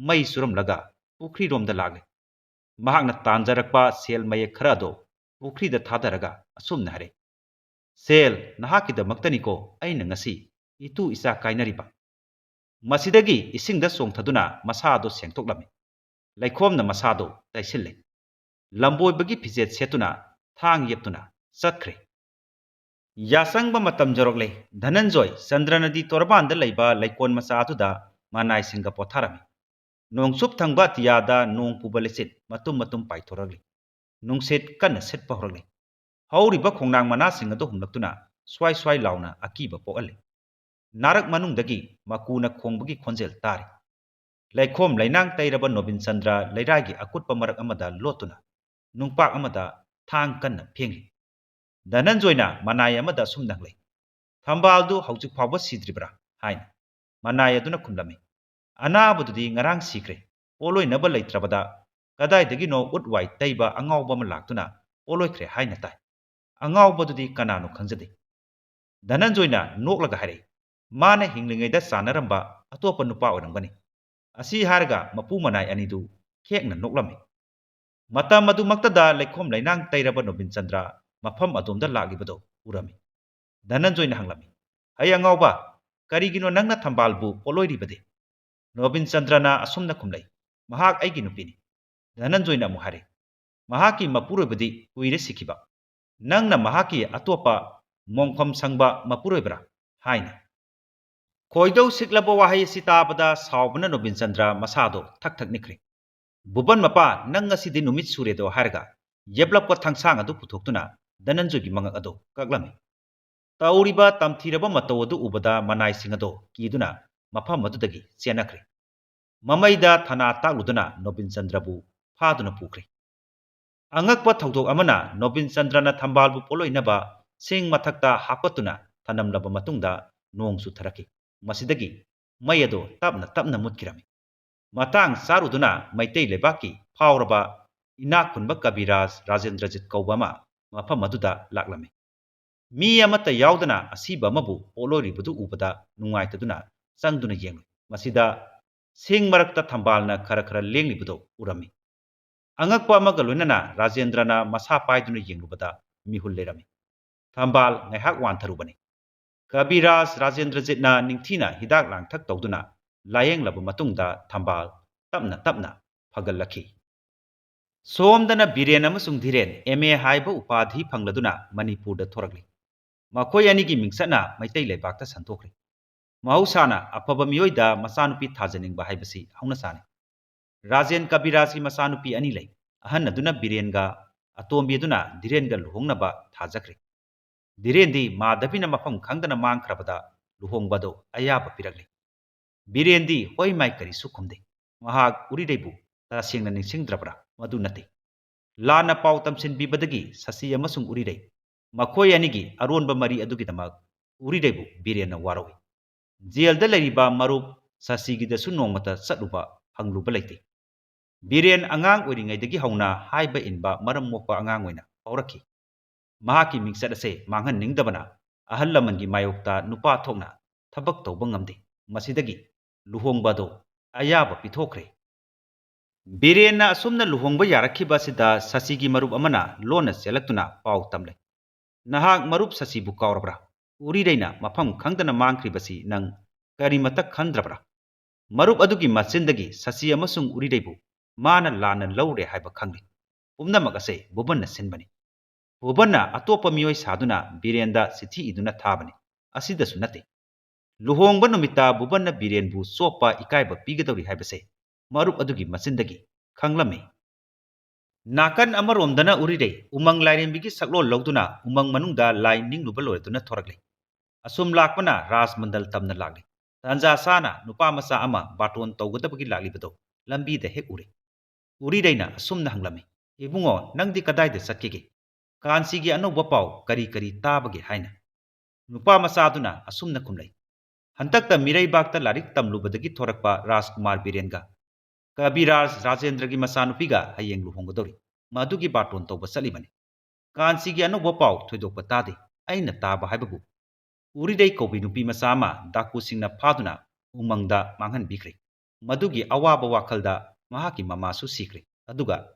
ꯃꯩ ꯆꯨꯔꯝꯂꯒ ꯄꯨꯈ꯭ꯔꯤꯔꯣꯝꯗ ꯂꯥꯛꯂꯦ꯫ ꯃꯍꯥꯛꯅ ꯇꯥꯟꯖꯔꯛꯄ ꯁꯦꯜ ꯃꯌꯦꯛ ꯈꯔ ꯑꯗꯨ ꯄꯨꯈ꯭ꯔꯤꯗ ꯊꯥꯗꯔꯒ ꯑꯁꯨꯝꯅ ꯍꯥꯏꯔꯦ: "ꯁꯦꯜ, ꯅꯍꯥꯛꯀꯤꯗꯃꯛꯇꯅꯤꯀꯣ ꯑꯩꯅ ꯉꯁꯤ ꯏꯇꯨ ꯏꯆꯥ ꯀꯥꯏꯅꯔꯤꯕ"꯫ ꯃꯁꯤꯗꯒꯤ ꯏꯁꯤꯡꯗ ꯆꯣꯡꯊꯗꯨꯅ ꯃꯁꯥꯗꯣ ꯁꯦꯡꯇꯣꯛꯂꯝꯃꯤ꯫ ꯂꯩꯈꯣꯝꯅ ꯃꯁꯥꯗꯣ ꯇꯩꯁꯤꯜꯂꯦ꯫ ꯂꯝꯕꯣꯏꯕꯒꯤ ꯐꯤꯖꯦꯠ ꯁꯦꯠꯇꯨꯅ ꯊꯥꯡ ꯌꯦꯞꯇꯨꯅ ꯆꯠꯈ꯭ꯔꯦ꯫ ꯌꯥꯆꯪꯕ ꯃꯇꯝ ꯌꯧꯔꯛꯂꯦ꯫ ꯙꯅꯟꯖꯣꯏ ꯆꯟꯗ꯭ꯔꯅꯗꯤ ꯇꯣꯔꯕꯥꯟꯗ ꯂꯩꯕ ꯂꯩꯀꯣꯜ ꯃꯆꯥ ꯑꯗꯨꯗ ꯃꯅꯥꯏꯁꯤꯡꯒ ꯄꯣꯊꯥꯔꯝꯃꯤ꯫ ꯅꯣꯡꯆꯨꯞ ꯊꯪꯕ ꯑꯇꯤꯌꯥꯗ ꯅꯣꯡ ꯄꯨꯕ ꯂꯩꯆꯤꯠ ꯃꯇꯨꯝ ꯃꯇꯨꯝ ꯄꯥꯏꯊꯣꯔꯛꯂꯤ꯫ ꯅꯨꯡꯁꯤꯠ ꯀꯟꯅ ꯁꯤꯠꯄ ꯍꯧꯔꯛꯂꯤ꯫ ꯍꯧꯔꯤꯕ ꯈꯣꯡꯅꯥꯡ ꯃꯅꯥꯁꯤꯡ ꯑꯗꯨ ꯍꯨꯝꯂꯛꯇꯨꯅ ꯁ꯭ꯋꯥꯏ ꯁ꯭ꯋꯥꯏ ꯂꯥꯎꯅ ꯑꯀꯤꯕ ꯄꯣꯛꯍꯜꯂꯤ꯫ ꯅꯥꯔꯛ ꯃꯅꯨꯡꯗꯒꯤ ꯃꯀꯨꯅ ꯈꯣꯡꯕꯒꯤ ꯈꯣꯟꯖꯦꯜ ꯇꯥꯔꯤ꯫ ꯂꯩꯈꯣꯝ ꯂꯩꯅꯥꯡ ꯇꯩꯔꯕ ꯅꯣꯕꯤꯟ ꯆꯟꯗ꯭ꯔ ꯂꯩꯔꯥꯏꯒꯤ ꯑꯀꯨꯠꯄ ꯃꯔꯛ ꯑꯃꯗ ꯂꯣꯠꯇꯨꯅ ꯅꯨꯡꯄꯥꯛ ꯑꯃꯗ ꯊꯥꯡ ꯀꯟꯅ ꯐꯦꯡꯂꯤ꯫ ꯙꯅꯟꯖꯣꯏꯅ ꯃꯅꯥꯏ ꯑꯃꯗ ꯑꯁꯨꯝꯅ ꯍꯪꯂꯦ: "ꯊꯝꯕꯥꯜꯗꯨ ꯍꯧꯖꯤꯛ ꯐꯥꯎꯕ ꯁꯤꯗ꯭ꯔꯤꯕ꯭ꯔꯥ"? ꯍꯥꯏꯅ꯫ ꯃꯅꯥꯏ ꯑꯗꯨꯅ ꯈꯨꯝꯂꯝꯃꯤ: "ꯑꯅꯥꯕꯗꯨꯗꯤ ꯉꯔꯥꯡ ꯁꯤꯈ꯭ꯔꯦ꯫ ꯄꯣꯠꯂꯣꯏꯅꯕ ꯂꯩꯇ꯭ꯔꯕꯗ ꯀꯗꯥꯏꯗꯒꯤꯅꯣ ꯎꯠ ꯋꯥꯏ ꯇꯩꯕ ꯑꯉꯥꯎꯕ ꯑꯃ ꯂꯥꯛꯇꯨꯅ ꯄꯣꯠꯂꯣꯏꯈ꯭ꯔꯦ ꯍꯥꯏꯅ ꯇꯥꯏ꯫ ꯑꯉꯥꯎꯕꯗꯨꯗꯤ ꯀꯅꯥꯅꯣ ꯈꯪꯖꯗꯦ"꯫ ꯙꯅꯟꯖꯣꯏꯅ ꯅꯣꯛꯂꯒ ꯍꯥꯏꯔꯦ: "ꯃꯥꯅ ꯍꯤꯡꯂꯤꯉꯩꯗ ꯆꯥꯟꯅꯔꯝꯕ ꯑꯇꯣꯞꯄ ꯅꯨꯄꯥ ꯑꯣꯏꯔꯝꯒꯅꯤ"꯫ ꯑꯁꯤ ꯍꯥꯏꯔꯒ ꯃꯄꯨ ꯃꯅꯥꯏ ꯑꯅꯤꯗꯨ ꯈꯦꯛꯅ ꯅꯣꯛꯂꯝꯃꯤ꯫ ꯃꯇꯝ ꯑꯗꯨꯃꯛꯇꯗ ꯂꯩꯈꯣꯝ ꯂꯩꯅꯥꯡ ꯇꯩꯔꯕ ꯅꯣꯕꯤꯟ ꯆꯟꯗ꯭ꯔ ꯃꯐꯝ ꯑꯗꯣꯝꯗ ꯂꯥꯛꯂꯤꯕꯗꯨ ꯎꯔꯝꯃꯤ꯫ ꯙꯅꯟꯖꯣꯏꯅ ꯍꯪꯂꯝꯃꯤ: "ꯍꯩ ꯑꯉꯥꯎꯕ, ꯀꯔꯤꯒꯤꯅꯣ ꯅꯪꯅ ꯊꯝꯕꯥꯜꯕꯨ ꯄꯣꯠꯂꯣꯏꯔꯤꯕꯗꯤ"? ꯅꯣꯕꯤꯟ ꯆꯟꯗ꯭ꯔꯅ ꯑꯁꯨꯝꯅ ꯈꯨꯝꯂꯩ: "ꯃꯍꯥꯛ ꯑꯩꯒꯤ ꯅꯨꯄꯤꯅꯤ"꯫ ꯙꯅꯟꯖꯣꯏꯅ ꯑꯃꯨꯛ ꯍꯥꯏꯔꯦ: "ꯃꯍꯥꯛꯀꯤ ꯃꯄꯨꯔꯣꯏꯕꯗꯤ ꯀꯨꯏꯔꯦ ꯁꯤꯈꯤꯕ꯫ ꯅꯪꯅ ꯃꯍꯥꯛꯀꯤ ꯑꯇꯣꯞꯄ ꯃꯣꯡꯐꯝ ꯁꯪꯕ ꯃꯄꯨꯔꯣꯏꯕꯔꯥ"? ꯍꯥꯏꯅ꯫ ꯈꯣꯏꯗꯧ ꯁꯤꯛꯂꯕ ꯋꯥꯍꯩ ꯑꯁꯤ ꯇꯥꯕꯗ ꯁꯥꯎꯕꯅ ꯅꯣꯕꯤꯟ ꯆꯟꯗ꯭ꯔ ꯃꯁꯥꯗꯣ ꯊꯛ ꯊꯛ ꯅꯤꯛꯈ꯭ꯔꯦ꯫ "ꯚꯨꯕꯟ ꯃꯄꯥ, ꯅꯪ ꯉꯁꯤꯗꯤ ꯅꯨꯃꯤꯠ ꯁꯨꯔꯦꯗꯣ" ꯍꯥꯏꯔꯒ ꯌꯦꯞꯂꯛꯄ ꯊꯥꯡꯁꯥꯡ ꯑꯗꯨ ꯄꯨꯊꯣꯛꯇꯨꯅ ꯙꯅꯟꯖꯣꯏꯒꯤ ꯃꯉꯛ ꯑꯗꯨ ꯀꯛꯂꯝꯃꯤ꯫ ꯇꯧꯔꯤꯕ ꯇꯝꯊꯤꯔꯕ ꯃꯇꯧ ꯑꯗꯨ ꯎꯕꯗ ꯃꯅꯥꯏꯁꯤꯡ ꯑꯗꯨ ꯀꯤꯗꯨꯅ ꯃꯐꯝ ꯑꯗꯨꯗꯒꯤ ꯆꯦꯟꯅꯈ꯭ꯔꯦ꯫ ꯃꯃꯩꯗ ꯊꯅꯥ ꯇꯥꯛꯂꯨꯗꯨꯅ ꯅꯣꯕꯤꯟ ꯆꯟꯗ꯭ꯔꯕꯨ ꯐꯥꯗꯨꯅ ꯄꯨꯈ꯭ꯔꯦ꯫ ꯑꯉꯛꯄ ꯊꯧꯗꯣꯛ ꯑꯃꯅ ꯅꯣꯕꯤꯟ ꯆꯟꯗ꯭ꯔꯅ ꯊꯝꯕꯥꯜꯕꯨ ꯄꯣꯠꯂꯣꯏꯅꯕ ꯁꯤꯡ ꯃꯊꯛꯇ ꯍꯥꯞꯀꯠꯇꯨꯅ ꯊꯅꯝꯂꯕ ꯃꯇꯨꯡꯗ ꯅꯣꯡ ꯆꯨꯊꯔꯛꯈꯤ꯫ ꯃꯁꯤꯗꯒꯤ ꯃꯩ ꯑꯗꯨ ꯇꯞꯅ ꯇꯞꯅ ꯃꯨꯠꯈꯤꯔꯝꯃꯤ꯫ ꯃꯇꯥꯡ ꯆꯥꯔꯨꯗꯨꯅ ꯃꯩꯇꯩ ꯂꯩꯕꯥꯛꯀꯤ ꯐꯥꯎꯔꯕ ꯏꯅꯥꯛ ꯈꯨꯟꯕ ꯀꯕꯤꯔꯥꯖ ꯔꯥꯖꯦꯟꯗ꯭ꯔꯖꯤꯠ ꯀꯧꯕ ꯑꯃ ꯃꯐꯝ ꯑꯗꯨꯗ ꯂꯥꯛꯂꯝꯃꯤ꯫ Mi amata yaudana asiba amabu poloribadu ubada nungaitaduna changduna yengloi. Masida sing marakta thambalna khara khara lenglibado urami. Angakpa amaga loinana Rajendrana masa paiduna yenglubada mihul lerami. Thambal ngaihak wantharubani. Kabiraj Rajendra Jitna ningthina hidak langthak tawduna layeng labu matungda thambal tapna tapna phagalakhi. Somdana Biren amasung Dhiren MA haiba upadhi phangladuna Manipurda thorakli. Makhoi anigi mingsana maitai leibakta santhokri. Mahausana afaba miyoida masanupi thajaningba haibasi hauna sani. Rajen Kabiraj masanupi ani lei. Ahan aduna Birenga atombi aduna Dhirenga luhongnaba thajakri. Dhirendi Madhavina mafam khangdana mangkhrabada luhongbado ayaba piragli. Birendi hoi mai kari sukhumde. Mahak uridaibu tasingna ningsingdrabra madu nate. Lana pau tamsin bibadagi sasi amasung uridai. Makhoi anigi aronba mari adugidamak uridaibu Birena warawi. Jailda lariba marup sasigida nongmata satluba hangluba laite. Biren angang oiringaidagi hauna haiba inba maram mokpa angang oina pauraki. Mahaki mingsat ase manghan ningdabana ahal lamangi mayokta nupa thokna thabak tawba ngamde. Masidagi luhongbado ayaba pithokre. Birena asumna luhongba yarakhiba sida sasigi marup amana lona selaktuna pau tamle. Nahak marup sasibu kaurabra. Uridaina mafam khangdana mangkribasi nang karimata khandrabra. Marup adugi masindagi sasi amasung uridaibu mana lana laure haiba khangli. Pumnamak ase bubanna sinbani. Bubanna atopa miyoi saduna Birenda sithi iduna thabani. Asidasu nate. Luhongba numita bubanna Birenbu sopa ikaiba pigadauri haibase. Marup adugi masindagi khanglame. Nakan amaromdana uridai umang lairembigi saklo logduna umang manungda lai ningluba loreduna thorakle. Asum lakpana Raj Mandal tamna lagli. Tanja sana nupa masa ama baton tawgadabagi laglibado lambi da hek uri. Uridaina asumna hanglame. Ibungo nangdi kadai da satkige. Kansigi anauba pau kari kari tabagi haina. Nupa masa aduna asumna kumlai. Hantakta mirai bakta larik tamlubadagi thorakpa Rajkumar Birenga. Kabiraj Rajendragi masanupiga hayeng luhonggadori. Madugi baton tawba salibani. Kansigi anauba pau thoidokpa tade. Aina taba haibabu. Uridai kobi nupi masama daku singna phaduna umangda manghan bikre. Madugi awaba wakalda mahaki mamasu sikre. Aduga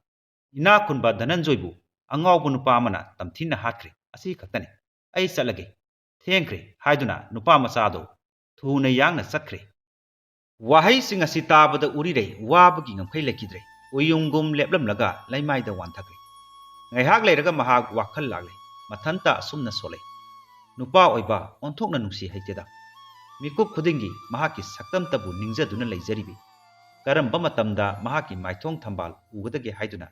ina kunba Dhananjoybu angawbu nupa amana tamthina hatkre. Asi khaktani. Ai salage. Thengkre haiduna nupa masado thuna yangna sakre. Wahai singa sitabada uridai wabagi ngamkai lekidre. Uyungum leplamlaga laimaida wanthakre. Ngaihak leiraga mahak wakhal lagle. Mathanta asumna solai. Nupa oiba onthokna nungsi haiteda. Mikup khudingi mahaki saktam tabu ningjaduna leijaribi. Karamba matamda mahaki maithong thambal ugadage haiduna.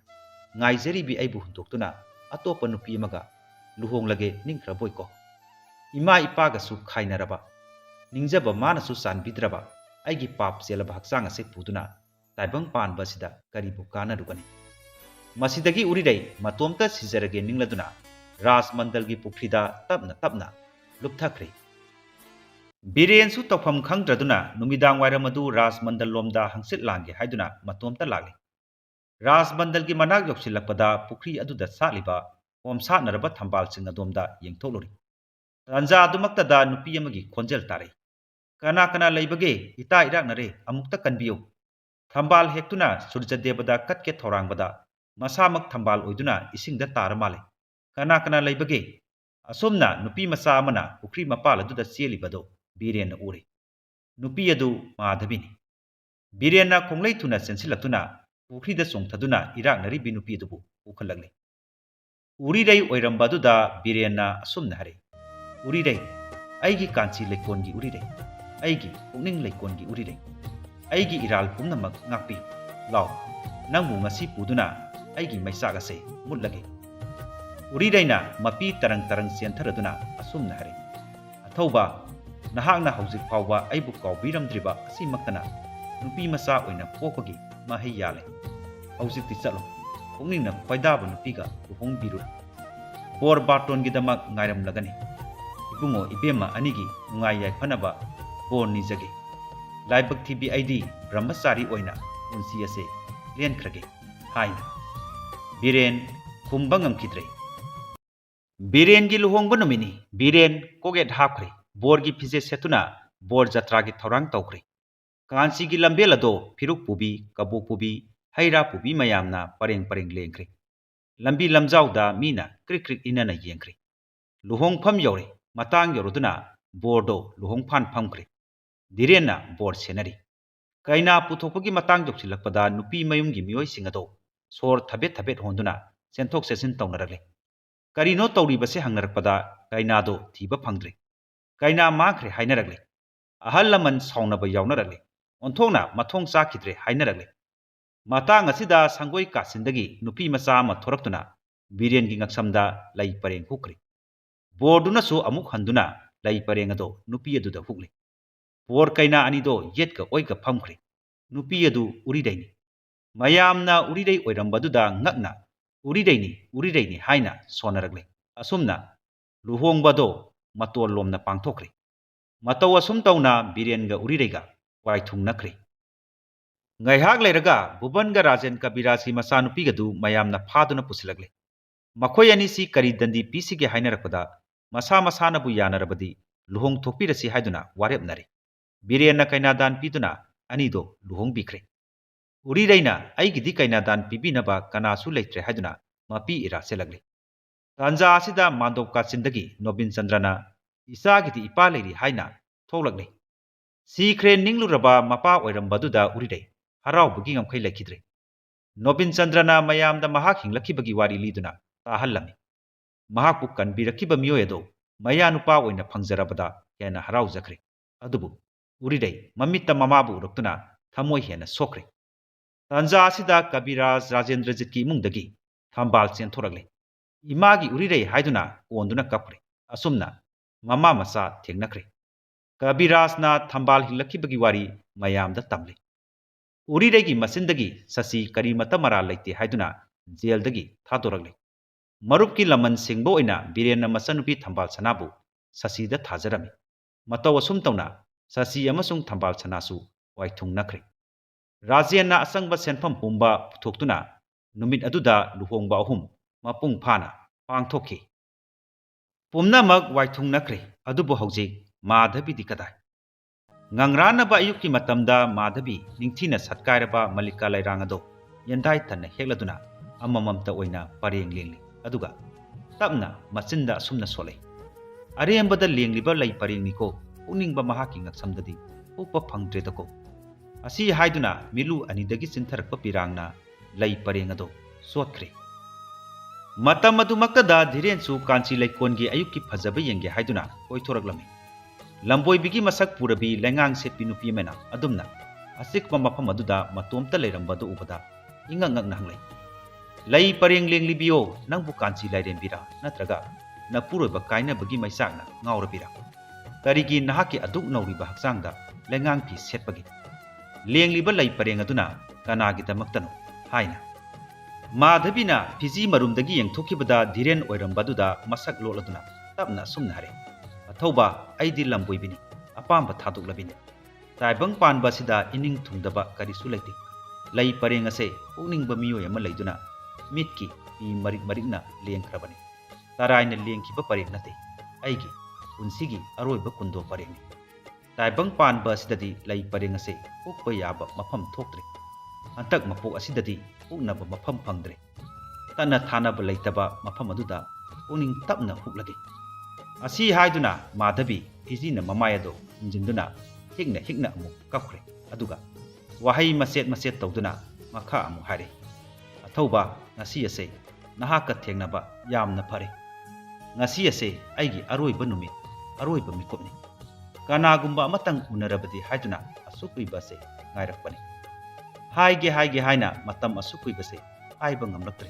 Ngaijaribi aibu huntoktuna atopa nupi amaga luhonglage ningkhraboiko. Ima ipaga su khainaraba. Ningjaba mana su sanbidraba. Aigi pap selaba haksang ase puduna. Taibang panba sida karibu kana rugani. Masidagi uridai matomta sijarage ningladuna. Raj Mandalgi Pukhrida tapna tapna lupthakre. Biren su tawpham khangdraduna numidang wairamadu Raj Mandal lomda hangsit langge haiduna matomta lagli. Raj Mandalgi manak yoksilakpada Pukhri aduda saliba homsatnaraba thambal singna domda yengtholori. Tanja adumaktada nupi amagi khonjel tare. Kana kana leibage ita iraknare amukta kanbiyo. Thambal hektuna Surjadevada katke thorangbada masamak thambal oiduna isingda taramale. Kana kana leibage asomna nupi masa amana Pukhri mapal aduda selibado Birena ure. Nupi adu Madhavini. Birena konglei tuna sensilatuna Pukhri da songthaduna iraknari bi nupi adubu ukhalagli. Uridai oirambaduda Birena asomna hare. Uridai aigi kanchi leikongi uridai. Aigi pukning leikongi uridai. Aigi iral pumnamak ngakpi. Law nangbu ngasi puduna aigi maisaga se mutlage. Uridaina mapi tarang tarang siantaraduna asumna hare. Athauba nahakna haujik phawba aibu kawbiramdriba asimaktana nupi masa oina pokpagi mahai yale. Haujikti chalo pukningna paidaba nupiga luhongbiru. Bor baton gidamak ngairamlagani. Ibungo ibema anigi nungai yaiphanaba bor nijage. Laibak thibi aidi brahmachari oina unsi ase lenkrage haina. Biren khumbangam kidre. ꯕꯤꯔꯦꯟꯒꯤ ꯂꯨꯍꯣꯡꯕ ꯅꯨꯃꯤꯠꯅꯤ ꯕꯤꯔꯦꯟ ꯀꯣꯛꯌꯦꯠ ꯍꯥꯞꯈ꯭ꯔꯦ ꯕꯣꯔꯒꯤ ꯐꯤꯖꯦꯠ ꯁꯦꯠꯇꯨꯅ ꯕꯣꯔ ꯖꯇ꯭ꯔꯥꯒꯤ ꯊꯧꯔꯥꯡ ꯇꯧꯈ꯭ꯔꯦ ꯀꯥꯟꯆꯤꯒꯤ ꯂꯝꯕꯦꯜ ꯑꯗꯣ ꯐꯤꯔꯨꯛ ꯄꯨꯕꯤ ꯀꯕꯣꯛ ꯄꯨꯕꯤ ꯍꯩꯔꯥ ꯄꯨꯕꯤ ꯃꯌꯥꯝꯅ ꯄꯔꯦꯡ ꯄꯔꯦꯡ ꯂꯦꯡꯈ꯭ꯔꯦ ꯂꯝꯕꯤ ꯂꯝꯖꯥꯎꯗ ꯃꯤꯅ ꯀ꯭ꯔꯤꯛ ꯀ꯭ꯔꯤꯛ ꯏꯅꯅ ꯌꯦꯡꯈ꯭ꯔꯦ ꯂꯨꯍꯣꯡꯐꯝ ꯌꯧꯔꯦ ꯃꯇꯥꯡ ꯌꯧꯔꯗꯨꯅ ꯕꯣꯔꯗꯣ ꯂꯨꯍꯣꯡꯐꯥꯟ ꯐꯝꯈ꯭ꯔꯦ ꯙꯤꯔꯦꯟꯅ ꯕꯣꯔ ꯁꯦꯟꯅꯔꯤ ꯀꯩꯅꯥ ꯄꯨꯊꯣꯛꯄꯒꯤ ꯃꯇꯥꯡ ꯌꯧꯁꯤꯜꯂꯛꯄꯗ ꯅꯨꯄꯤ ꯃꯌꯨꯝꯒꯤ ꯃꯤꯑꯣꯏꯁꯤꯡ ꯑꯗꯣ ꯁꯣꯔ ꯊꯕꯦꯠ ꯊꯕꯦꯠ ꯍꯣꯟꯗꯨꯅ ꯆꯦꯟꯊꯣꯛ ꯆꯦꯟꯁꯤꯟ ꯇꯧꯅꯔꯛꯂꯦ ꯀꯔꯤꯅꯣ ꯇꯧꯔꯤꯕꯁꯦ ꯍꯪꯅꯔꯛꯄꯗ ꯀꯩꯅꯥꯗꯣ ꯊꯤꯕ ꯐꯪꯗ꯭ꯔꯦ ꯀꯩꯅꯥ ꯃꯥꯡꯈ꯭ꯔꯦ ꯍꯥꯏꯅꯔꯛꯂꯦ ꯑꯍꯜ ꯂꯃꯟ ꯁꯥꯎꯅꯕ ꯌꯥꯎꯅꯔꯛꯂꯦ ꯑꯣꯟꯊꯣꯛꯅ ꯃꯊꯣꯡ ꯆꯥꯈꯤꯗ꯭ꯔꯦ ꯍꯥꯏꯅꯔꯛꯂꯦ ꯃꯇꯥꯡ ꯑꯁꯤꯗ ꯁꯪꯒꯣꯏ ꯀꯥꯆꯤꯟꯗꯒꯤ ꯅꯨꯄꯤ ꯃꯆꯥ ꯑꯃ ꯊꯣꯔꯛꯇꯨꯅ ꯕꯤꯔꯦꯟꯒꯤ ꯉꯛꯁꯝꯗ ꯂꯩ ꯄꯔꯦꯡ ꯍꯨꯛꯈ꯭ꯔꯦ ꯕꯣꯔꯗꯨꯅꯁꯨ ꯑꯃꯨꯛ ꯍꯟꯗꯨꯅ ꯂꯩ ꯄꯔꯦꯡ ꯑꯗꯣ ꯅꯨꯄꯤ ꯑꯗꯨꯗ ꯍꯨꯛꯂꯦ ꯕꯣꯔ ꯀꯩꯅꯥ ꯑꯅꯤꯗꯣ ꯌꯦꯠꯀ ꯑꯣꯏꯒ ꯐꯝꯈ꯭ꯔꯦ ꯅꯨꯄꯤ ꯑꯗꯨ ꯎꯔꯤꯔꯩꯅꯤ ꯃꯌꯥꯝꯅ ꯎꯔꯤꯔꯩ ꯑꯣꯏꯔꯝꯕꯗꯨꯗ ꯉꯛꯅ ꯎꯔꯤꯔꯩꯅꯤ ꯎꯔꯤꯔꯩꯅꯤ ꯍꯥꯏꯅ ꯁꯣꯟꯅꯔꯛꯂꯦ ꯑꯁꯨꯝꯅ ꯂꯨꯍꯣꯡꯕꯗꯣ ꯃꯇꯣꯟ ꯂꯣꯝꯅ ꯄꯥꯡꯊꯣꯛꯈ꯭ꯔꯦ ꯃꯇꯧ ꯑꯁꯨꯝ ꯇꯧꯅ ꯕꯤꯔꯦꯟꯒ ꯎꯔꯤꯔꯩꯒ ꯋꯥꯏꯊꯨꯡꯅꯈ꯭ꯔꯦ ꯉꯥꯏꯍꯥꯛ ꯂꯩꯔꯒ ꯚꯨꯕꯟꯒ ꯔꯥꯖꯦꯟ ꯀꯕꯤꯔꯥꯖꯀꯤ ꯃꯆꯥꯅꯨꯄꯤꯒꯗꯨ ꯃꯌꯥꯝꯅ ꯐꯥꯗꯨꯅ ꯄꯨꯁꯤꯜꯂꯛꯂꯦ ꯃꯈꯣꯏ ꯑꯅꯤꯁꯤ ꯀꯔꯤ ꯗꯟꯗꯤ ꯄꯤꯁꯤꯒꯦ ꯍꯥꯏꯅꯔꯛꯄꯗ ꯃꯁꯥ ꯃꯁꯥꯅꯕꯨ ꯌꯥꯅꯔꯕꯗꯤ ꯂꯨꯍꯣꯡꯊꯣꯛꯄꯤꯔꯁꯤ ꯍꯥꯏꯗꯨꯅ ꯋꯥꯔꯦꯞꯅꯔꯦ ꯕꯤꯔꯦꯟꯅ ꯀꯩꯅꯥꯗꯥꯟ ꯄꯤꯗꯨꯅ ꯑꯅꯤꯗꯣ ꯂꯨꯍꯣꯡꯕꯤꯈ꯭ꯔꯦ ꯎꯔꯤꯔꯩꯅ ꯑꯩꯒꯤꯗꯤ ꯀꯩꯅꯥꯗꯥꯟ ꯄꯤꯕꯤꯅꯕ ꯀꯅꯥꯁꯨ ꯂꯩꯇ꯭ꯔꯦ ꯍꯥꯏꯗꯨꯅ ꯃꯄꯤ ꯏꯔꯥ ꯆꯦꯜꯂꯛꯂꯦ ꯇꯥꯟꯖꯥ ꯑꯁꯤꯗ ꯃꯥꯟꯗꯣꯞ ꯀꯥꯆꯤꯟꯗꯒꯤ ꯅꯣꯕꯤꯟ ꯆꯟꯗ꯭ꯔꯅ ꯏꯆꯥꯒꯤꯗꯤ ꯏꯄꯥ ꯂꯩꯔꯤ ꯍꯥꯏꯅ ꯊꯣꯛꯂꯛꯂꯦ ꯁꯤꯈ꯭ꯔꯦ ꯅꯤꯡꯂꯨꯔꯕ ꯃꯄꯥ ꯑꯣꯏꯔꯝꯕꯗꯨꯗ ꯎꯔꯤꯔꯩ ꯍꯔꯥꯎꯕꯒꯤ ꯉꯝꯈꯩ ꯂꯩꯈꯤꯗ꯭ꯔꯦ ꯅꯣꯕꯤꯟ ꯆꯟꯗ꯭ꯔꯅ ꯃꯌꯥꯝꯗ ꯃꯍꯥꯛ ꯍꯤꯡꯂꯛꯈꯤꯕꯒꯤ ꯋꯥꯔꯤ ꯂꯤꯗꯨꯅ ꯇꯥꯍꯜꯂꯝꯃꯤ ꯃꯍꯥꯛꯄꯨ ꯀꯟꯕꯤꯔꯛꯈꯤꯕ ꯃꯤꯑꯣꯏ ꯑꯗꯣ ꯃꯌꯥ ꯅꯨꯄꯥ ꯑꯣꯏꯅ ꯐꯪꯖꯔꯕꯗ ꯍꯦꯟꯅ ꯍꯔꯥꯎꯖꯈ꯭ꯔꯦ ꯑꯗꯨꯕꯨ ꯎꯔꯤꯔꯩ ꯃꯃꯤꯠꯇ ꯃꯃꯥꯕꯨ ꯎꯔꯛꯇꯨꯅ ꯊꯃꯣꯏ ꯍꯦꯟꯅ ꯁꯣꯛꯈ꯭ꯔꯦ ꯇꯥꯟꯖꯥ ꯑꯁꯤꯗ ꯀꯕꯤꯔꯥꯖ ꯔꯥꯖꯦꯟꯗ꯭ꯔꯖꯤꯠꯀꯤ ꯏꯃꯨꯡꯗꯒꯤ ꯊꯝꯕꯥꯜ ꯆꯦꯟꯊꯣꯔꯛꯂꯦ ꯏꯃꯥꯒꯤ ꯎꯔꯤꯔꯩ ꯍꯥꯏꯗꯨꯅ ꯀꯣꯟꯗꯨꯅ ꯀꯞꯈ꯭ꯔꯦ ꯑꯁꯨꯝꯅ ꯃꯃꯥ ꯃꯆꯥ ꯊꯦꯡꯅꯈ꯭ꯔꯦ ꯀꯕꯤꯔꯥꯖꯅ ꯊꯝꯕꯥꯜ ꯍꯤꯡꯂꯛꯈꯤꯕꯒꯤ ꯋꯥꯔꯤ ꯃꯌꯥꯝꯗ ꯇꯝꯂꯦ ꯎꯔꯤꯔꯩꯒꯤ ꯃꯆꯤꯟꯗꯒꯤ ꯁꯁꯤ ꯀꯔꯤꯃꯠꯇ ꯃꯔꯥꯜ ꯂꯩꯇꯦ ꯍꯥꯏꯗꯨꯅ ꯖꯦꯜꯗꯒꯤ ꯊꯥꯗꯣꯔꯛꯂꯦ ꯃꯔꯨꯞꯀꯤ ꯂꯃꯟ ꯁꯤꯡꯕ ꯑꯣꯏꯅ ꯕꯤꯔꯦꯟꯅ ꯃꯆꯟꯅꯨꯄꯤ ꯊꯝꯕꯥꯜ ꯁꯅꯥꯕꯨ ꯁꯁꯤꯗ ꯊꯥꯖꯔꯝꯃꯤ ꯃꯇꯧ ꯑꯁꯨꯝ ꯇꯧꯅ ꯁꯁꯤ ꯑꯃꯁꯨꯡ ꯊꯝꯕꯥꯜ ꯁꯅꯥꯁꯨ ꯋꯥꯏꯊꯨꯡꯅꯈ꯭ꯔꯦ ꯔꯥꯖꯦꯟꯅ ꯑꯆꯪꯕ ꯁꯦꯟꯐꯝ ꯄꯨꯝꯕ ꯄꯨꯊꯣꯛꯇꯨꯅ ꯅꯨꯃꯤꯠ ꯑꯗꯨꯗ ꯂꯨꯍꯣꯡꯕ ꯑꯍꯨꯝ ꯃꯄꯨꯡ ꯐꯥꯅ ꯄꯥꯡꯊꯣꯛꯈꯤ ꯄꯨꯝꯅꯃꯛ ꯋꯥꯏꯊꯨꯡꯅꯈ꯭ꯔꯦ ꯑꯗꯨꯕꯨ ꯍꯧꯖꯤꯛ ꯃꯥꯙꯕꯤꯗꯤ ꯀꯗꯥꯏ ꯉꯪꯔꯥꯟꯅꯕ ꯑꯌꯨꯛꯀꯤ ꯃꯇꯝꯗ ꯃꯥꯙꯕꯤ ꯅꯤꯡꯊꯤꯅ ꯁꯠꯀꯥꯏꯔꯕ ꯃꯜꯂꯤꯀꯥ ꯂꯩꯔꯥꯡ ꯑꯗꯣ ꯌꯦꯟꯗꯥꯏ ꯊꯟꯅ ꯍꯦꯛꯂꯗꯨꯅ ꯑꯃꯃꯝꯇ ꯑꯣꯏꯅ ꯄꯔꯦꯡ ꯂꯦꯡꯂꯤ ꯑꯗꯨꯒ ꯇꯞꯅ ꯃꯆꯤꯟꯗ ꯑꯁꯨꯝꯅ ꯁꯣꯜꯂꯛꯏ ꯑꯔꯦꯝꯕꯗ ꯂꯦꯡꯂꯤꯕ ꯂꯩ ꯄꯔꯦꯡꯅꯤꯀꯣ ꯎꯛꯅꯤꯡꯕ ꯃꯍꯥꯛꯀꯤ ꯉꯛꯁꯝꯗꯗꯤ ꯎꯞꯄ ꯐꯪꯗ꯭ꯔꯦꯗꯀꯣ ꯑꯁꯤ ꯍꯥꯏꯗꯨꯅ ꯃꯤꯂꯨ ꯑꯅꯤꯗꯒꯤ ꯆꯤꯟꯊꯔꯛꯄ ꯄꯤꯔꯥꯡꯅ ꯂꯩ ꯄꯔꯦꯡ ꯑꯗꯣ ꯆꯣꯠꯈ꯭ꯔꯦ ꯃꯇꯝ ꯑꯗꯨꯃꯛꯇꯗ ꯙꯤꯔꯦꯟꯁꯨ ꯀꯥꯟꯆꯤ ꯂꯩꯀꯣꯟꯒꯤ ꯑꯌꯨꯛꯀꯤ ꯐꯖꯕ ꯌꯦꯡꯒꯦ ꯍꯥꯏꯗꯨꯅ ꯀꯣꯏꯊꯣꯔꯛꯂꯝꯃꯤ ꯂꯝꯕꯣꯏꯕꯤꯒꯤ ꯃꯁꯛ ꯄꯨꯔꯕꯤ ꯂꯩꯉꯥꯡ ꯁꯦꯠꯄꯤ ꯅꯨꯄꯤ ꯑꯃꯅ ꯑꯗꯨꯝꯅ ꯑꯆꯤꯛꯄ ꯃꯐꯝ ꯑꯗꯨꯗ ꯃꯇꯣꯝꯇ ꯂꯩꯔꯝꯕꯗꯨ ꯎꯕꯗ ꯏꯉꯛ ꯉꯛꯅ ꯍꯪꯂꯛꯏ ꯂꯩ ꯄꯔꯦꯡ ꯂꯦꯡꯂꯤꯕꯤꯌꯣ ꯅꯪꯕꯨ ꯀꯥꯟꯆꯤ ꯂꯥꯏꯔꯦꯝꯕꯤꯔꯥ ꯅꯠꯇ꯭ꯔꯒ ꯅꯄꯨꯔꯣꯏꯕ ꯀꯥꯏꯅꯕꯒꯤ ꯃꯩꯆꯥꯛꯅ ꯉꯥꯎꯔꯕꯤꯔꯥ ꯀꯔꯤꯒꯤ ꯅꯍꯥꯛꯀꯤ ꯑꯗꯨꯛ ꯅꯧꯔꯤꯕ ꯍꯛꯆꯥꯡꯗ ꯂꯩꯉꯥꯡ ꯐꯤ ꯁꯦꯠꯄꯒꯤ ꯂꯦꯡꯂꯤꯕ ꯂꯩ ꯄꯔꯦꯡ ꯑꯗꯨꯅ ꯀꯅꯥꯒꯤꯗꯃꯛꯇꯅꯣ ꯍꯥꯏꯅ ꯃꯥꯙꯕꯤꯅ ꯐꯤꯖꯤ ꯃꯔꯨꯝꯗꯒꯤ ꯌꯦꯡꯊꯣꯛꯈꯤꯕꯗ ꯙꯤꯔꯦꯟ ꯑꯣꯏꯔꯝꯕꯗꯨꯗ ꯃꯁꯛ ꯂꯣꯠꯂꯗꯨꯅ ꯇꯞꯅ ꯑꯁꯨꯝꯅ ꯍꯥꯏꯔꯦ ꯑꯊꯧꯕ ꯑꯩꯗꯤ ꯂꯝꯕꯣꯏꯕꯤꯅꯤ ꯑꯄꯥꯝꯕ ꯊꯥꯗꯣꯛꯂꯕꯤꯅꯤ ꯇꯥꯏꯕꯪ ꯄꯥꯟꯕ ꯑꯁꯤꯗ ꯏꯅꯤꯡ ꯊꯨꯡꯗꯕ ꯀꯔꯤꯁꯨ ꯂꯩꯇꯦ ꯂꯩ ꯄꯔꯦꯡ ꯑꯁꯦ ꯄꯨꯛꯅꯤꯡꯕ ꯃꯤꯑꯣꯏ ꯑꯃ ꯂꯩꯗꯨꯅ ꯃꯤꯠꯀꯤ ꯄꯤ ꯃꯔꯤꯛ ꯃꯔꯤꯛꯅ ꯂꯦꯡꯈ꯭ꯔꯕꯅꯤ ꯇꯔꯥꯏꯅ ꯂꯦꯡꯈꯤꯕ ꯄꯔꯦꯡ ꯅꯠꯇꯦ ꯑꯩꯒꯤ ꯄꯨꯟꯁꯤꯒꯤ ꯑꯔꯣꯏꯕ ꯀꯨꯟꯗꯣ ꯄꯔꯦꯡꯅꯤ ꯇꯥꯏꯕꯪ ꯄꯥꯟꯕ ꯑꯁꯤꯗꯗꯤ ꯂꯩ ꯄꯔꯦꯡ ꯑꯁꯦ ꯎꯛꯄ ꯌꯥꯕ ꯃꯐꯝ ꯊꯣꯛꯇ꯭ꯔꯦ ꯍꯟꯇꯛ ꯃꯄꯣꯛ ꯑꯁꯤꯗꯗꯤ ꯎꯛꯅꯕ ꯃꯐꯝ ꯐꯪꯗ꯭ꯔꯦ ꯇꯠꯅ ꯊꯥꯅꯕ ꯂꯩꯇꯕ ꯃꯐꯝ ꯑꯗꯨꯗ ꯄꯨꯛꯅꯤꯡ ꯇꯞꯅ ꯍꯨꯛꯂꯒꯦ ꯑꯁꯤ ꯍꯥꯏꯗꯨꯅ ꯃꯥꯙꯕꯤ ꯐꯤꯖꯤꯅ ꯃꯃꯥꯏ ꯑꯗꯣ ꯈꯨꯝꯖꯤꯟꯗꯨꯅ ꯍꯤꯛꯅ ꯍꯤꯛꯅ ꯑꯃꯨꯛ ꯀꯞꯈ꯭ꯔꯦ ꯑꯗꯨꯒ ꯋꯥꯍꯩ ꯃꯆꯦꯠ ꯃꯆꯦꯠ ꯇꯧꯗꯨꯅ ꯃꯈꯥ ꯑꯃꯨꯛ ꯍꯥꯏꯔꯦ ꯑꯊꯧꯕ ꯉꯁꯤ ꯑꯁꯦ ꯅꯍꯥꯛꯀ ꯊꯦꯡꯅꯕ ꯌꯥꯝꯅ ꯐꯔꯦ ꯉꯁꯤ ꯑꯁꯦ ꯑꯩꯒꯤ ꯑꯔꯣꯏꯕ ꯅꯨꯃꯤꯠ ꯑꯔꯣꯏꯕ ꯃꯤꯀꯨꯞꯅꯤ ꯀꯅꯥꯒꯨꯝꯕ ꯑꯃꯇꯪ ꯎꯅꯔꯕꯗꯤ ꯍꯥꯏꯗꯨꯅ ꯑꯁꯨꯛ ꯀꯨꯏꯕ ꯑꯁꯦ ꯉꯥꯏꯔꯛꯄꯅꯤ ꯍꯥꯏꯒꯦ ꯍꯥꯏꯒꯦ ꯍꯥꯏꯅ ꯃꯇꯝ ꯑꯁꯨꯛ ꯀꯨꯏꯕꯁꯦ ꯍꯥꯏꯕ ꯉꯝꯂꯛꯇ꯭ꯔꯦ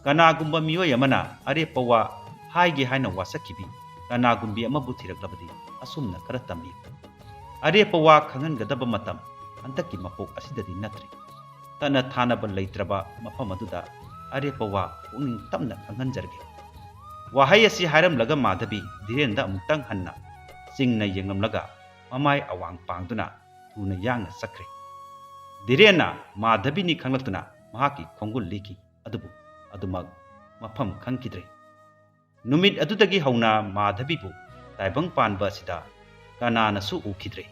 ꯀꯅꯥꯒꯨꯝꯕ ꯃꯤꯑꯣꯏ ꯑꯃꯅ ꯑꯔꯦꯞꯄ ꯋꯥ ꯍꯥꯏꯒꯦ ꯍꯥꯏꯅ ꯋꯥꯁꯛꯈꯤꯕꯤ ꯀꯅꯥꯒꯨꯝꯕꯤ ꯑꯃꯕꯨ ꯊꯤꯔꯛꯂꯕꯗꯤ ꯑꯁꯨꯝꯅ ꯈꯔ ꯇꯝꯕꯤꯌꯨ ꯑꯔꯦꯞꯄ ꯋꯥ ꯈꯪꯍꯟꯒꯗꯕ ꯃꯇꯝ ꯍꯟꯗꯛꯀꯤ ꯃꯄꯣꯛ ꯑꯁꯤꯗꯗꯤ ꯅꯠꯇ꯭ꯔꯤ ꯇꯠꯅ ꯊꯥꯅꯕ ꯂꯩꯇ꯭ꯔꯕ ꯃꯐꯝ ꯑꯗꯨꯗ ꯑꯔꯦꯞꯄ ꯋꯥ ꯄꯨꯛꯅꯤꯡ ꯇꯞꯅ ꯈꯪꯍꯟꯖꯔꯒꯦ ꯋꯥꯍꯩ ꯑꯁꯤ ꯍꯥꯏꯔꯝꯂꯒ ꯃꯥꯙꯕꯤ ꯙꯤꯔꯦꯟꯗ ꯑꯃꯨꯛꯇꯪ ꯍꯟꯅ ꯆꯤꯡꯅ ꯌꯦꯡꯂꯝꯂꯒ ꯃꯃꯥꯏ ꯑꯋꯥꯡ ꯄꯥꯡꯗꯨꯅ ꯊꯨꯅ ꯌꯥꯡꯅ ꯆꯠꯈ꯭ꯔꯦ ꯙꯤꯔꯦꯟꯅ ꯃꯥꯙꯕꯤꯅꯤ ꯈꯪꯂꯛꯇꯨꯅ ꯃꯍꯥꯛꯀꯤ ꯈꯣꯡꯒꯨꯜ ꯂꯤꯈꯤ ꯑꯗꯨꯕꯨ ꯑꯗꯨꯃꯛ ꯃꯐꯝ ꯈꯪꯈꯤꯗ꯭ꯔꯦ नुमित अदुदगी हौना माधवीबु ताइबंग पानबा असिदा कनानासु उखिद्रे।